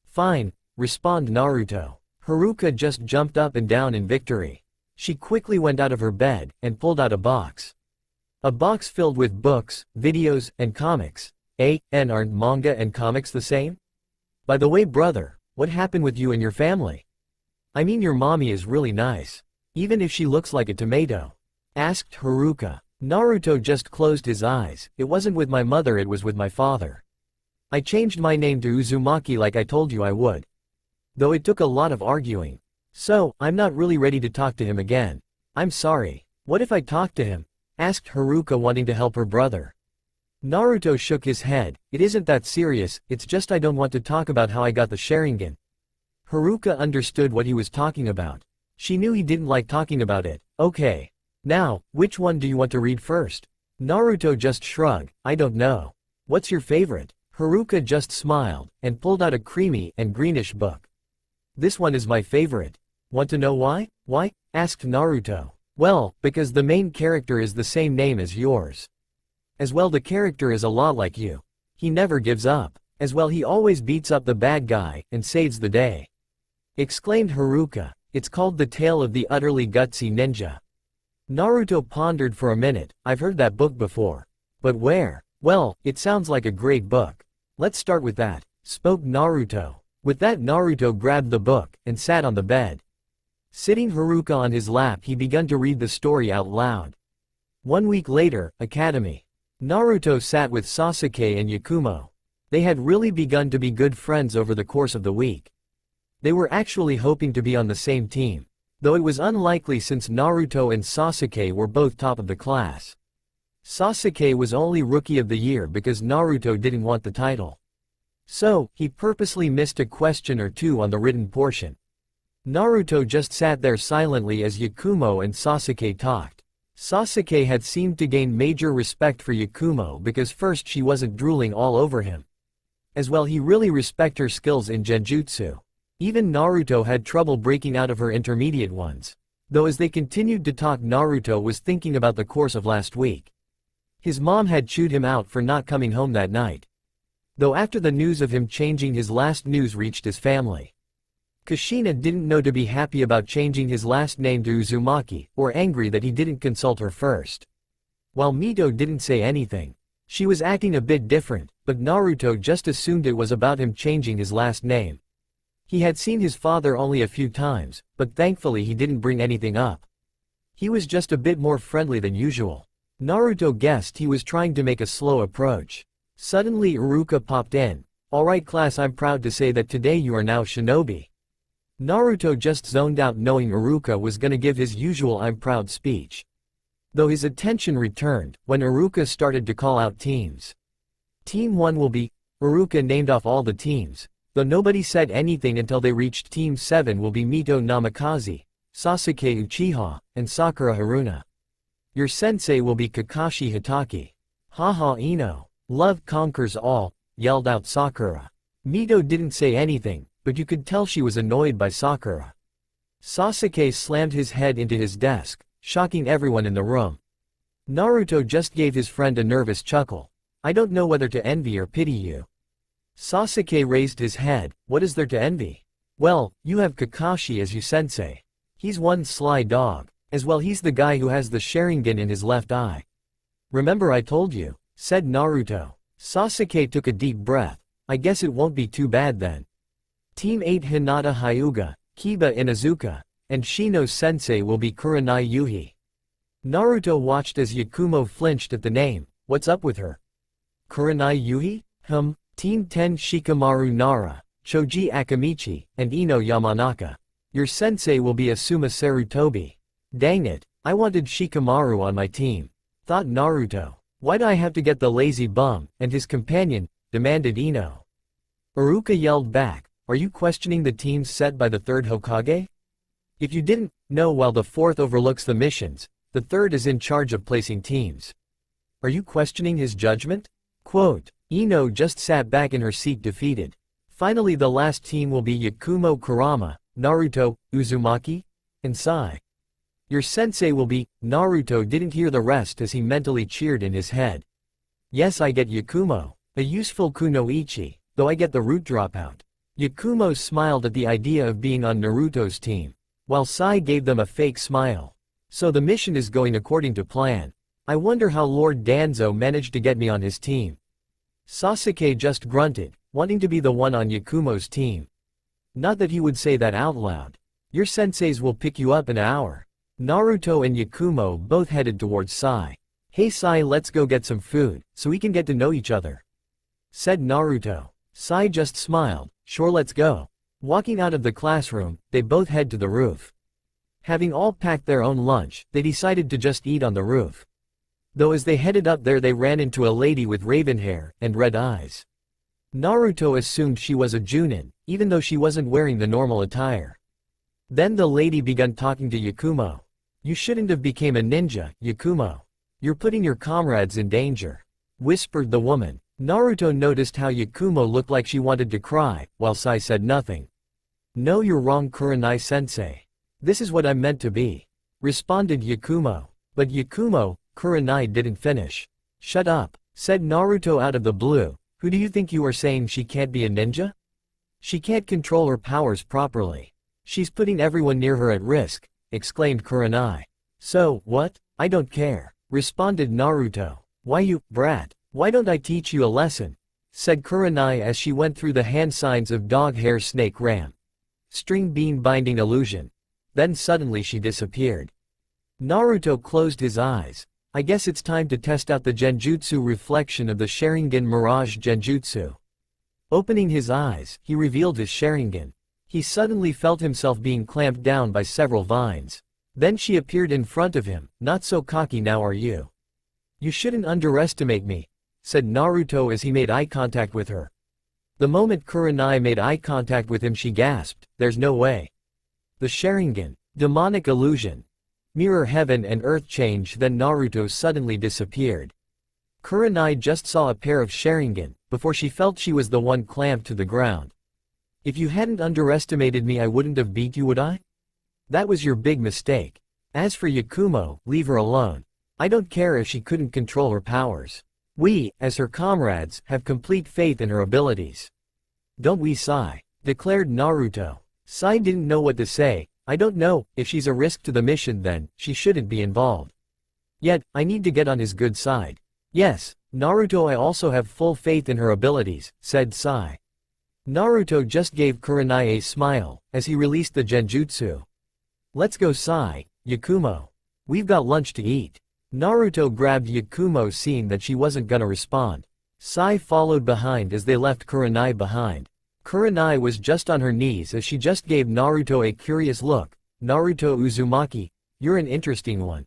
"Fine," responded Naruto. Haruka just jumped up and down in victory. She quickly went out of her bed, and pulled out a box. A box filled with books, videos, and comics. Aren't manga and comics the same? By the way, brother, what happened with you and your family? I mean, your mommy is really nice. Even if she looks like a tomato," asked Haruka. Naruto just closed his eyes. "It wasn't with my mother, it was with my father. I changed my name to Uzumaki like I told you I would. Though it took a lot of arguing. So, I'm not really ready to talk to him again. I'm sorry. What if I talk to him? Asked Haruka, wanting to help her brother. Naruto shook his head. It isn't that serious, it's just I don't want to talk about how I got the Sharingan. Haruka understood what he was talking about. She knew he didn't like talking about it. Okay. Now, which one do you want to read first? Naruto just shrugged. I don't know. What's your favorite? Haruka just smiled, and pulled out a creamy and greenish book. This one is my favorite. Want to know why? Why? Asked Naruto. Well, because the main character is the same name as yours. As well, the character is a lot like you. He never gives up. As well, he always beats up the bad guy, and saves the day. Exclaimed Haruka. It's called The Tale of the Utterly Gutsy Ninja. Naruto pondered for a minute. I've heard that book before. But where? Well, it sounds like a great book. Let's start with that, spoke Naruto. With that, Naruto grabbed the book, and sat on the bed. Sitting Haruka on his lap, he began to read the story out loud. 1 week later, Academy. Naruto sat with Sasuke and Yakumo. They had really begun to be good friends over the course of the week. They were actually hoping to be on the same team, though it was unlikely since Naruto and Sasuke were both top of the class. Sasuke was only Rookie of the Year because Naruto didn't want the title. So, he purposely missed a question or two on the written portion. Naruto just sat there silently as Yakumo and Sasuke talked. Sasuke had seemed to gain major respect for Yakumo because first she wasn't drooling all over him. As well, he really respected her skills in genjutsu. Even Naruto had trouble breaking out of her intermediate ones. Though as they continued to talk, Naruto was thinking about the course of last week. His mom had chewed him out for not coming home that night. Though after the news of him changing his last news reached his family, Kushina didn't know to be happy about changing his last name to Uzumaki, or angry that he didn't consult her first. While Mito didn't say anything. She was acting a bit different, but Naruto just assumed it was about him changing his last name. He had seen his father only a few times, but thankfully he didn't bring anything up. He was just a bit more friendly than usual. Naruto guessed he was trying to make a slow approach. Suddenly Iruka popped in. Alright class, I'm proud to say that today you are now shinobi. Naruto just zoned out knowing Iruka was gonna give his usual I'm proud speech. Though his attention returned when Iruka started to call out teams. Team 1 will be, Iruka named off all the teams, though nobody said anything until they reached Team 7 will be Mito Namikaze, Sasuke Uchiha, and Sakura Haruna. Your sensei will be Kakashi Hatake. Haha Ino. Love conquers all, yelled out Sakura. Mito didn't say anything, but you could tell she was annoyed by Sakura. Sasuke slammed his head into his desk, shocking everyone in the room. Naruto just gave his friend a nervous chuckle. I don't know whether to envy or pity you. Sasuke raised his head. What is there to envy? Well, you have Kakashi as your sensei. He's one sly dog. As well, he's the guy who has the Sharingan in his left eye. Remember I told you, said Naruto. Sasuke took a deep breath. I guess it won't be too bad then. Team 8 Hinata Hyuga, Kiba Inuzuka, and Shino's sensei will be Kurenai Yuhi. Naruto watched as Yakumo flinched at the name. What's up with her? Kurenai Yuhi? Team 10 Shikamaru Nara, Choji Akamichi, and Ino Yamanaka. Your sensei will be Asuma Sarutobi. Dang it, I wanted Shikamaru on my team. Thought Naruto. Why'd I have to get the lazy bum, and his companion, demanded Ino. Iruka yelled back. Are you questioning the teams set by the third Hokage? If you didn't know, while the fourth overlooks the missions, the third is in charge of placing teams. Are you questioning his judgment? Quote. Ino just sat back in her seat defeated. Finally, the last team will be Yakumo Kurama, Naruto, Uzumaki, and Sai. Your sensei will be. Naruto didn't hear the rest as he mentally cheered in his head. Yes, I get Yakumo, a useful kunoichi, though I get the root dropout. Yakumo smiled at the idea of being on Naruto's team, while Sai gave them a fake smile. So the mission is going according to plan. I wonder how Lord Danzo managed to get me on his team. Sasuke just grunted, wanting to be the one on Yakumo's team. Not that he would say that out loud. Your senseis will pick you up in an hour. Naruto and Yakumo both headed towards Sai. Hey Sai, let's go get some food, so we can get to know each other, said Naruto. Sai just smiled. Sure, let's go. Walking out of the classroom, they both head to the roof. Having all packed their own lunch, they decided to just eat on the roof. Though as they headed up there they ran into a lady with raven hair and red eyes. Naruto assumed she was a Junin, even though she wasn't wearing the normal attire. Then the lady began talking to Yakumo. "You shouldn't have became a ninja, Yakumo. You're putting your comrades in danger," whispered the woman. Naruto noticed how Yakumo looked like she wanted to cry, while Sai said nothing. "No, you're wrong, Kurenai-sensei. This is what I'm meant to be," responded Yakumo. But Yakumo, Kurenai didn't finish. "Shut up," said Naruto out of the blue. "Who do you think you are saying she can't be a ninja? She can't control her powers properly. She's putting everyone near her at risk," exclaimed Kurenai. "So, what? I don't care," responded Naruto. "Why you, brat? Why don't I teach you a lesson?" said Kurenai as she went through the hand signs of dog hair snake ram. String bean binding illusion. Then suddenly she disappeared. Naruto closed his eyes. I guess it's time to test out the genjutsu reflection of the Sharingan Mirage Genjutsu. Opening his eyes, he revealed his Sharingan. He suddenly felt himself being clamped down by several vines. Then she appeared in front of him. "Not so cocky now, are you? You shouldn't underestimate me," said Naruto as he made eye contact with her. The moment Kurenai made eye contact with him she gasped, "There's no way." The Sharingan. Demonic illusion. Mirror heaven and earth change. Then Naruto suddenly disappeared. Kurenai just saw a pair of Sharingan, before she felt she was the one clamped to the ground. "If you hadn't underestimated me I wouldn't have beat you, would I? That was your big mistake. As for Yakumo, leave her alone. I don't care if she couldn't control her powers. We, as her comrades, have complete faith in her abilities. Don't we, Sai?" declared Naruto. Sai didn't know what to say. "I don't know, if she's a risk to the mission then, she shouldn't be involved. Yet, I need to get on his good side." "Yes, Naruto, I also have full faith in her abilities," said Sai. Naruto just gave Kurenai a smile, as he released the genjutsu. "Let's go, Sai, Yakumo. We've got lunch to eat." Naruto grabbed Yakumo, seeing that she wasn't gonna respond. Sai followed behind as they left Kurenai behind. Kurenai was just on her knees as she just gave Naruto a curious look. "Naruto Uzumaki, you're an interesting one.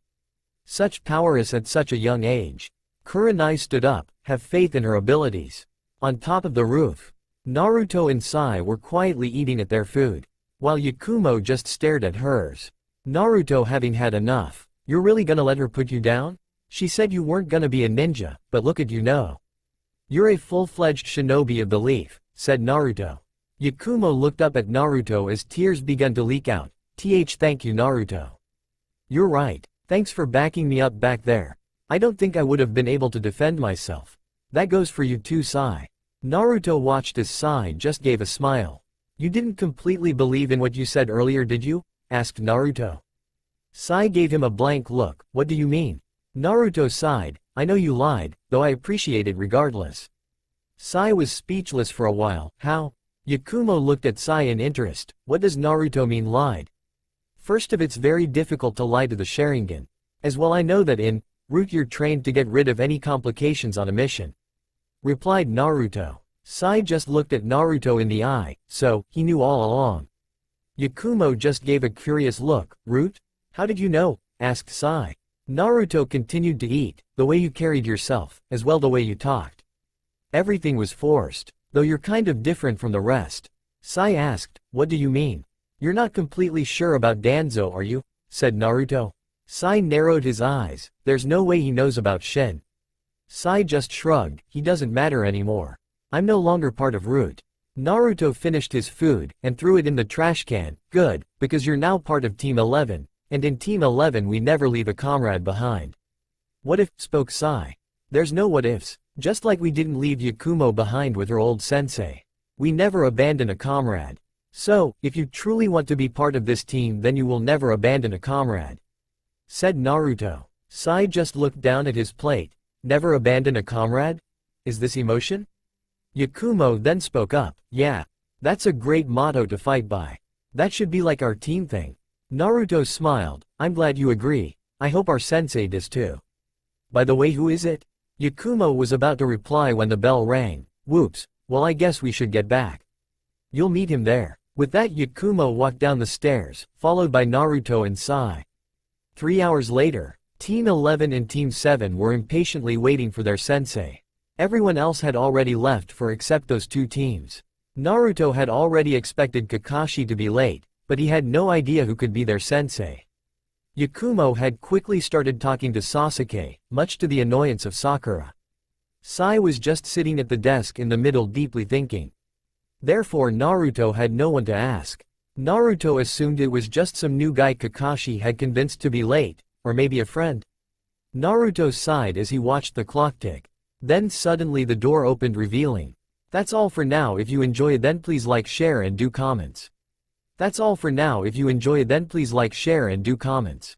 Such prowess at such a young age." Kurenai stood up. "Have faith in her abilities." On top of the roof, Naruto and Sai were quietly eating at their food, while Yakumo just stared at hers. Naruto having had enough. "You're really gonna let her put you down? She said you weren't gonna be a ninja, but look at you now. You're a full-fledged shinobi of the leaf," said Naruto. Yakumo looked up at Naruto as tears began to leak out. Thank you, Naruto. "You're right. Thanks for backing me up back there. I don't think I would have been able to defend myself." "That goes for you too, Sai." Naruto watched as Sai just gave a smile. "You didn't completely believe in what you said earlier, did you?" asked Naruto. Sai gave him a blank look. "What do you mean?" Naruto sighed. "I know you lied, though I appreciate it regardless." Sai was speechless for a while. "How?" Yakumo looked at Sai in interest. "What does Naruto mean lied?" "First of it's very difficult to lie to the Sharingan. As well I know that in Root you're trained to get rid of any complications on a mission," replied Naruto. Sai just looked at Naruto in the eye, so, he knew all along. Yakumo just gave a curious look. "Root? How did you know?" asked Sai. Naruto continued to eat. "The way you carried yourself, as well the way you talked. Everything was forced, though you're kind of different from the rest." Sai asked, "What do you mean? You're not completely sure about Danzo, are you?" said Naruto. Sai narrowed his eyes. "There's no way he knows about Shin." Sai just shrugged. "He doesn't matter anymore. I'm no longer part of Root." Naruto finished his food, and threw it in the trash can. "Good, because you're now part of Team 11, and in Team 11 we never leave a comrade behind." "What if?" spoke Sai. "There's no what ifs. Just like we didn't leave Yakumo behind with her old sensei. We never abandon a comrade. So, if you truly want to be part of this team then you will never abandon a comrade," said Naruto. Sai just looked down at his plate. "Never abandon a comrade? Is this emotion?" Yakumo then spoke up. "Yeah. That's a great motto to fight by. That should be like our team thing." Naruto smiled. "I'm glad you agree. I hope our sensei does too. By the way, who is it?" Yakumo was about to reply when the bell rang. "Whoops, well I guess we should get back. You'll meet him there." With that, Yakumo walked down the stairs, followed by Naruto and Sai. 3 hours later, Team 11 and Team 7 were impatiently waiting for their sensei. Everyone else had already left except those two teams. Naruto had already expected Kakashi to be late, but he had no idea who could be their sensei. Yakumo had quickly started talking to Sasuke, much to the annoyance of Sakura. Sai was just sitting at the desk in the middle deeply thinking. Therefore Naruto had no one to ask. Naruto assumed it was just some new guy Kakashi had convinced to be late, or maybe a friend. Naruto sighed as he watched the clock tick. Then suddenly the door opened revealing. That's all for now. If you enjoy then please like, share and do comments. That's all for now. If you enjoy then please like, share and do comments.